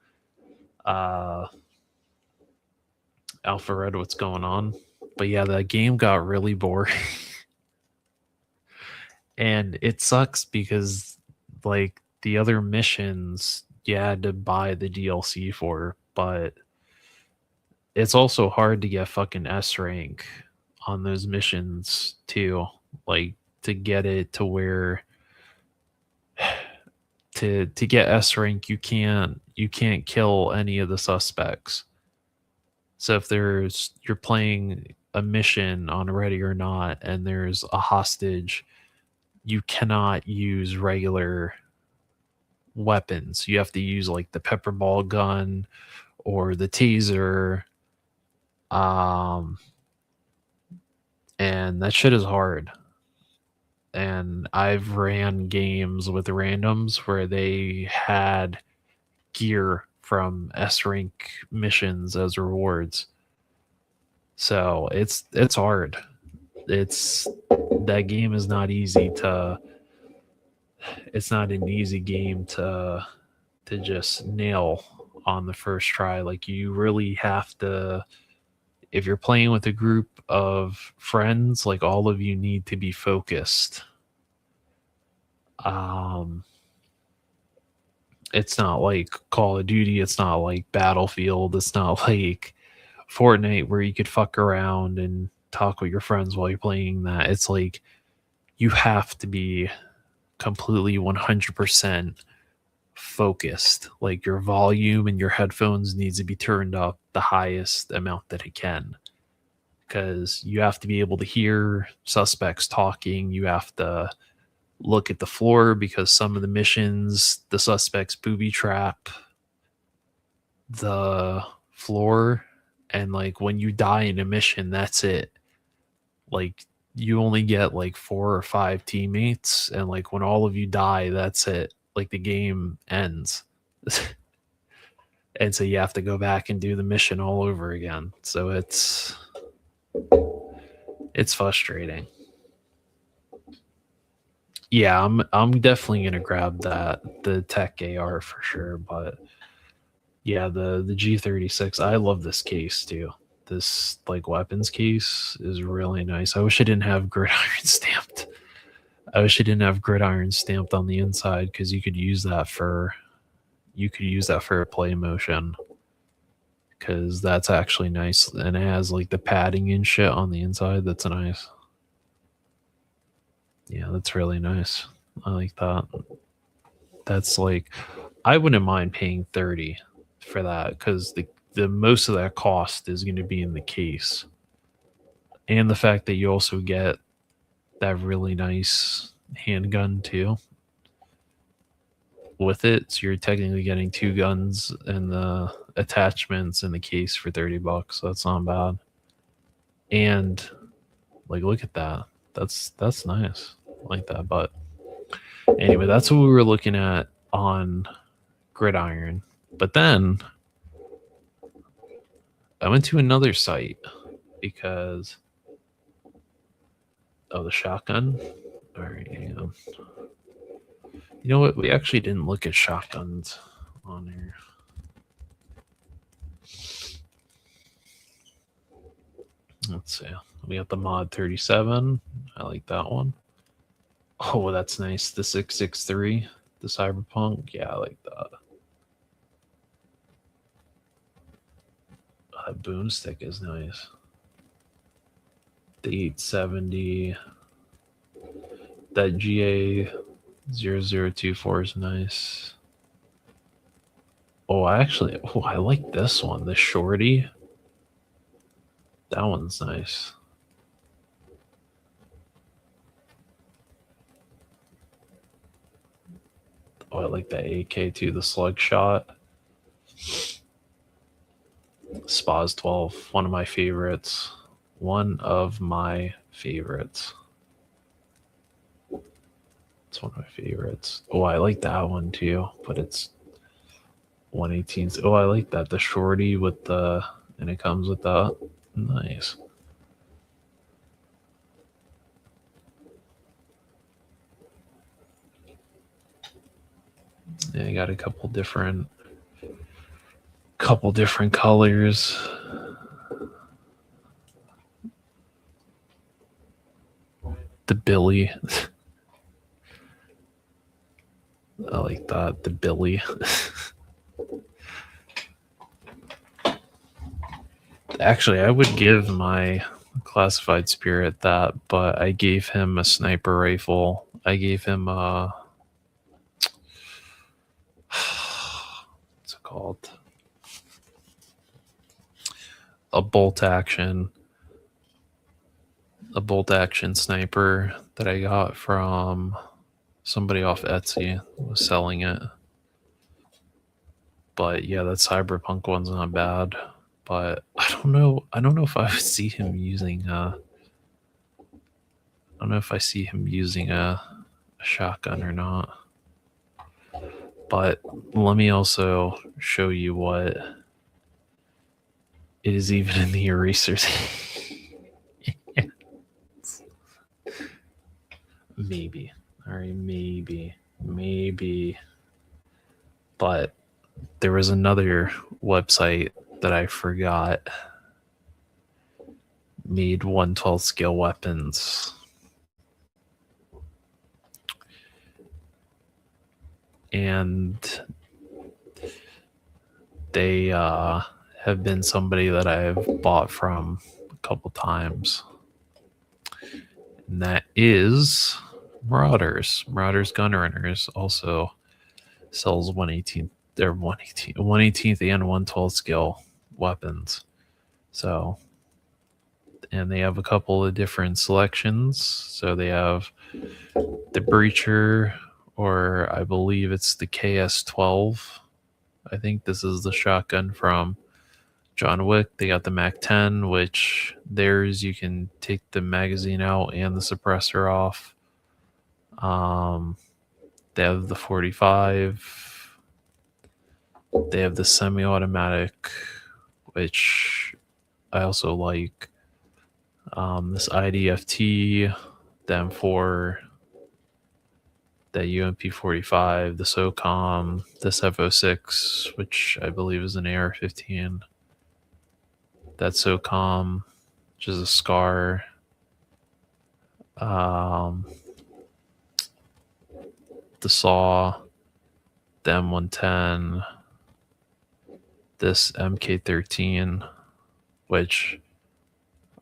Alpha Red, what's going on? But yeah, that game got really boring. And it sucks because, like, the other missions you had to buy the DLC for, but it's also hard to get fucking S rank on those missions too. Like, to get it to where to get S rank, you can't kill any of the suspects. So if you're playing a mission on Ready or Not and there's a hostage, you cannot use regular weapons. You have to use like the pepper ball gun or the taser. And that shit is hard. And I've ran games with randoms where they had gear from S rank missions as rewards. So it's hard. That game is not easy to. It's not an easy game to just nail on the first try. Like, you really have to. If you're playing with a group of friends, like, all of you need to be focused. It's not like Call of Duty, it's not like Battlefield, it's not like Fortnite where you could fuck around and talk with your friends while you're playing that. It's like you have to be completely 100% focused. Like, your volume and your headphones needs to be turned up the highest amount that it can, because you have to be able to hear suspects talking. You have to look at the floor because some of the missions, the suspects booby trap the floor And like when you die in a mission, that's it. Like you only get like 4 or 5 teammates, and like when all of you die, that's it. Like the game ends. And so you have to go back and do the mission all over again. So it's frustrating. Yeah, I'm definitely gonna grab the Tech AR for sure. But yeah, the G36, I love this case too. This like weapons case is really nice. I wish I didn't have gridiron stamped. I wish I didn't have gridiron stamped on the inside, because you could use that for a play motion, because that's actually nice, and it has like the padding and shit on the inside. That's nice. Yeah, that's really nice. I like that. That's like, I wouldn't mind paying 30 for that, because the most of that cost is going to be in the case, and the fact that you also get that really nice handgun too with it. So you're technically getting 2 guns and the attachments in the case for $30. So that's not bad. And like, look at that. That's nice. I like that. But anyway, that's what we were looking at on Gridiron. But then I went to another site because of the shotgun. All right, hang on. You know what? We actually didn't look at shotguns on here. Let's see. We got the mod 37. I like that one. Oh, that's nice. The 663, the Cyberpunk. Yeah, I like that. That boomstick is nice. The 870. That GA 0024 is nice. Oh, I like this one. The shorty. That one's nice. Oh, I like that AK too, the slug shot. Spaz 12, one of my favorites. One of my favorites. It's one of my favorites. Oh, I like that one too, but it's 118. Oh, I like that. The shorty with the, and it comes with that. Nice. Yeah, I got a couple different colors. The Billy. I like that. The Billy. Actually, I would give my classified spirit that, but I gave him a sniper rifle. I gave him a what's it called? A bolt action sniper that I got from somebody off Etsy, was selling it. But yeah, that Cyberpunk one's not bad. But I don't know if I would see him using I don't know if I see him using a shotgun or not. But let me also show you what it is even in the erasers. Maybe. All right, maybe. But there was another website that I forgot made 112 scale weapons. And they have been somebody that I've bought from a couple times. And that is Marauders. Marauders Gunrunners also sells 118th and 112 scale weapons. So, and they have a couple of different selections. So they have the Breacher, or I believe it's the KS12. I think this is the shotgun from John Wick, they got the MAC-10, which theirs you can take the magazine out and the suppressor off. They have the 45. They have the semi-automatic, which I also like. This IDFT, the M4, the UMP45, the SOCOM, this F06, which I believe is an AR-15. That SOCOM, which is a SCAR. The SAW, the M110, this MK13, which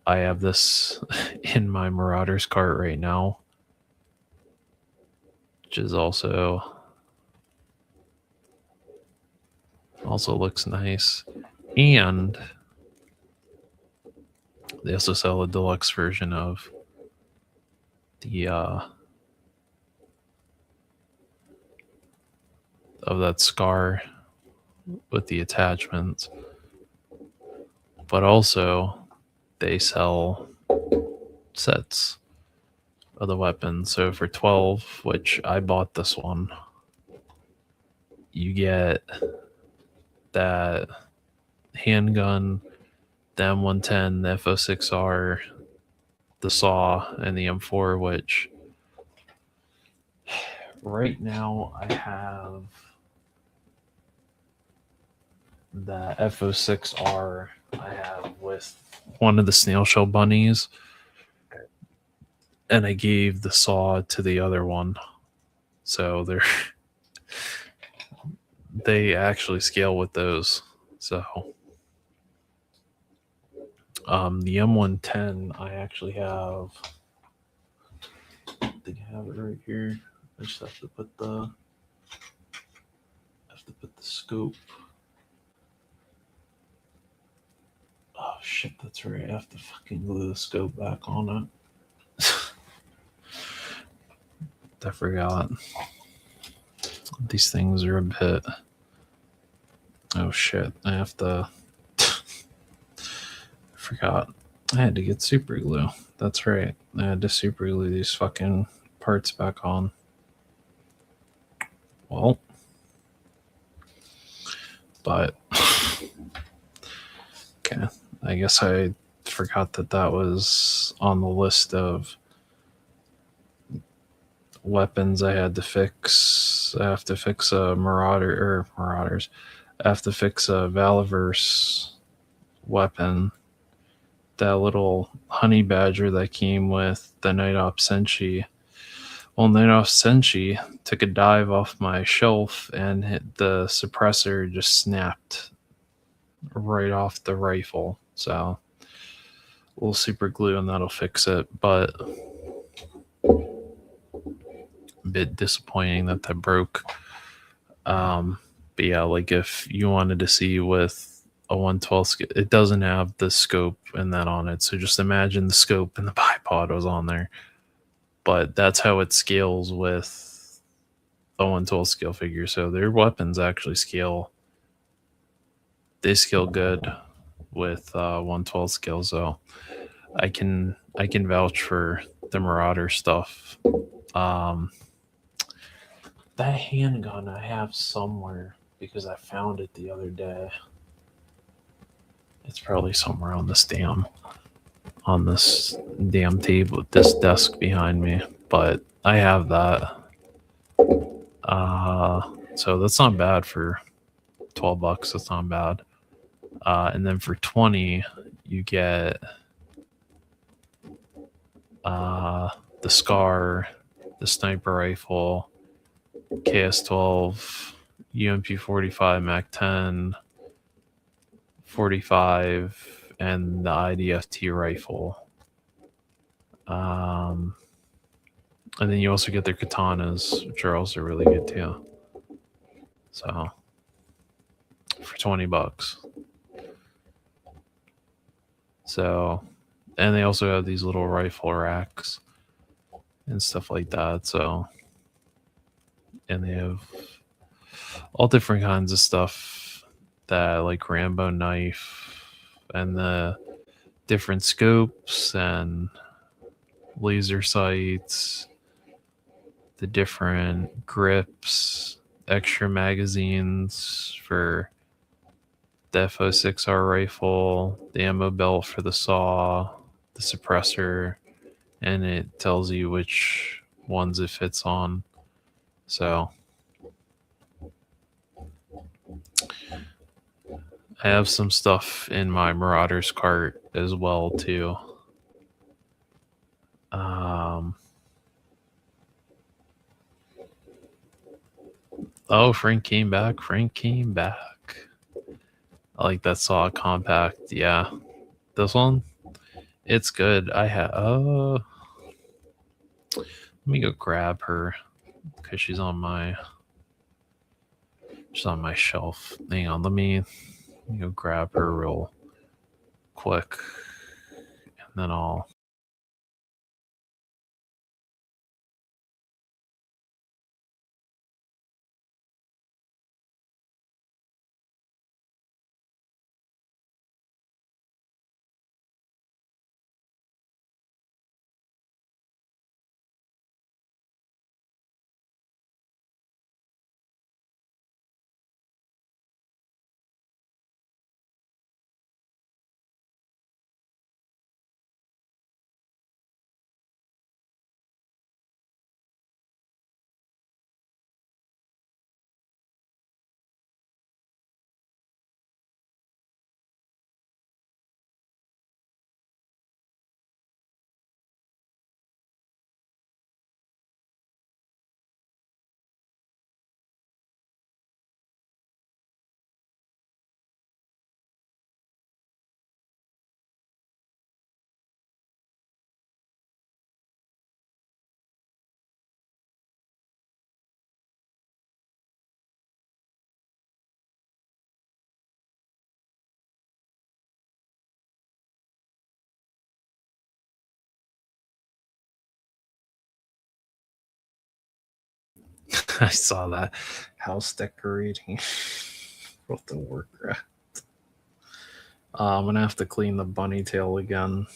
I have this in my Marauders cart right now, which is also looks nice. And they also sell a deluxe version of the of that SCAR with the attachments. But also they sell sets of the weapons. So for 12, which I bought this one, you get that handgun, the M110, the F06R, the SAW, and the M4, which right now I have the F06R I have with one of the snail shell bunnies, and I gave the SAW to the other one. So they actually scale with those. So the M110 I actually have. I think I have it right here. I just have to put the scope. Oh shit, that's right. I have to fucking glue the scope back on it. I forgot. These things are a bit. Oh shit, I have to. Forgot. I had to get super glue. That's right. I had to super glue these fucking parts back on. Well, but okay. I guess I forgot that was on the list of weapons I had to fix. I have to fix a Marauders. I have to fix a Valaverse weapon. That little honey badger that came with the Night Op Senshi. Well, Night Op Senshi took a dive off my shelf and hit the suppressor, just snapped right off the rifle. So a little super glue and that'll fix it. But a bit disappointing that broke. But yeah, like if you wanted to see with a 112, it doesn't have the scope and that on it. So just imagine the scope and the bipod was on there. But that's how it scales with a 112 scale figure. So their weapons actually scale. They scale good with 112 scale. So I can vouch for the Marauder stuff. That handgun I have somewhere because I found it the other day. It's probably somewhere on this damn table, this desk behind me. But I have that. So that's not bad for $12. That's not bad. And then for 20, you get the SCAR, the sniper rifle, KS12, UMP45, MAC-10, 45, and the IDFT rifle. And then you also get their katanas, which are also really good too. So for $20. So, and they also have these little rifle racks and stuff like that. So, and they have all different kinds of stuff that like Rambo knife, and the different scopes and laser sights, the different grips, extra magazines for the FO6R rifle, the ammo belt for the saw, the suppressor, and it tells you which ones it fits on. So I have some stuff in my Marauders cart as well too. Oh, Frank came back. Frank came back. I like that saw compact. Yeah, this one, it's good. I have. Let me go grab her because she's on my shelf. Hang on, let me go grab her real quick, and then I'll. I saw that house decorating with the Warcraft. I'm gonna have to clean the bunny tail again.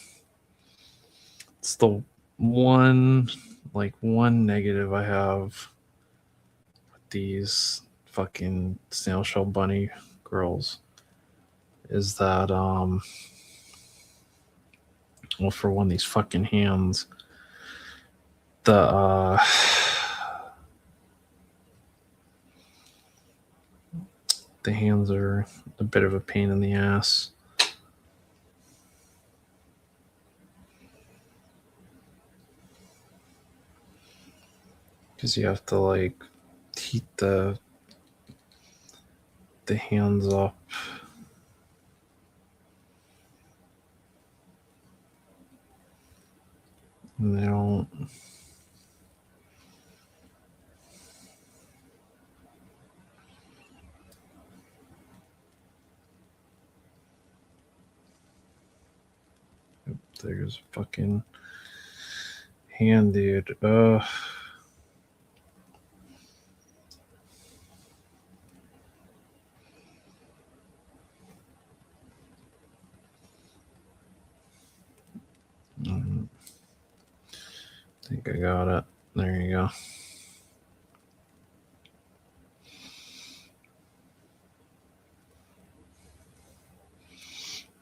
It's the one negative I have with these fucking snail shell bunny girls is that well, for one, these fucking hands, the hands are a bit of a pain in the ass. Because you have to like heat the hands up. And they don't. There's fucking hand, dude. I think I got it. There you go.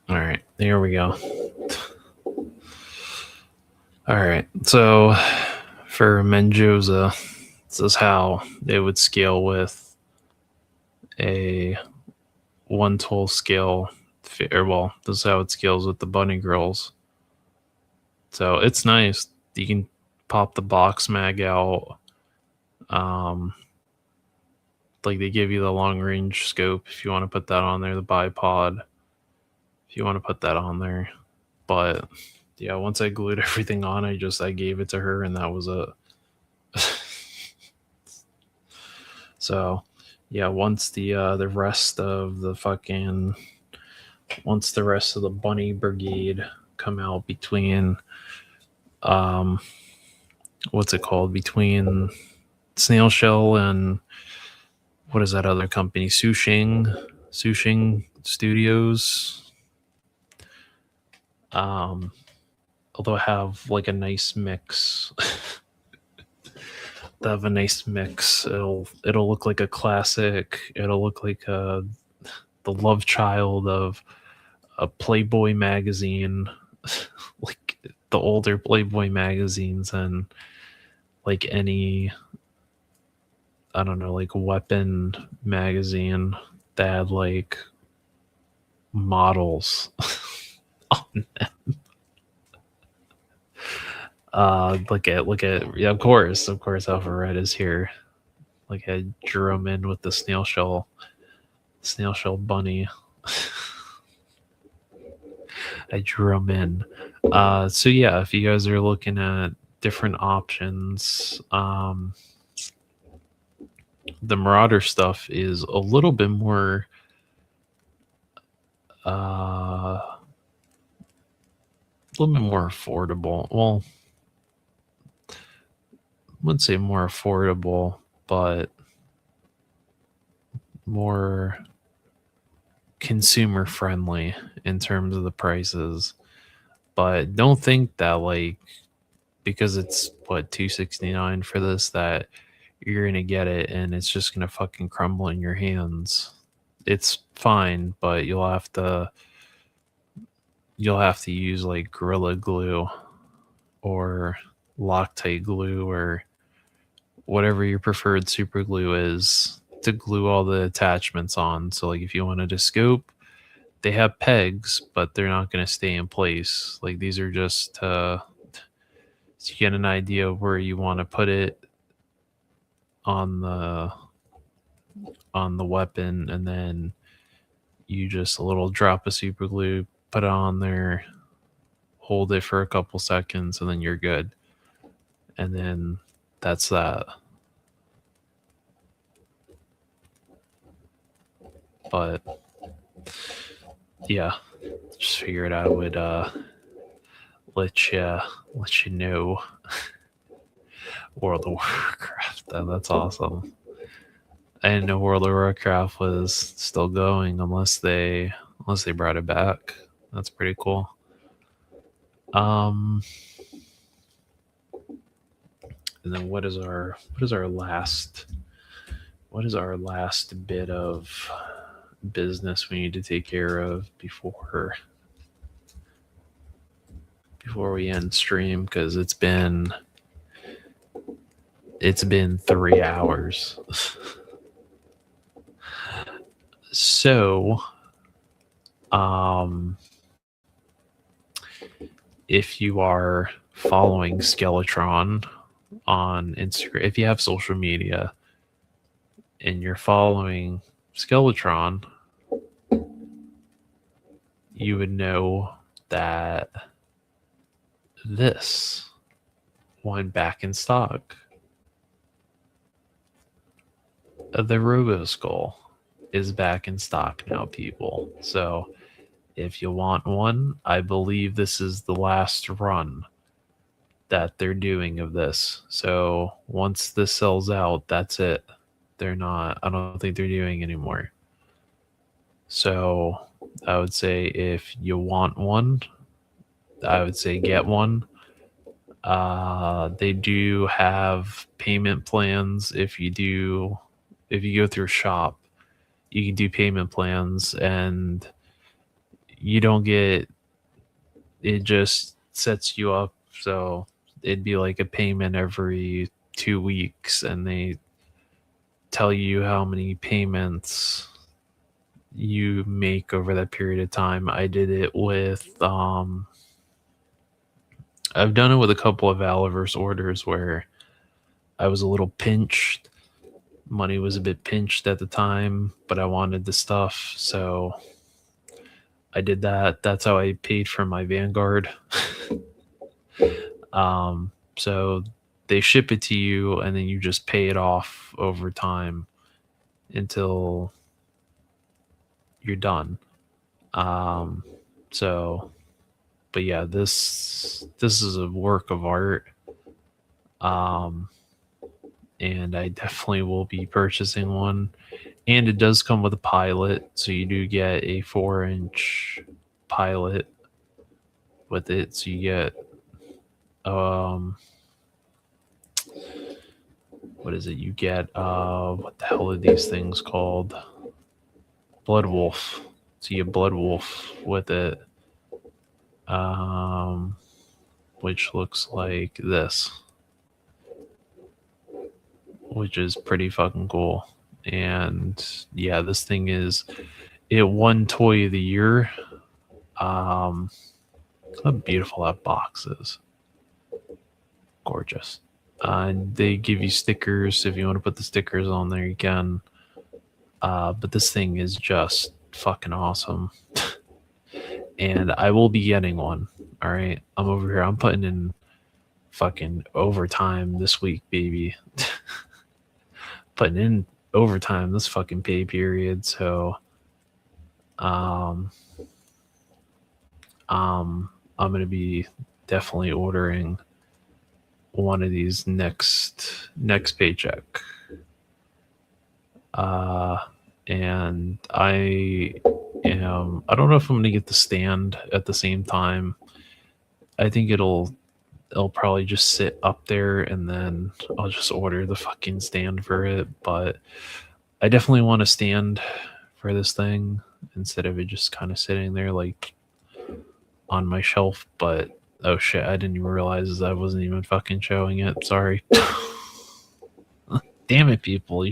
All right, there we go. All right, so for Menjoza, this is how it would scale with a 1/12 scale, or well, this is how it scales with the bunny girls. So it's nice. You can pop the box mag out. Like they give you the long range scope if you want to put that on there, the bipod, if you want to put that on there. But yeah, once I glued everything on, I gave it to her, and that was it. So yeah, once the rest of the bunny brigade come out between what's it called, between Snail Shell and what is that other company, Sushing Studios, Although I have like a nice mix. They have a nice mix. It'll look like a classic. It'll look like the love child of a Playboy magazine, like the older Playboy magazines, and like any, I don't know, like weapon magazine that had like models on. Look at yeah, of course Alpha Red is here. Like I drew him in with the snail shell bunny. I drew him in. So yeah, if you guys are looking at different options, the Marauder stuff is a little bit more a little bit more affordable. Well, I wouldn't say more affordable, but more consumer friendly in terms of the prices. But don't think that like because it's what 269 for this that you're gonna get it and it's just gonna fucking crumble in your hands. It's fine, but you'll have to use like Gorilla Glue or Loctite glue or whatever your preferred super glue is to glue all the attachments on. So like if you wanted a scope, they have pegs, but they're not going to stay in place. Like these are just so you get an idea of where you want to put it on the weapon, and then you just a little drop of super glue, put it on there, hold it for a couple seconds, and then you're good. And then that's that. But yeah, just figured I would let you know. World of Warcraft. That's awesome. I didn't know World of Warcraft was still going unless they brought it back. That's pretty cool. And then what is our last bit of business we need to take care of before we end stream, because it's been 3 hours. So if you are following Skeletron on Instagram, if you have social media and you're following Skeletron, you would know that this went back in stock. The Robo Skull is back in stock now, people. So if you want one, I believe this is the last run that they're doing of this. So once this sells out, that's it. I don't think they're doing anymore. So I would say if you want one, I would say get one. They do have payment plans. If you go through shop, you can do payment plans, and you don't get, it just sets you up. So it'd be like a payment every 2 weeks, and they tell you how many payments you make over that period of time. I did it with I've done it with a couple of Valaverse orders where I was a little pinched. Money was a bit pinched at the time, but I wanted the stuff, so I did that. That's how I paid for my Vanguard. So they ship it to you, and then you just pay it off over time until you're done. So, but yeah, this is a work of art. And I definitely will be purchasing one. And it does come with a pilot, so you do get a 4-inch pilot. with it. So you get um what is it? You get what the hell are these things called? Blood Wolf. So you get Blood Wolf with it. Um which looks like this. Which is pretty fucking cool. And yeah, this thing is it won Toy of the Year. Um how beautiful that box is. Gorgeous. And they give you stickers. If you want to put the stickers on there, you can. But this thing is just fucking awesome. And I will be getting one. All right. I'm over here. I'm putting in fucking overtime this week, baby. Putting in overtime this fucking pay period. So, um, I'm going to be definitely ordering one of these next paycheck. Uh, and I don't know if I'm gonna get the stand at the same time. I think it'll probably just sit up there and then I'll just order the fucking stand for it. But I definitely want a stand for this thing instead of it just kind of sitting there like on my shelf. But oh shit, I didn't even realize I wasn't even fucking showing it. Sorry. Damn it, people.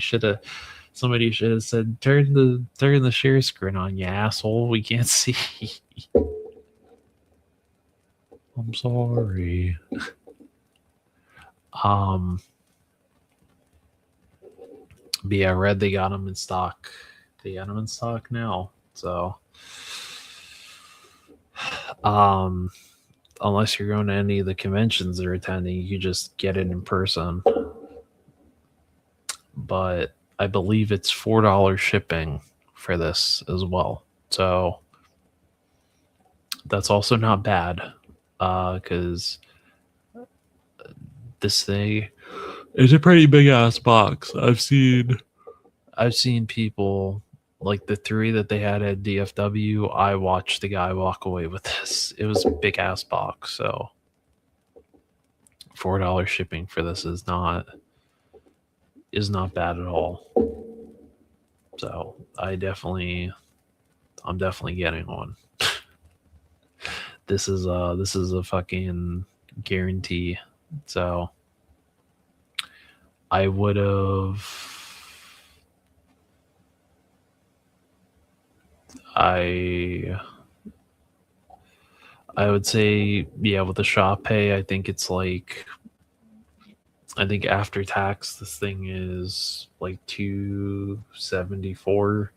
Somebody should have said turn the share screen on, you asshole. We can't see. I'm sorry. Um but yeah, I read they got them in stock. They got them in stock now. So um unless you're going to any of the conventions they're attending, you just get it in person. But I believe it's $4 shipping for this as well. So that's also not bad. Because this thing is a pretty big ass box. I've seen people like the three that they had at DFW. I watched the guy walk away with this. It was a big ass box, so $4 shipping for this is not bad at all. So I'm definitely getting one. This is a fucking guarantee. So I would have I I would say, yeah, with the shop pay, I think after tax this thing is like 274.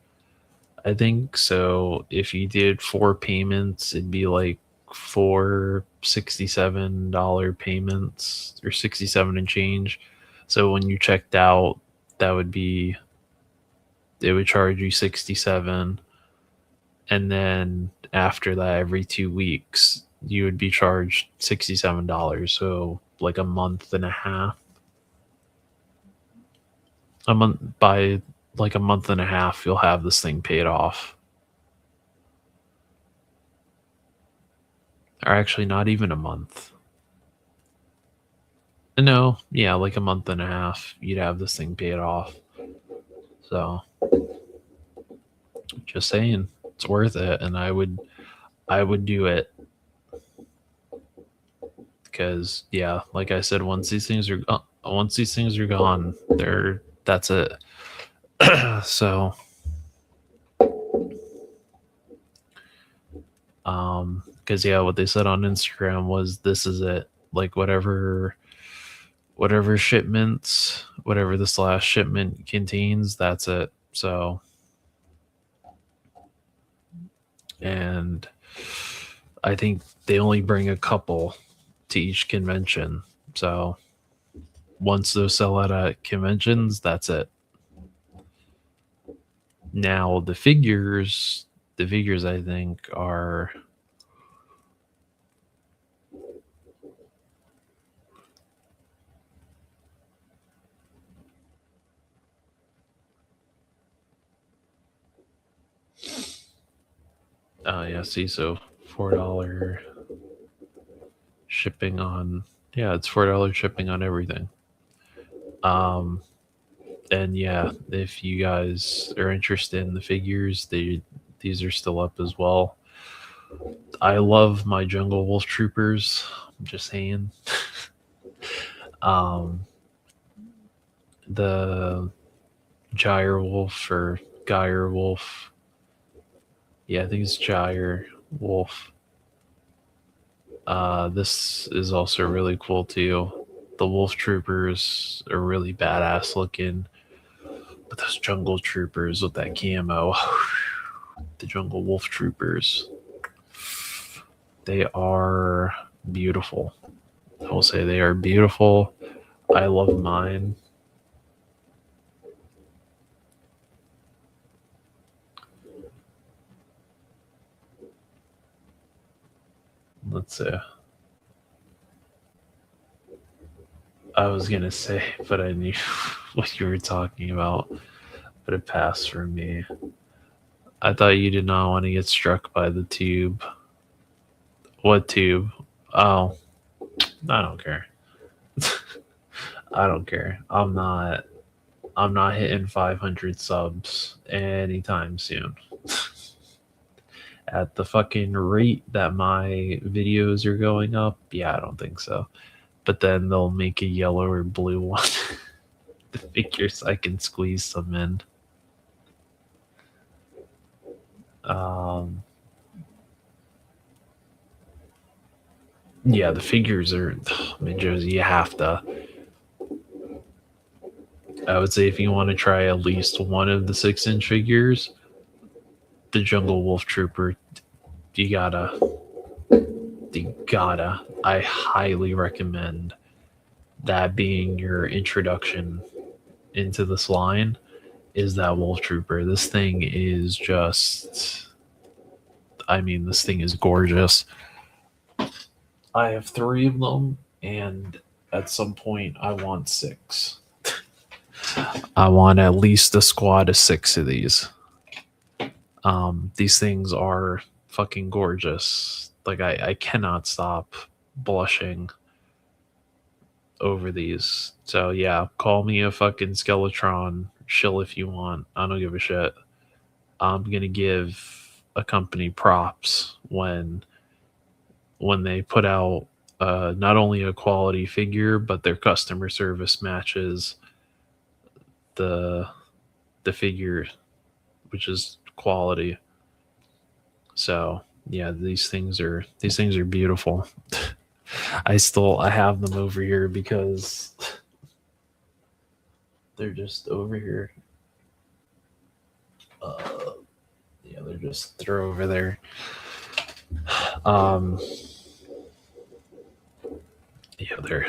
I think so. If you did four payments, it'd be like $467 payments or 67 and change. So when you checked out, that would be they would charge you 67, and then after that every 2 weeks you would be charged $67. So like a month and a half, a month by like a month and a half you'll have this thing paid off. Or actually not even a month. No, yeah, like a month and a half you'd have this thing paid off. So just saying, it's worth it, and I would do it because yeah, like I said, once these things are gone, that's it. So because yeah, what they said on Instagram was this is it. Like whatever shipments, whatever this last shipment contains, that's it. So and I think they only bring a couple to each convention. So once those sell out at conventions, that's it. Now the figures I think are yeah, see, so $4 shipping on. Yeah, it's $4 shipping on everything. And yeah, if you guys are interested in the figures, these are still up as well. I love my Jungle Wolf Troopers. I'm just saying. The Gyre Wolf or Gyre Wolf. Yeah, I think it's Gyre Wolf. This is also really cool too. The Wolf Troopers are really badass looking. But those Jungle Troopers with that camo, the Jungle Wolf Troopers, they are beautiful. I will say they are beautiful. I love mine. Let's see. I was gonna say, but I knew what you were talking about, but it passed for me. I thought you did not want to get struck by the tube. What tube? Oh, I don't care. I don't care. I'm not hitting 500 subs anytime soon. At the fucking rate that my videos are going up, yeah, I don't think so. But then they'll make a yellow or blue one. The figures I can squeeze some in. Yeah, the figures are. I mean, Josie, you have to. I would say if you want to try at least one of the 6-inch figures, the Jungle Wolf Trooper, you gotta. You gotta. I highly recommend that being your introduction into this line is that Wolf Trooper. This thing is just. I mean, this thing is gorgeous. I have 3 of them, and at some point, I want 6. I want at least a squad of 6 of these. These things are fucking gorgeous. Like, I cannot stop blushing over these. So, yeah, call me a fucking Skeletron shill if you want. I don't give a shit. I'm going to give a company props when they put out not only a quality figure, but their customer service matches the figure, which is quality. So yeah, these things are beautiful. I have them over here because they're just over here. Yeah, they're over there. Yeah, they're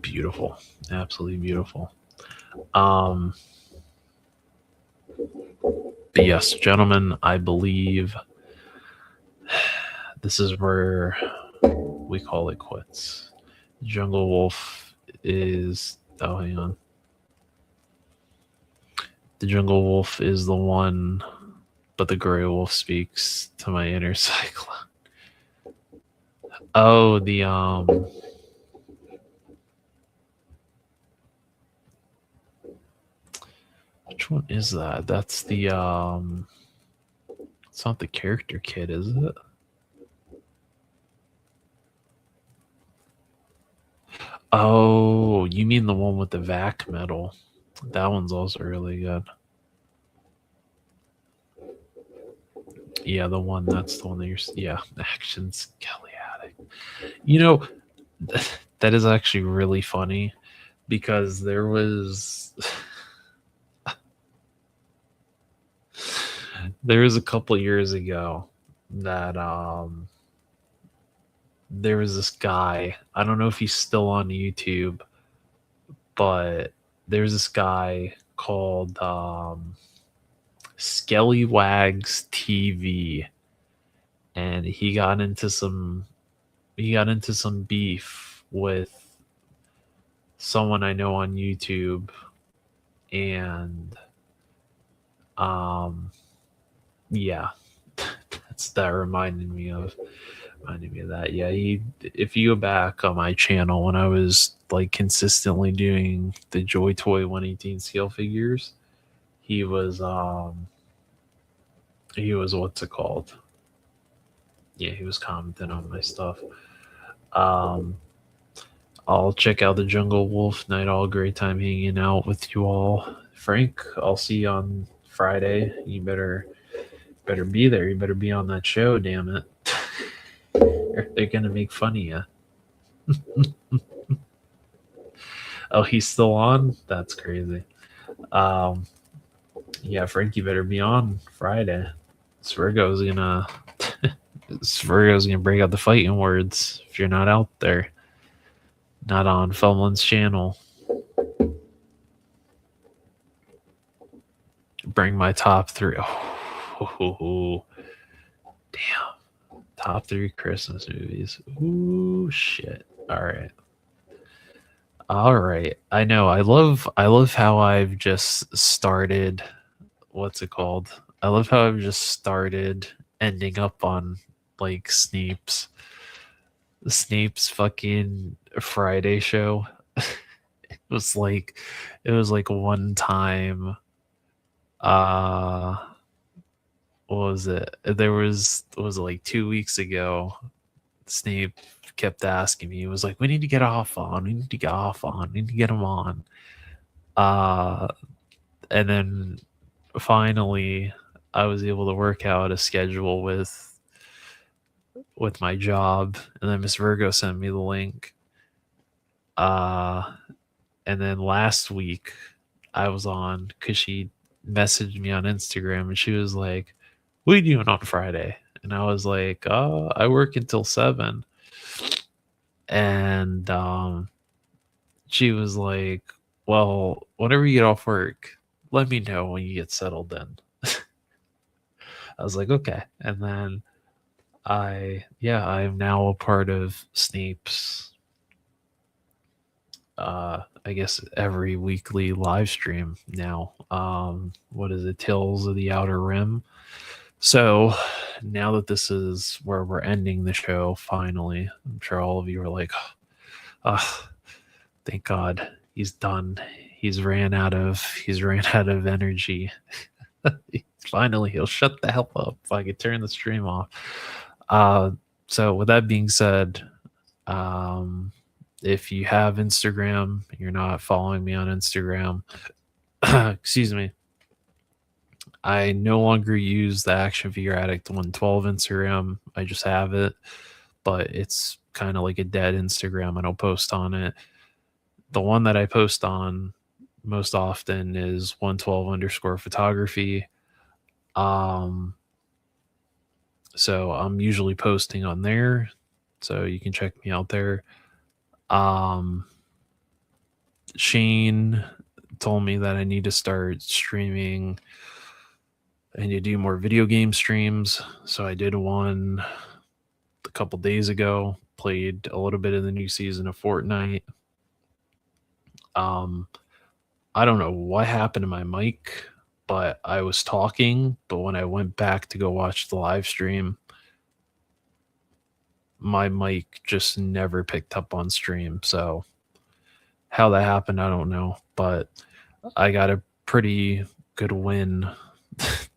beautiful, absolutely beautiful. But yes, gentlemen, I believe this is where we call it quits. Jungle Wolf is. Oh, hang on. The Jungle Wolf is the one, but the Gray Wolf speaks to my inner cyclone. Oh, which one is that? That's the it's not the character kit, is it? Oh, you mean the one with the vac metal? That one's also really good. Yeah, that's the one that you're. Yeah, Action Skeleatic. You know, that is actually really funny because there was a couple years ago that there was this guy. I don't know if he's still on YouTube, but there's this guy called Skellywags TV, and he got into some beef with someone I know on YouTube, and yeah, that reminded me of. reminded me of that. Yeah, if you go back on my channel when I was like consistently doing the Joy Toy 118 scale figures, he was what's it called? Yeah, he was commenting on my stuff. Um I'll check out the Jungle Wolf Night All. Great time hanging out with you all. Frank, I'll see you on Friday. You better be there. You better be on that show, damn it. They're gonna make fun of you. Oh, he's still on? That's crazy. Um yeah, Frank, you better be on Friday. Svirgo's gonna break out the fighting words if you're not out there. Not on Fumlin's channel. Bring my top three. Oh, damn. Top three Christmas movies. Ooh, shit. All right. All right. I know. I love how I've just started, what's it called? I love how I've just started ending up on like Snape's fucking Friday show. Was like it was like one time uh what was it? Was it like 2 weeks ago? Snape kept asking me. He was like, "We need to get off on. We need to get off on. We need to get him on." Uh, and then finally, I was able to work out a schedule with my job, and then Miss Virgo sent me the link. Uh, and then last week, I was on because she messaged me on Instagram, and she was like, "What are you doing on Friday?" And I was like, "Oh, I work until 7." And she was like, "Well, whenever you get off work, let me know when you get settled in." I was like, "Okay." And then I am now a part of Snape's I guess every weekly live stream now. What is it? Tales of the Outer Rim. So now that this is where we're ending the show, finally, I'm sure all of you are like, "Ah, thank God he's done. He's ran out of energy. Finally, he'll shut the hell up if I could turn the stream off." Uh, so with that being said, um, if you have Instagram, you're not following me on Instagram. Excuse me. I no longer use the Action Figure Addict 112 Instagram. I just have it, but it's kind of like a dead Instagram. I don't post on it. The one that I post on most often is 112 underscore photography. Um, so I'm usually posting on there. So you can check me out there. Um, Shane told me that I need to start streaming. I need to do more video game streams. So I did one a couple days ago. Played a little bit of the new season of Fortnite. Um, I don't know what happened to my mic, but I was talking. But when I went back to go watch the live stream, my mic just never picked up on stream. So how that happened, I don't know. But I got a pretty good win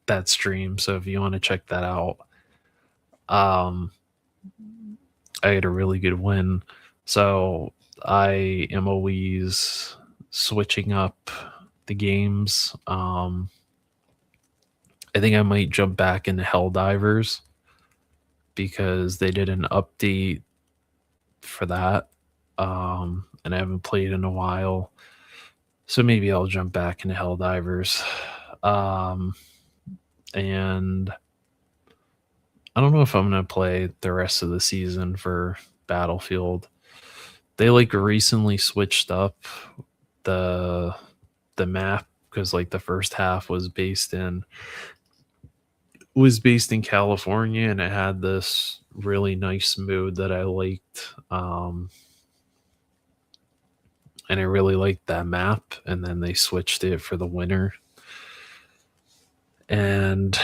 that stream. So if you want to check that out, I had a really good win. So I am always switching up the games. I think I might jump back into Helldivers because they did an update for that. And I haven't played in a while. So maybe I'll jump back into Helldivers. And I don't know if I'm going to play the rest of the season for Battlefield. They like recently switched up the map because like the first half was based in California, and it had this really nice mood that I liked. And I really liked that map, and then they switched it for the winter. And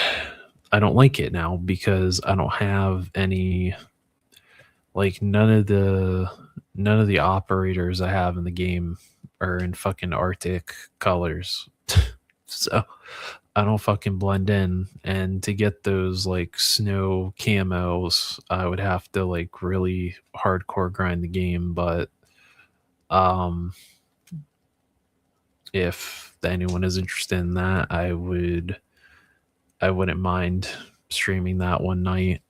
I don't like it now because I don't have any Like none of the operators I have in the game are in fucking Arctic colors. So I don't fucking blend in. And to get those like snow camos, I would have to like really hardcore grind the game. But um if anyone is interested in that, I wouldn't mind streaming that one night.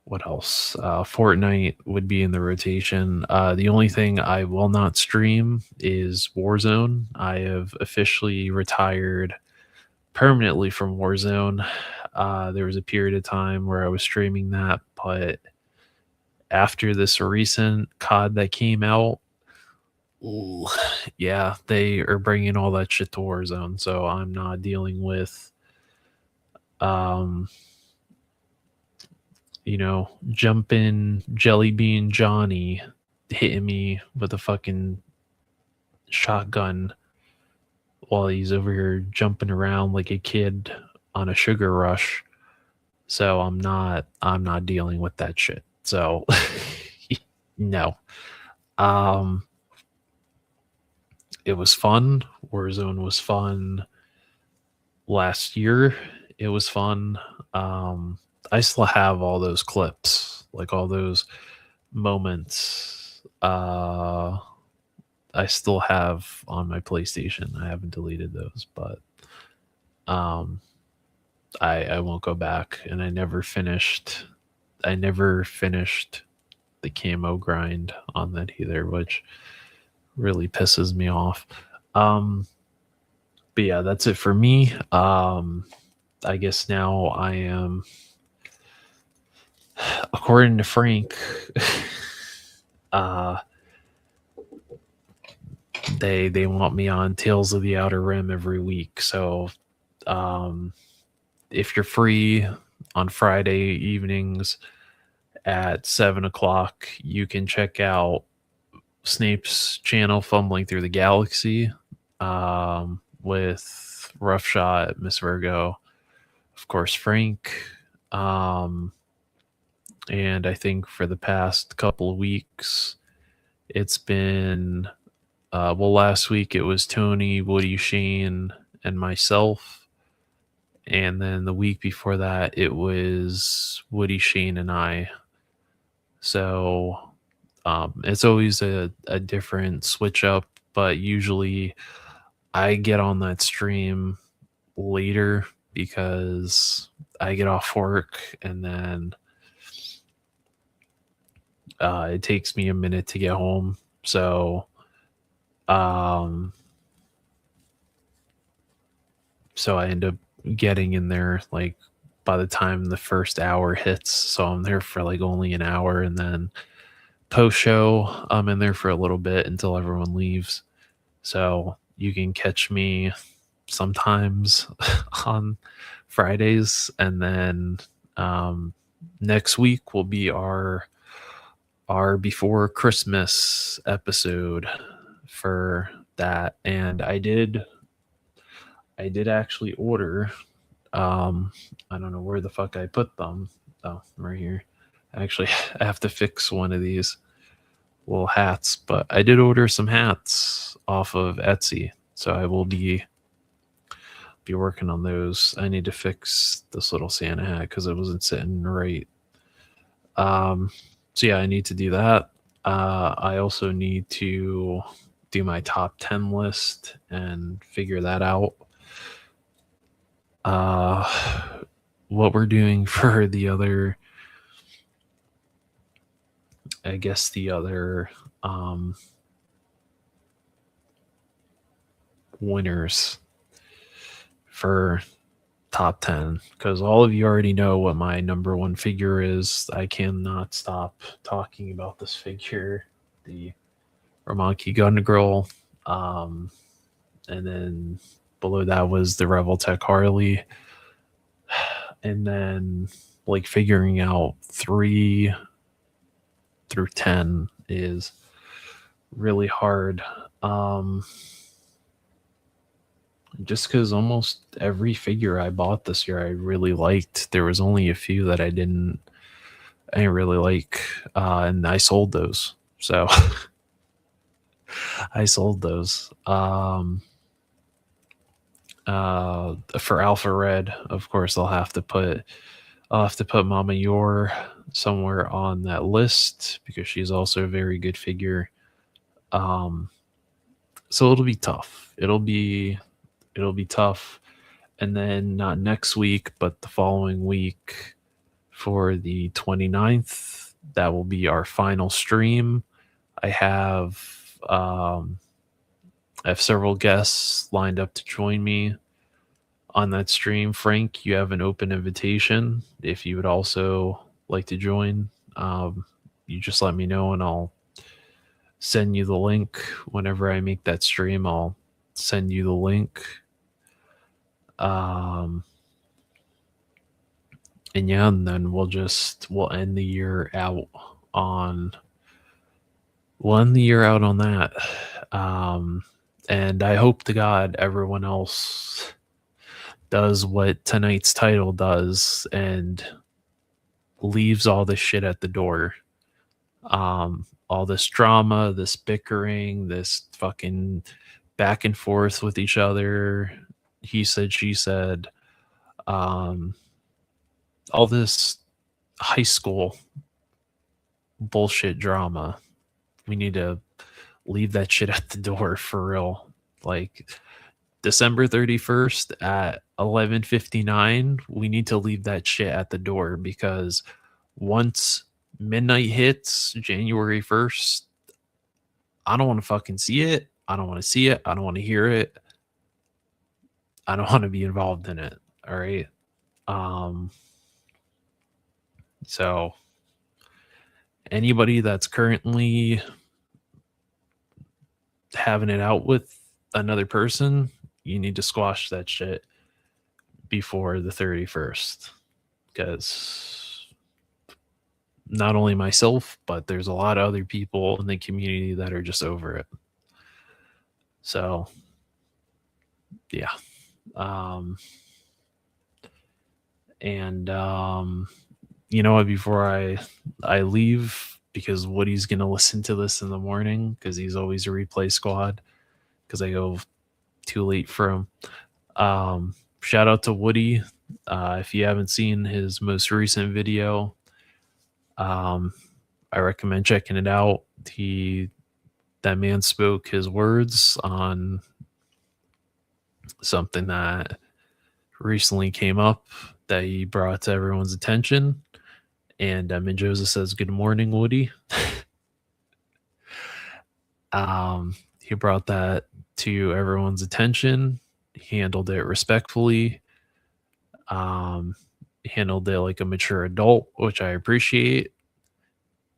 What else? Fortnite would be in the rotation. The only thing I will not stream is Warzone. I have officially retired permanently from Warzone. There was a period of time where I was streaming that, but after this recent COD that came out, ooh, yeah, they are bringing all that shit to Warzone. So I'm not dealing with, um, jumping Jelly Bean Johnny hitting me with a fucking shotgun while he's over here jumping around like a kid on a sugar rush. So I'm not dealing with that shit. So no. Um it was fun. Warzone was fun last year. It was fun. I still have all those clips, like all those moments. I still have on my PlayStation. I haven't deleted those, but um I won't go back, and I never finished the camo grind on that either, which really pisses me off. Um but yeah, that's it for me. I guess now I am, according to Frank, uh they want me on Tales of the Outer Rim every week. So um if you're free on Friday evenings at 7 o'clock, you can check out Snape's channel, Fumbling Through the Galaxy, with Roughshot, Miss Virgo, of course, Frank. Um, and I think for the past couple of weeks, it's been, well, last week it was Tony, Woody, Shane, and myself. And then the week before that, it was Woody, Shane, and I. So it's always a different switch up, but usually I get on that stream later because I get off work, and then it takes me a minute to get home. So um so I end up getting in there like by the time the first hour hits. So I'm there for like only an hour, and then post show I'm in there for a little bit until everyone leaves. So you can catch me sometimes on Fridays, and then next week will be our before Christmas episode for that. And I did actually order, I don't know where the fuck I put them. Oh, right here. Actually, I have to fix one of these little hats, but I did order some hats off of Etsy, so I will be working on those. I need to fix this little Santa hat because it wasn't sitting right. Um, so yeah, I need to do that. I also need to do my top 10 list and figure that out. What we're doing for the other, I guess the other winners for top 10, because all of you already know what my number one figure is. I cannot stop talking about this figure, the Romanki Gun Girl. And then below that was the Revoltech Harley. And then like figuring out 3 through 10 is really hard. Just because almost every figure I bought this year I really liked. There was only a few that I didn't. I didn't really like, and I sold those. So I sold those. For Alpha Red, of course, I'll have to put Mama Yor somewhere on that list because she's also a very good figure. Um, so it'll be tough. It'll be tough. And then not next week, but the following week for the 29th, that will be our final stream. I have um, I have several guests lined up to join me on that stream. Frank, you have an open invitation. If you would also like to join, you just let me know and I'll send you the link. Whenever I make that stream, I'll send you the link. And yeah, and then we'll end the year out on that. And I hope to God everyone else does what tonight's title does and leaves all this shit at the door. All this drama, this bickering, this fucking back and forth with each other. He said, she said, all this high school bullshit drama. We need to leave that shit at the door for real. Like December 31st at 11:59, we need to leave that shit at the door because once midnight hits, January 1st, I don't want to fucking see it. I don't want to see it. I don't want to hear it. I don't want to be involved in it. All right. So anybody that's currently having it out with another person, you need to squash that shit before the 31st. Because not only myself, but there's a lot of other people in the community that are just over it. So, yeah. You know what, before I leave, because Woody's gonna listen to this in the morning because he's always a replay squad because I go too late for him. Shout out to Woody. If you haven't seen his most recent video, I recommend checking it out. That man spoke his words on something that recently came up that he brought to everyone's attention. And Joseph says, "Good morning, Woody." He brought that to everyone's attention. He handled it respectfully. Handled it like a mature adult, which I appreciate.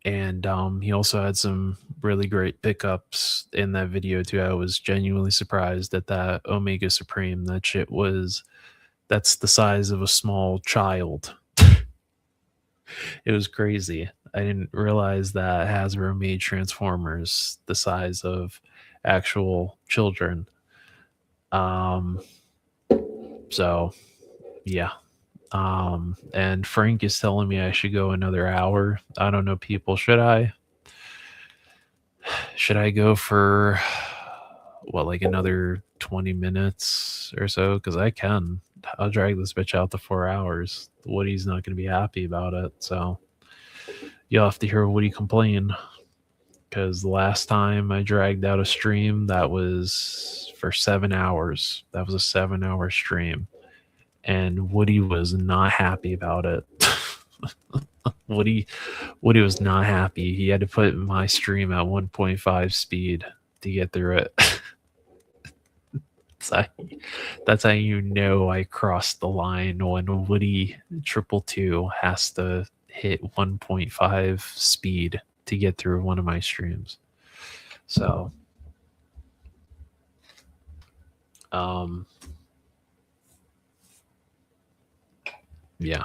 And he also had some really great pickups in that video too. I was genuinely surprised at that Omega Supreme. That shit that's the size of a small child. It was crazy. I didn't realize that Hasbro made Transformers the size of actual children. So yeah. And Frank is telling me I should go another hour. I don't know, people. Should I go for what, like another 20 minutes or so? Because I'll drag this bitch out to 4 hours. Woody's not going to be happy about it. So you'll have to hear Woody complain. Because the last time I dragged out a stream, that was for 7 hours. That was a 7-hour stream. And Woody was not happy about it. Woody was not happy. He had to put my stream at 1.5 speed to get through it. That's how you know I crossed the line when Woody 222 has to hit 1.5 speed to get through one of my streams. So, yeah,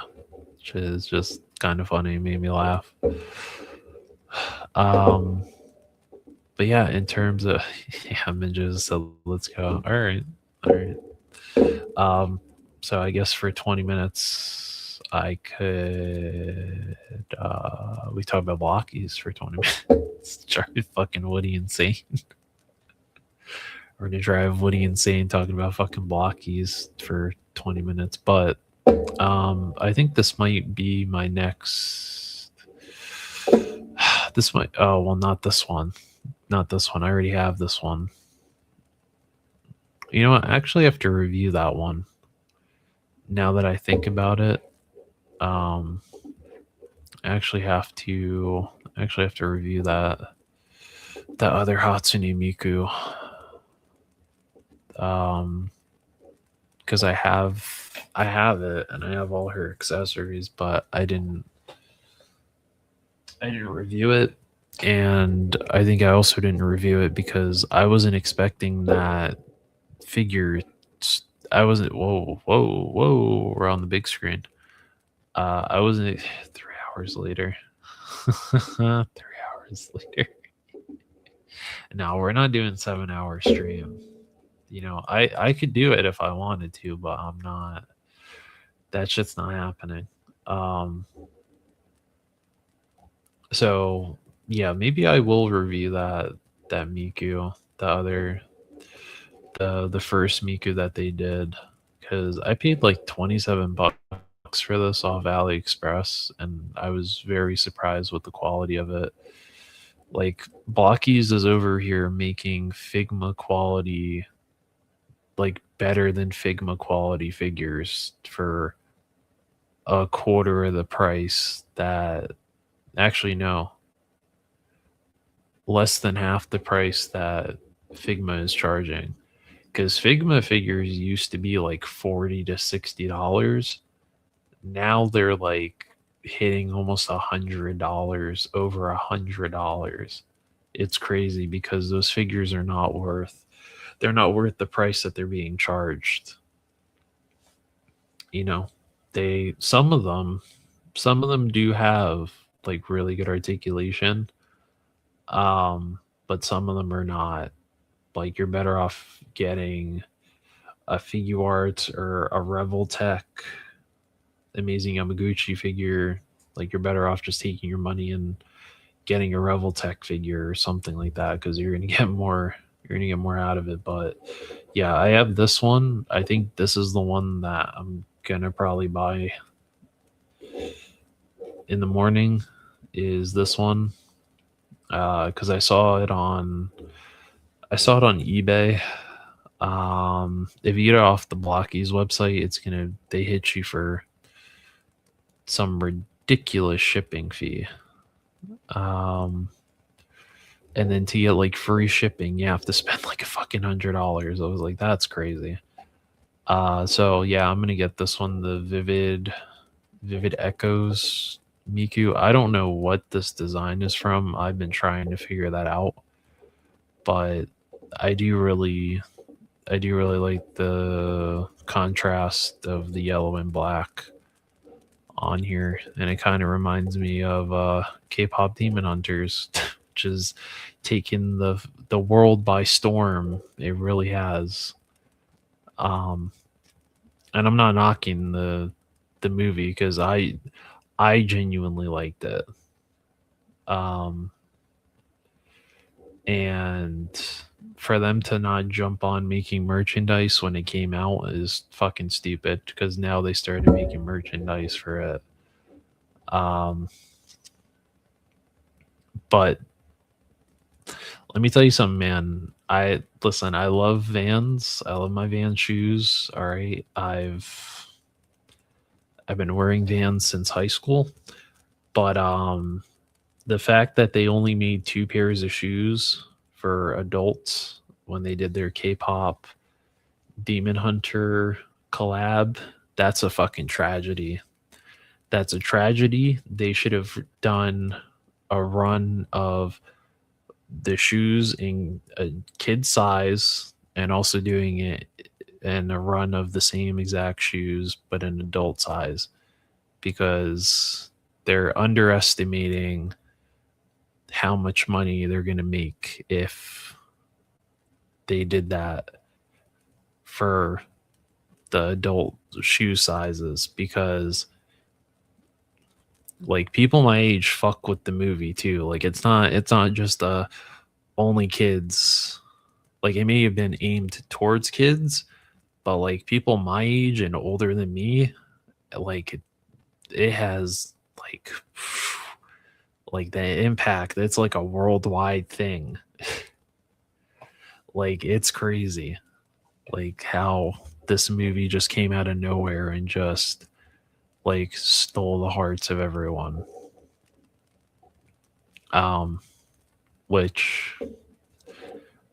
which is just kind of funny, made me laugh. But yeah, in terms of Minja said, let's go. All right. So I guess for 20 minutes, I could we talk about blockies for 20 minutes. Drive fucking Woody insane. We're gonna drive Woody insane talking about fucking blockies for 20 minutes. But I think this might be my next. This might. Oh well, not this one. Not this one. I already have this one. You know what? I actually have to review that one. Now that I think about it, I actually have to review that other Hatsune Miku. Because I have it and I have all her accessories, but I didn't review it, and I think I also didn't review it because I wasn't expecting that figure. I wasn't. Whoa! We're on the big screen. I wasn't 3 hours later. 3 hours later. No, we're not doing 7-hour stream. You know, I could do it if I wanted to, but I'm not. That shit's not happening. So yeah, maybe I will review that Miku, the first Miku that they did, because I paid like $27 for this off AliExpress, and I was very surprised with the quality of it. Like Blockies is over here making Figma quality, like better than Figma quality figures for a quarter of the price. That actually no, less than half the price that Figma is charging. Because Figma figures used to be like $40 to $60. Now they're like hitting almost $100, over $100. It's crazy because those figures are not worth. They're not worth the price that they're being charged. You know, some of them do have like really good articulation, but some of them are not. Like you're better off getting a Figuarts or a Revoltech Amazing Yamaguchi figure. Like you're better off just taking your money and getting a Revoltech figure or something like that, because you're gonna get more. You're gonna get more out of it. But yeah, I have this one. I think this is the one that I'm gonna probably buy in the morning. Is this one? Because I saw it on eBay. If you get it off the Blockies website, they hit you for some ridiculous shipping fee. And then to get like free shipping, you have to spend like a fucking $100. I was like, that's crazy. So yeah, I'm gonna get this one, the Vivid Echoes Miku. I don't know what this design is from. I've been trying to figure that out, but I do really like the contrast of the yellow and black on here, and it kind of reminds me of K-pop Demon Hunters, which is taking the world by storm. It really has. And I'm not knocking the movie because I genuinely liked it. And for them to not jump on making merchandise when it came out is fucking stupid, because now they started making merchandise for it. But let me tell you something, man. I love Vans. I love my Vans shoes. All right. I've been wearing Vans since high school. But the fact that they only made 2 pairs of shoes for adults when they did their K-pop Demon Hunter collab, that's a fucking tragedy. That's a tragedy. They should have done a run of the shoes in a kid size, and also doing it in a run of the same exact shoes but in adult size, because they're underestimating how much money they're going to make if they did that for the adult shoe sizes. Because like people my age fuck with the movie too. Like it's not just only kids. Like it may have been aimed towards kids, but like people my age and older than me, like it has like the impact. It's like a worldwide thing. Like it's crazy. Like how this movie just came out of nowhere and just like stole the hearts of everyone. Um which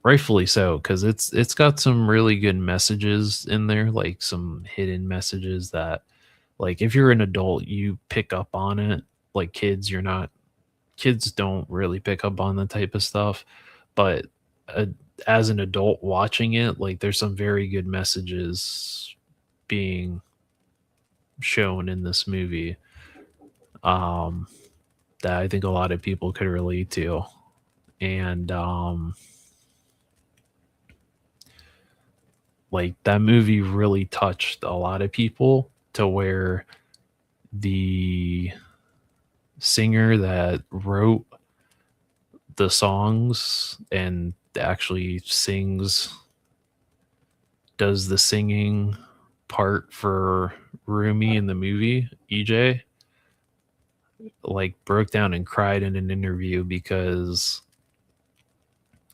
rightfully so, because it's got some really good messages in there, like some hidden messages that, like, if you're an adult you pick up on it. Like kids don't really pick up on the type of stuff, but uh, as an adult watching it, like there's some very good messages being shown in this movie, um that I think a lot of people could relate to. And like that movie really touched a lot of people to where the singer that wrote the songs and actually does the singing part for Rumi in the movie, EJ, like broke down and cried in an interview because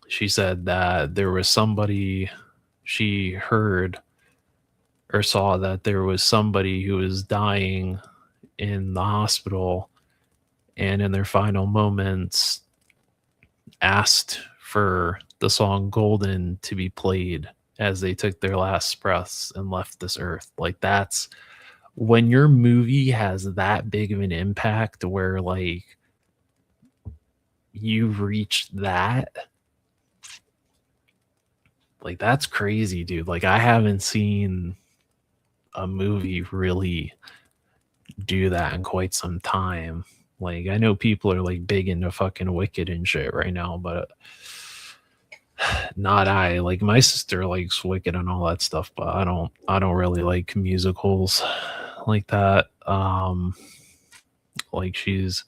she said that there was somebody she heard or saw that there was somebody who was dying in the hospital, and in their final moments asked for the song Golden to be played as they took their last breaths and left this earth. Like that's when your movie has that big of an impact where like you reached that, like that's crazy, dude. Like I haven't seen a movie really do that in quite some time. Like I know people are like big into fucking Wicked and shit right now, but not I. Like my sister likes Wicked and all that stuff, but I don't really like musicals like that. Like she's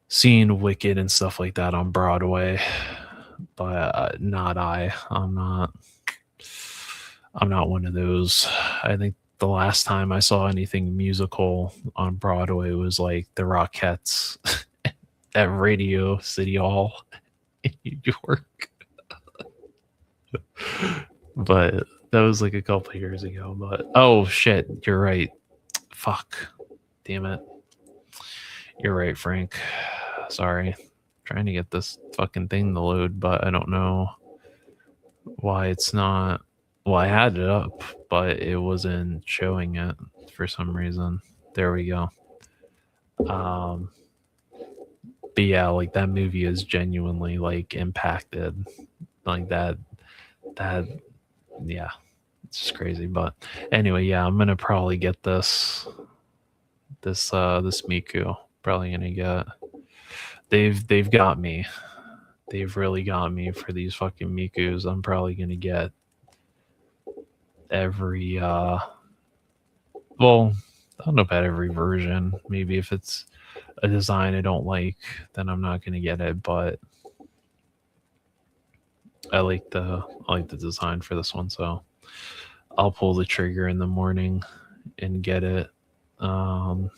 seen Wicked and stuff like that on Broadway, but not I. I'm not one of those. I think the last time I saw anything musical on Broadway was like the Rockettes at Radio City Hall in New York. But that was like a couple years ago. But oh shit, you're right. Fuck. Damn it. You're right, Frank. Sorry. Trying to get this fucking thing to load, but I don't know why it's not. Well, I had it up, but it wasn't showing it for some reason. There we go. Um, but yeah, like that movie is genuinely like impacted like that. That yeah, it's just crazy. But anyway, yeah, I'm gonna probably get this Miku. Probably gonna get. They've got me. They've really got me for these fucking Mikus. I'm probably gonna get every well, I don't know about every version. Maybe if it's a design I don't like, then I'm not gonna get it. But I like the design for this one, so I'll pull the trigger in the morning and get it. Um,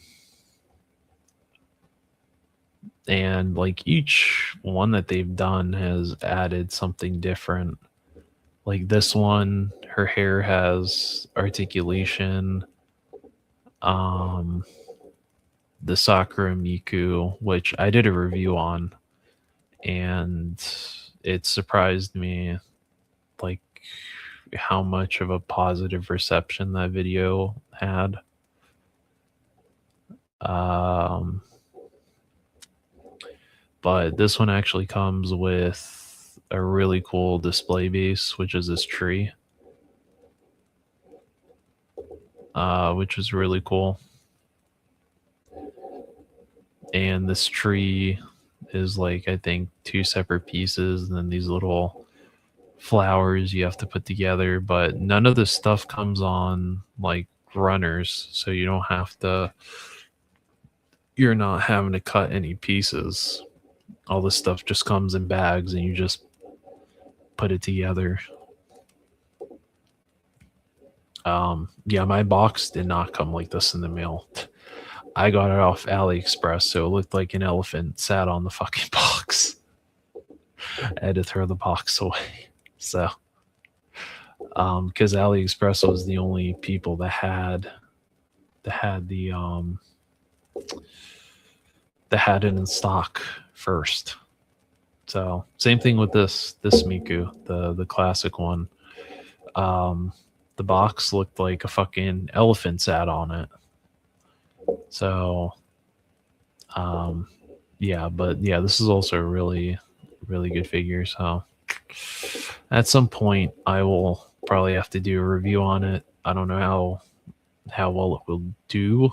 and like each one that they've done has added something different. Like this one, her hair has articulation. Um, the Sakura Miku, which I did a review on, and it surprised me like how much of a positive reception that video had. Um, but this one actually comes with a really cool display base, which is this tree, which is really cool. And this tree is like I think two separate pieces, and then these little flowers you have to put together. But none of this stuff comes on like runners, so you don't have to you're not having to cut any pieces. All this stuff just comes in bags and you just put it together. Yeah, my box did not come like this in the mail. I got it off AliExpress, so it looked like an elephant sat on the fucking box. I had to throw the box away. So, because AliExpress was the only people that had it in stock first. So same thing with this Miku, the classic one. The box looked like a fucking elephant sat on it. So, yeah, but yeah, this is also a really, really good figure. So at some point, I will probably have to do a review on it. I don't know how well it will do.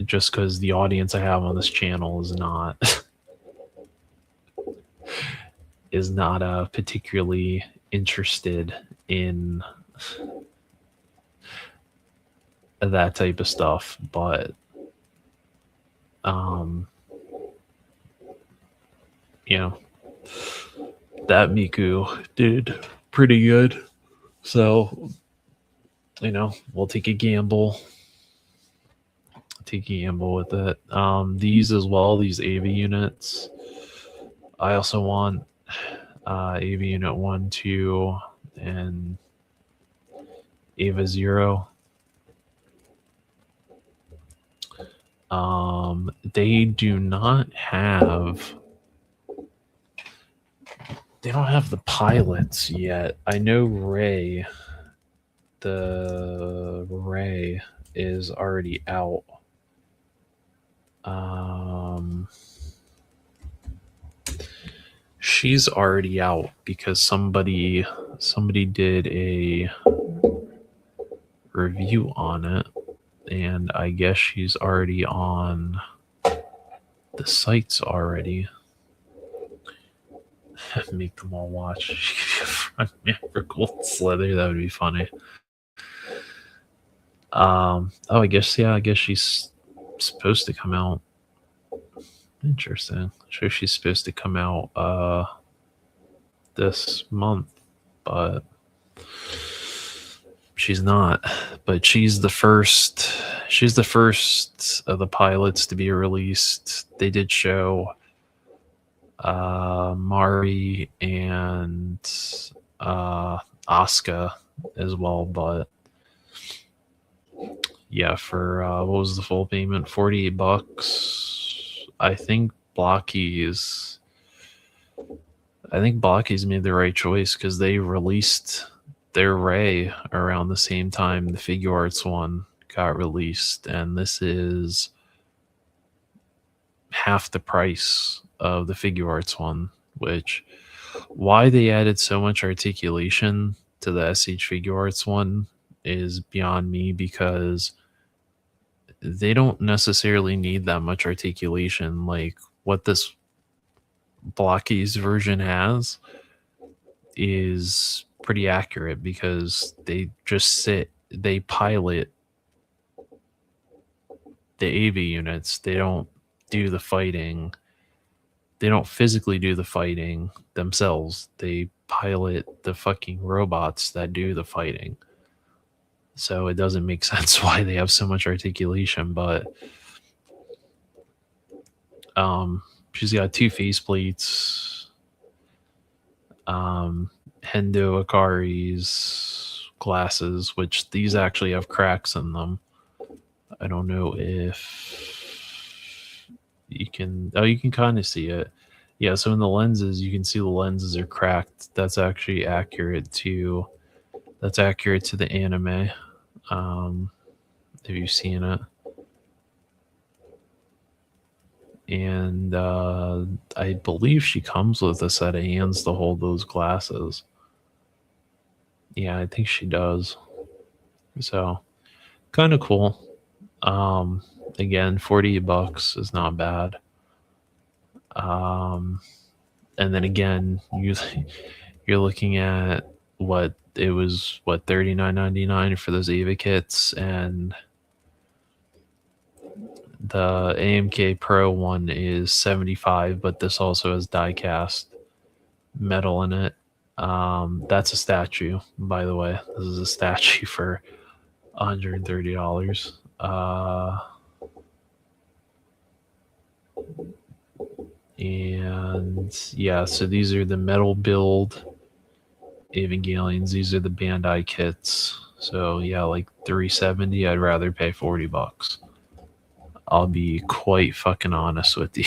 Just because the audience I have on this channel is not particularly interested in that type of stuff, but you know, that Miku did pretty good. So, you know, we'll take a gamble. Take a gamble with it. These as well, these AVA units. I also want AVA Unit 1, 2, and AVA 0. They do not have... They don't have the pilots yet. I know Ray... The Ray is already out. She's already out because somebody did a review on it, and I guess she's already on the sites already. Make them all watch. Front man for Gold Slither, that would be funny. I guess she's supposed to come out. Interesting. Sure, she's supposed to come out this month, but she's not. But she's the first of the pilots to be released. They did show Mari and Asuka as well, but yeah, for what was the full payment? $48. I think Blocky's made the right choice because they released their Ray around the same time the Figure Arts one got released, and this is half the price of the Figure Arts one, which why they added so much articulation to the SH Figure Arts one is beyond me, because they don't necessarily need that much articulation. Like what this Blocky's version has is pretty accurate because they just they pilot the AV units. They don't do the fighting. They don't physically do the fighting themselves. They pilot the fucking robots that do the fighting. So it doesn't make sense why they have so much articulation, but she's got 2 faceplates. Hendo Akari's glasses, which these actually have cracks in them. I don't know if you can... Oh, you can kind of see it. Yeah, so in the lenses, you can see the lenses are cracked. That's actually accurate to... That's accurate to the anime. Have you seen it? And I believe she comes with a set of hands to hold those glasses. Yeah, I think she does. So, kind of cool. Again, $48 is not bad. And then again, you're looking at what it was, $39.99 for those Eva kits, and The AMK Pro one is 75, but this also has die-cast metal in it. That's a statue, by the way. This is a statue for $130. And yeah, so these are the metal build Evangelions. These are the Bandai kits. So yeah, like 370. I'd rather pay $40. I'll be quite fucking honest with you.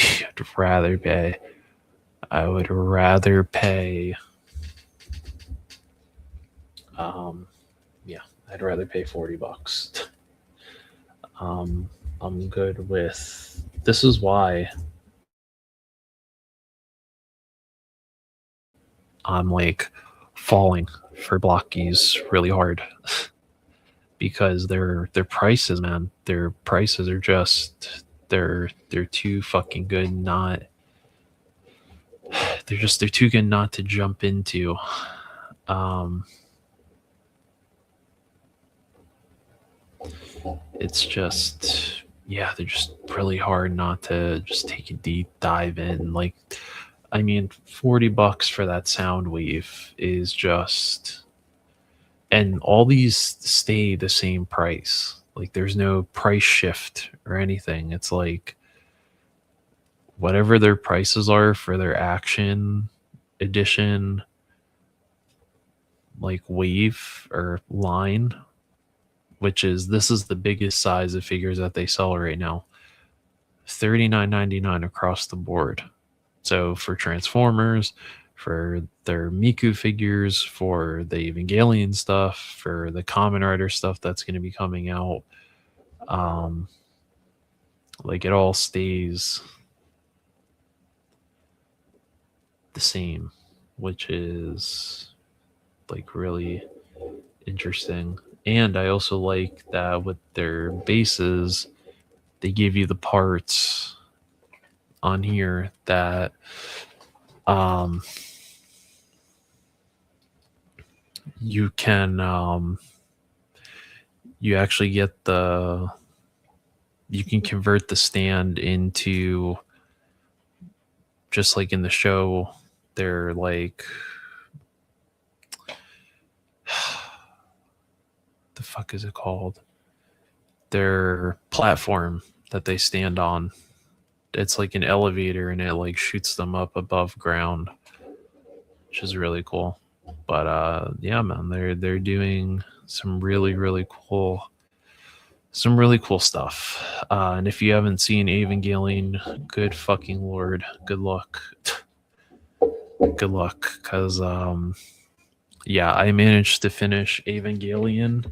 I would rather pay yeah, I'd rather pay $40. I'm good with this is why I'm like falling for Blockies really hard. Because their prices, man, their prices are just they're too fucking good not they're too good not to jump into. It's just yeah, they're just really hard not to just take a deep dive in. Like, I mean, $40 for that Soundwave is just, and all these stay the same price. Like, there's no price shift or anything. It's like whatever their prices are for their Action Edition, like wave or line, which is this is the biggest size of figures that they sell right now. $39.99 across the board. So for Transformers, for their Miku figures, for the Evangelion stuff, for the Kamen Rider stuff that's going to be coming out, like it all stays the same, which is like really interesting. And I also like that with their bases, they give you the parts on here that you can you actually get you can convert the stand into, just like in the show, they're like the fuck is it called? Their platform that they stand on. It's like an elevator and it like shoots them up above ground, which is really cool. But yeah, man, they're doing some really cool stuff. And if you haven't seen Evangelion, good fucking lord, good luck. Good luck, because yeah, I managed to finish Evangelion.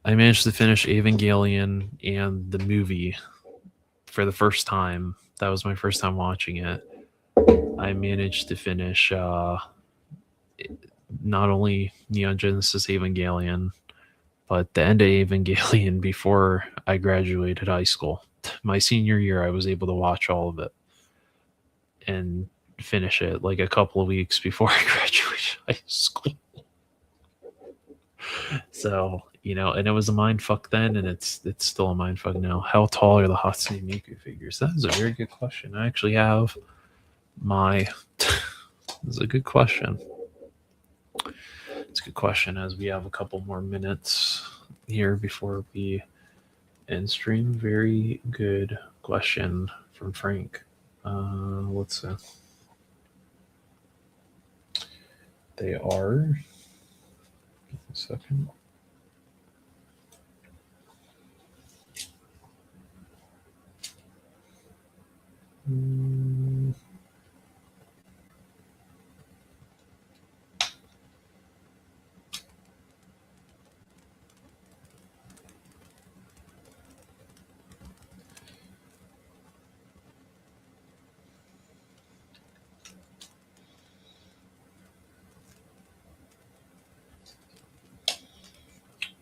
and the movie for the first time. That was my first time watching it. I managed to finish not only Neon Genesis Evangelion, but the end of Evangelion before I graduated high school. My senior year, I was able to watch all of it and finish it like a couple of weeks before I graduated high school. So, and it was a mind fuck then, and it's still a mind fuck now. How tall are the Hatsune Miku figures? That is a very good question. I actually have my. This is a good question. It's a good question, as we have a couple more minutes here before we end stream. Very good question from Frank. Let's see. They are. Give me a second.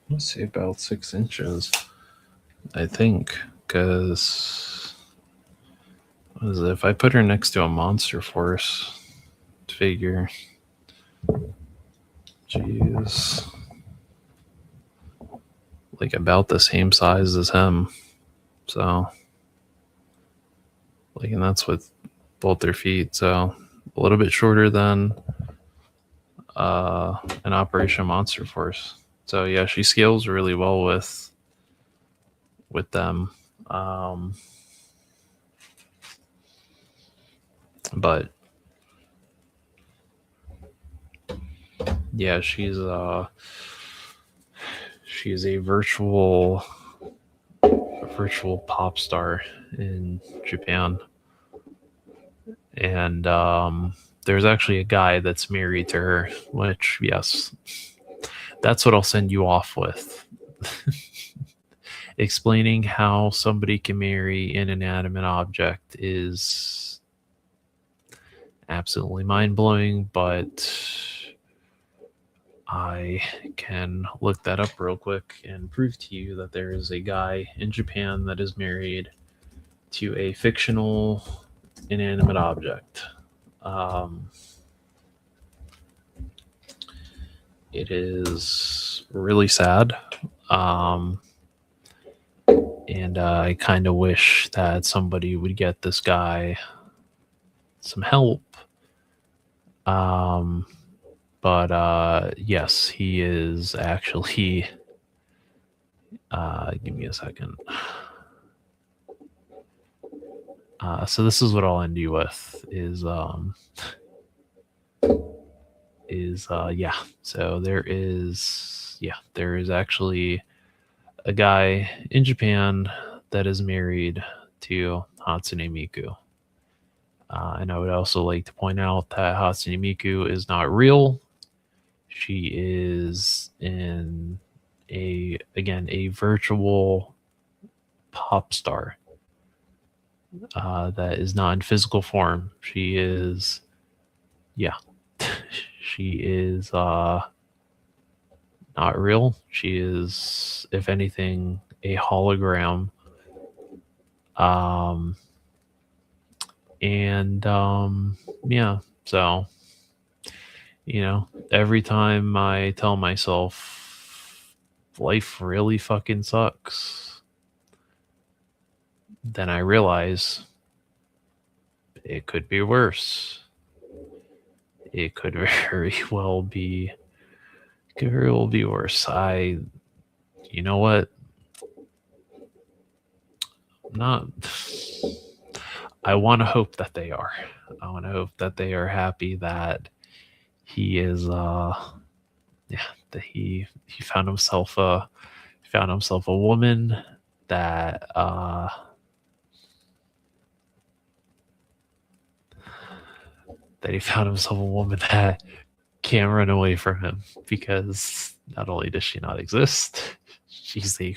Let's say about 6 inches, I think, because what is it? If I put her next to a Monster Force figure, jeez, like about the same size as him. So Like, and that's with both their feet. So a little bit shorter than an Operation Monster Force. So yeah, she scales really well with them. But yeah, she's a virtual pop star in Japan. And there's actually a guy that's married to her, which, yes, that's what I'll send you off with. Explaining how somebody can marry an inanimate object is absolutely mind blowing, but I can look that up real quick and prove to you that there is a guy in Japan that is married to a fictional inanimate object. It is really sad. And I kind of wish that somebody would get this guy some help. But yes, he is actually. Give me a second. So this is what I'll end you with yeah. So there is actually a guy in Japan that is married to Hatsune Miku. And I would also like to point out that Hatsune Miku is not real. She is a virtual pop star that is not in physical form. She is, yeah, she is not real. She is, if anything, a hologram. Yeah, so every time I tell myself life really fucking sucks, then I realize it could be worse. It could very well be worse. You know what? I want to hope that they are. I want to hope that they are happy that he is that he found himself a woman that he found himself a woman that can't run away from him, because not only does she not exist, she's a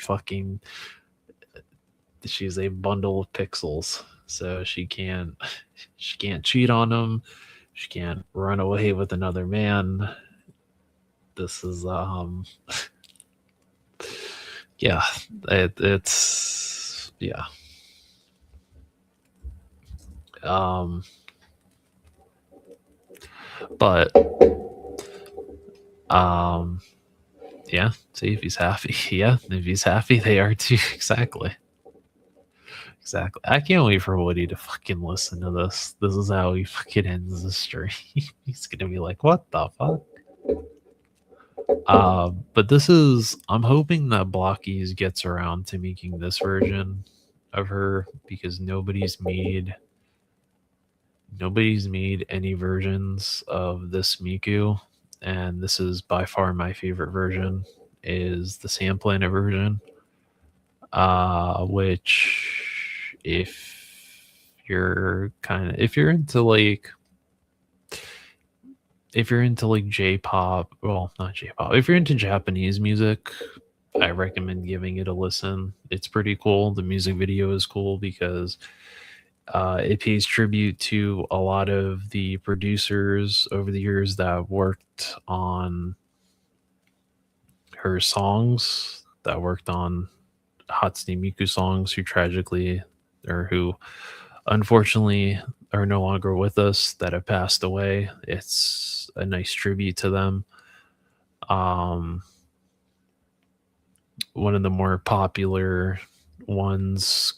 bundle of pixels. So she can't cheat on him. She can't run away with another man. This is yeah, it's yeah. But yeah, see if he's happy. Yeah, if he's happy, they are too. Exactly. I can't wait for Woody to fucking listen to this. This is how he fucking ends the stream. He's gonna be like, "What the fuck?" But I'm hoping that Blockies gets around to making this version of her, because nobody's made any versions of this Miku, and this is by far my favorite version, is the Sand Planet version. Which, if you're into J-pop, well, not J-pop, if you're into Japanese music, I recommend giving it a listen. It's pretty cool. The music video is cool because it pays tribute to a lot of the producers over the years that worked on her songs, that worked on Hatsune Miku songs, who unfortunately are no longer with us, that have passed away. It's a nice tribute to them. One of the more popular ones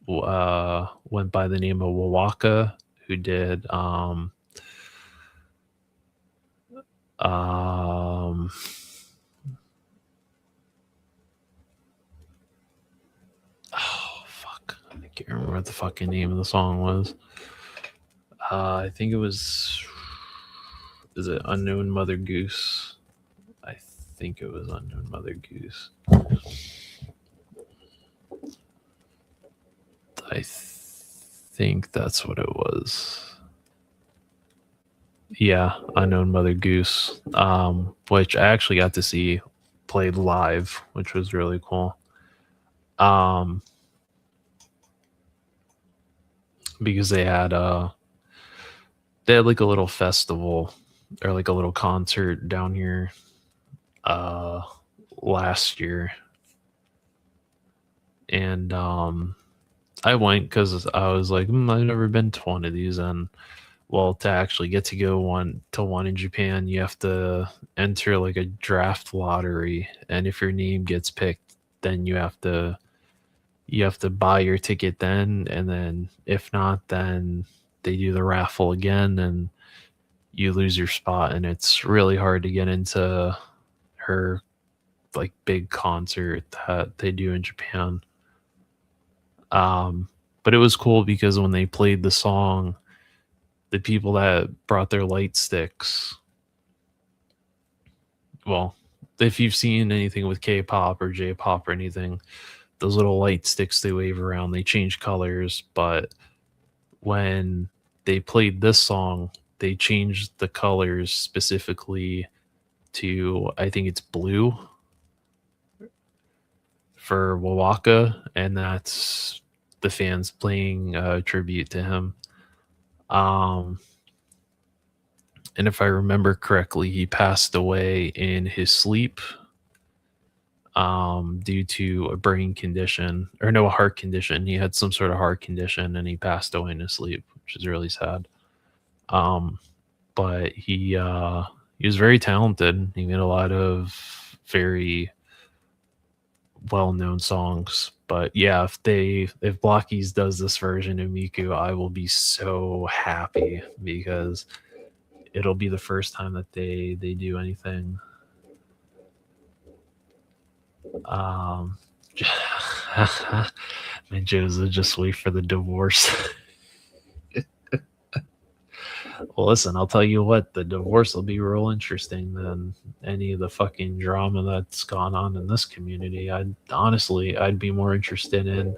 went by the name of Wawaka, who did um oh fuck, I can't remember what the fucking name of the song was. I think it was, is it Unknown Mother Goose? I think it was Unknown Mother Goose. I think that's what it was. Yeah, Unknown Mother Goose, which I actually got to see played live, which was really cool. Um, because they had like a little festival or like a little concert down here uh last year, and I went because I was like, I've never been to one of these, and well, to actually get to go one in Japan, you have to enter like a draft lottery, and if your name gets picked, then you have to buy your ticket then, and then if not, then they do the raffle again, and you lose your spot, and it's really hard to get into her like big concert that they do in Japan. But it was cool because when they played the song, the people that brought their light sticks, well, if you've seen anything with K-pop or J-pop or anything, those little light sticks they wave around, they change colors, but when they played this song, they changed the colors specifically to, I think it's blue for Wawaka, and that's the fans playing tribute to him. Um, and if I remember correctly, he passed away in his sleep due to a brain condition, or no, a heart condition. He had some sort of heart condition, and he passed away in his sleep, which is really sad. Um, but he was very talented. He made a lot of very well-known songs. But yeah, if Blockies does this version of Miku, I will be so happy because it'll be the first time that they do anything. Man, Joseph, just wait for the divorce. Well, listen, I'll tell you what, the divorce will be real interesting than any of the fucking drama that's gone on in this community. I'd be more interested in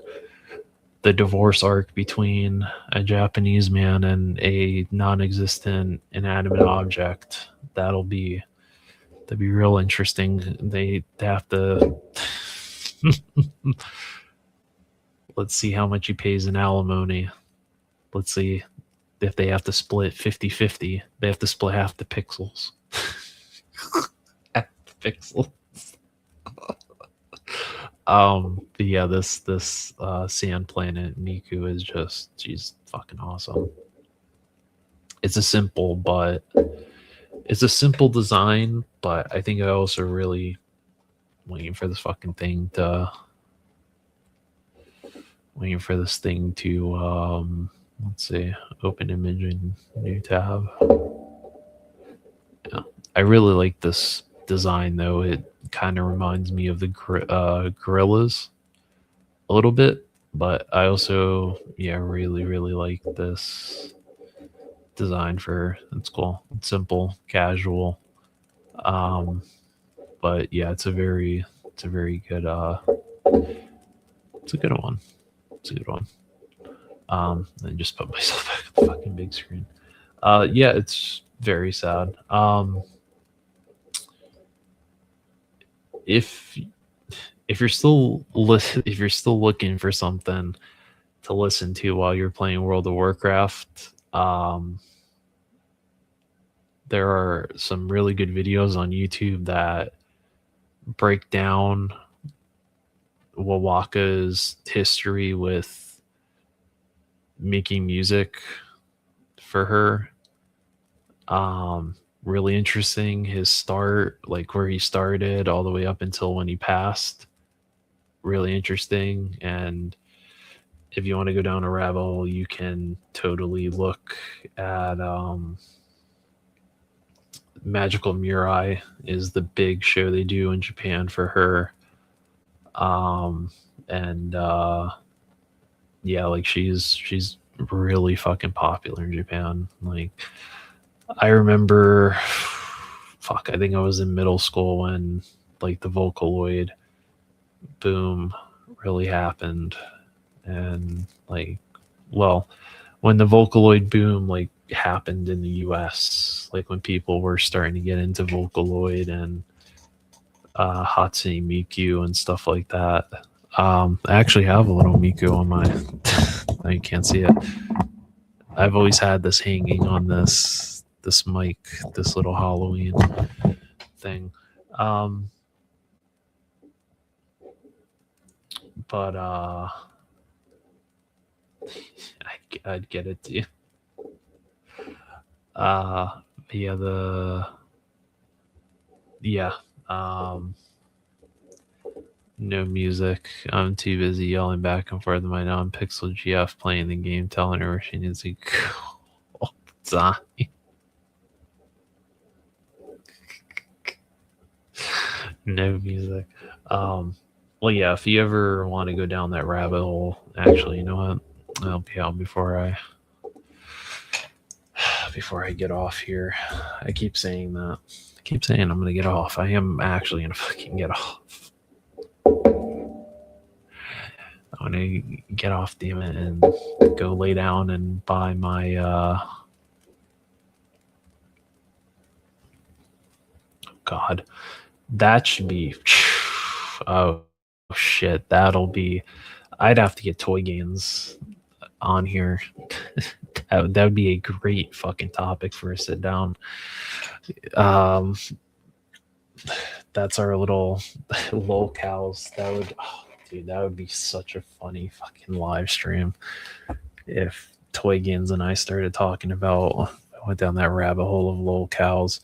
the divorce arc between a Japanese man and a non-existent inanimate object. That'd be real interesting. They have to let's see how much he pays in alimony. Let's see if they have to split 50-50. They have to split half the pixels. Half the pixels. But yeah, this sand planet Miku is just, she's fucking awesome. It's a simple design, but I think I also really waiting for this fucking thing to let's see, open image and new tab. Yeah, I really like this design though. It kind of reminds me of the gorillas a little bit, but I also really like this design for, it's cool. It's simple, casual. But yeah, it's a very good it's a good one. It's a good one. And just put myself back at the fucking big screen. Yeah, it's very sad. If you're still if you're still looking for something to listen to while you're playing World of Warcraft, there are some really good videos on YouTube that break down Wawaka's history with making music for her. Really interesting, his start, like where he started all the way up until when he passed. Really interesting. And if you want to go down a rabbit hole, you can totally look at Magical Mirai is the big show they do in Japan for her. And yeah, like she's really fucking popular in Japan. Like I remember fuck, I think I was in middle school when like the Vocaloid boom really happened. And like, well, when the Vocaloid boom like happened in the US, like when people were starting to get into Vocaloid and Hatsune Miku and stuff like that. I actually have a little Miku on my now you can't see it. I've always had this hanging on this mic, this little Halloween thing. But I'd get it to you. Yeah, no music. I'm too busy yelling back and forth to my non-pixel GF playing the game, telling her she needs to go die. No music. Well, yeah, if you ever want to go down that rabbit hole, actually, you know what? I'll help you out before I get off here. I keep saying that. I keep saying I'm gonna get off. I am actually gonna fucking get off. I'm gonna get off, damn it, and go lay down and buy my God. That should be oh shit, that'll be I'd have to get Toy Gains on here. That would be a great fucking topic for a sit down. That's our little locales. That would, oh, dude, that would be such a funny fucking live stream if Toy Gains and I started talking about, I went down that rabbit hole of locales.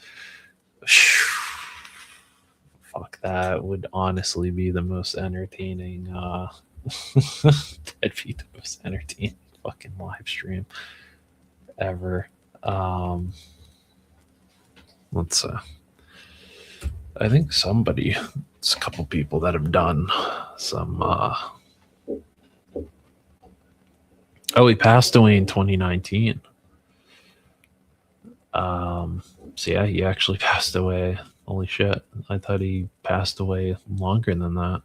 Fuck, that would honestly be the most entertaining. That'd be the most entertaining fucking live stream ever. Let's I think it's a couple people that have done some he passed away in 2019. So yeah, he actually passed away. Holy shit. I thought he passed away longer than that.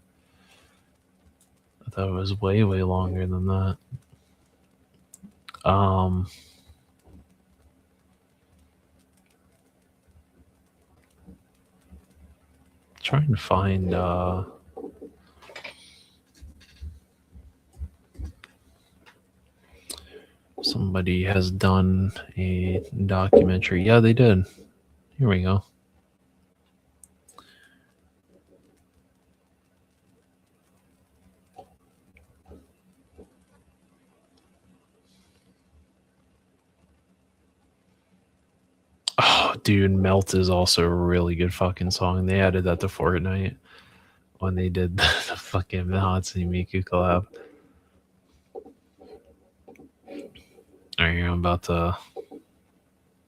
I thought it was way, way longer than that. Trying to find somebody has done a documentary. Yeah, they did. Here we go. Oh, dude, Melt is also a really good fucking song. They added that to Fortnite when they did the fucking Hatsune Miku collab. Alright, I'm about to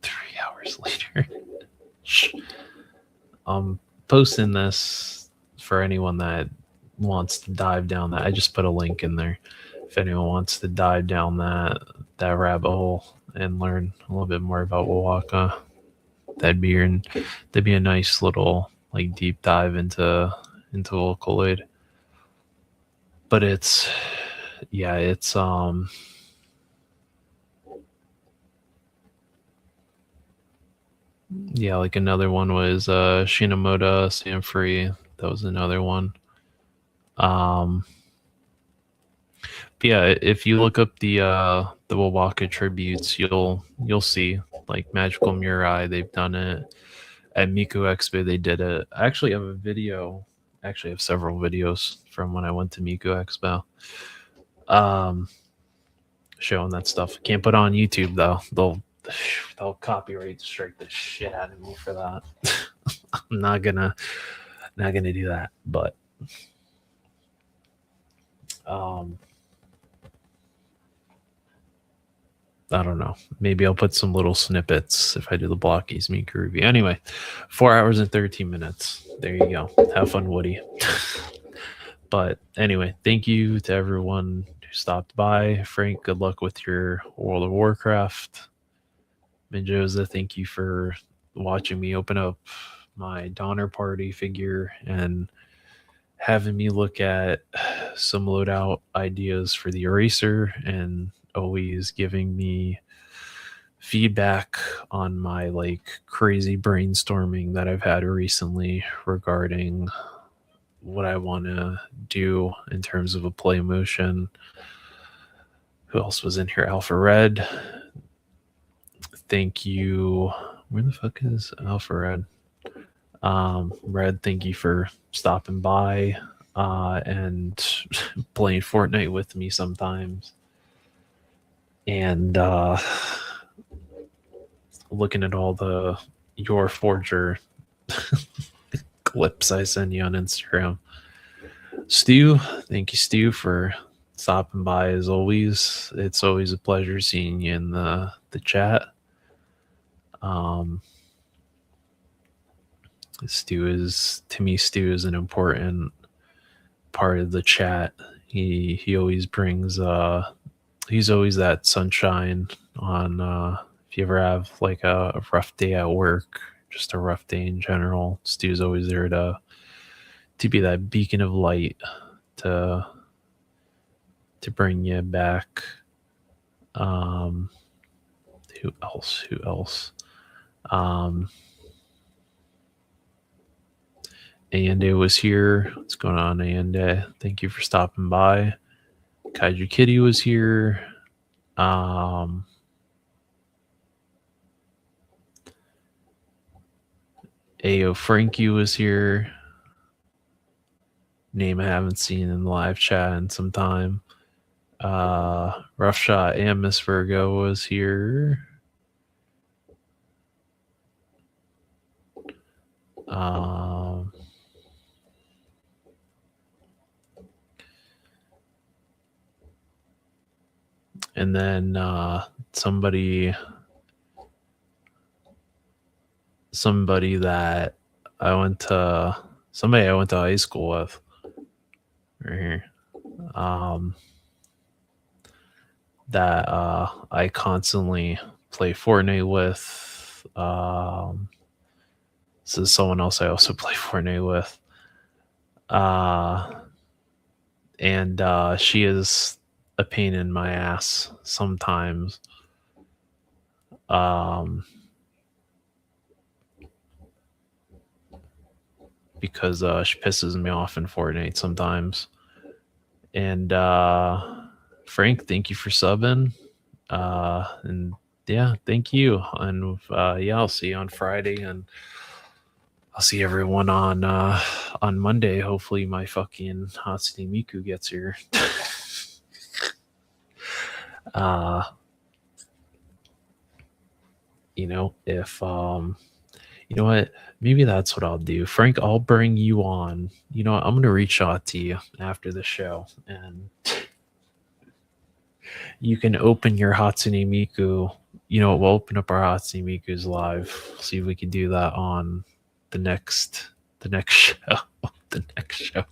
3 hours later. I'm posting this for anyone that wants to dive down that. I just put a link in there. If anyone wants to dive down that rabbit hole and learn a little bit more about Wowaka, that'd be a nice little like deep dive into Vocaloid. But it's yeah, like another one was Shinomoto Sam Free. That was another one. But yeah, if you look up the Wowaka tributes, you'll see like Magical Mirai, they've done it. At Miku Expo, they did it. I actually have a video. Actually, I have several videos from when I went to Miku Expo. Showing that stuff. Can't put on YouTube though. They'll copyright strike the shit out of me for that. I'm not gonna do that. But I don't know. Maybe I'll put some little snippets if I do the Blockies Miku review. Anyway, 4 hours and 13 minutes. There you go. Have fun, Woody. But anyway, thank you to everyone who stopped by. Frank, good luck with your World of Warcraft. Menjoza, thank you for watching me open up my Donner Party figure and having me look at some loadout ideas for the Eraser, and always giving me feedback on my like crazy brainstorming that I've had recently regarding what I want to do in terms of a play motion. Who else was in here? Alpha Red. Thank you. Where the fuck is Alpha Red? Red, thank you for stopping by and playing Fortnite with me sometimes. And looking at all the Your Forger clips I send you on Instagram. Stu, thank you, Stu, for stopping by as always. It's always a pleasure seeing you in the chat. Stu is, to me, Stu is an important part of the chat. He always brings he's always that sunshine on if you ever have like a rough day at work, just a rough day in general. Stu's always there to be that beacon of light to bring you back. Who else? Ayende was here. What's going on, Ayende? Thank you for stopping by. Kaiju Kitty was here. Ayo Frankie was here. Name I haven't seen in the live chat in some time. Rough Shot and Miss Virgo was here. And then somebody that I went to high school with right here. That I constantly play Fortnite with. This is someone else I also play Fortnite with. And she is a pain in my ass sometimes. Because she pisses me off in Fortnite sometimes. And Frank, thank you for subbing. And yeah, thank you. And yeah, I'll see you on Friday, and I'll see everyone on Monday. Hopefully my fucking Hatsune Miku gets here. You know, if you know what, maybe that's what I'll do. Frank, I'll bring you on. You know what, I'm gonna reach out to you after the show, and you can open your Hatsune Miku. You know, we'll open up our Hatsune Miku's live. See if we can do that on the next show. The next show.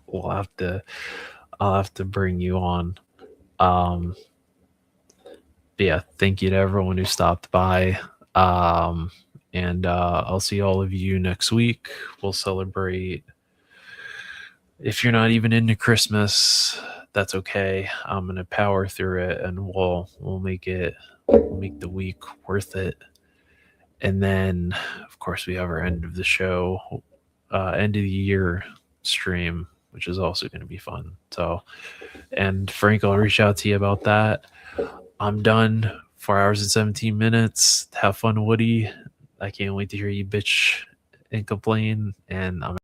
I'll have to bring you on. But yeah, thank you to everyone who stopped by. And I'll see all of you next week. We'll celebrate. If you're not even into Christmas, that's okay. I'm gonna power through it, and we'll make the week worth it. And then, of course, we have our end of the show, end of the year stream, which is also going to be fun. So, and Frank, I'll reach out to you about that. I'm done. 4 hours and 17 minutes. Have fun, Woody. I can't wait to hear you bitch and complain. And I'm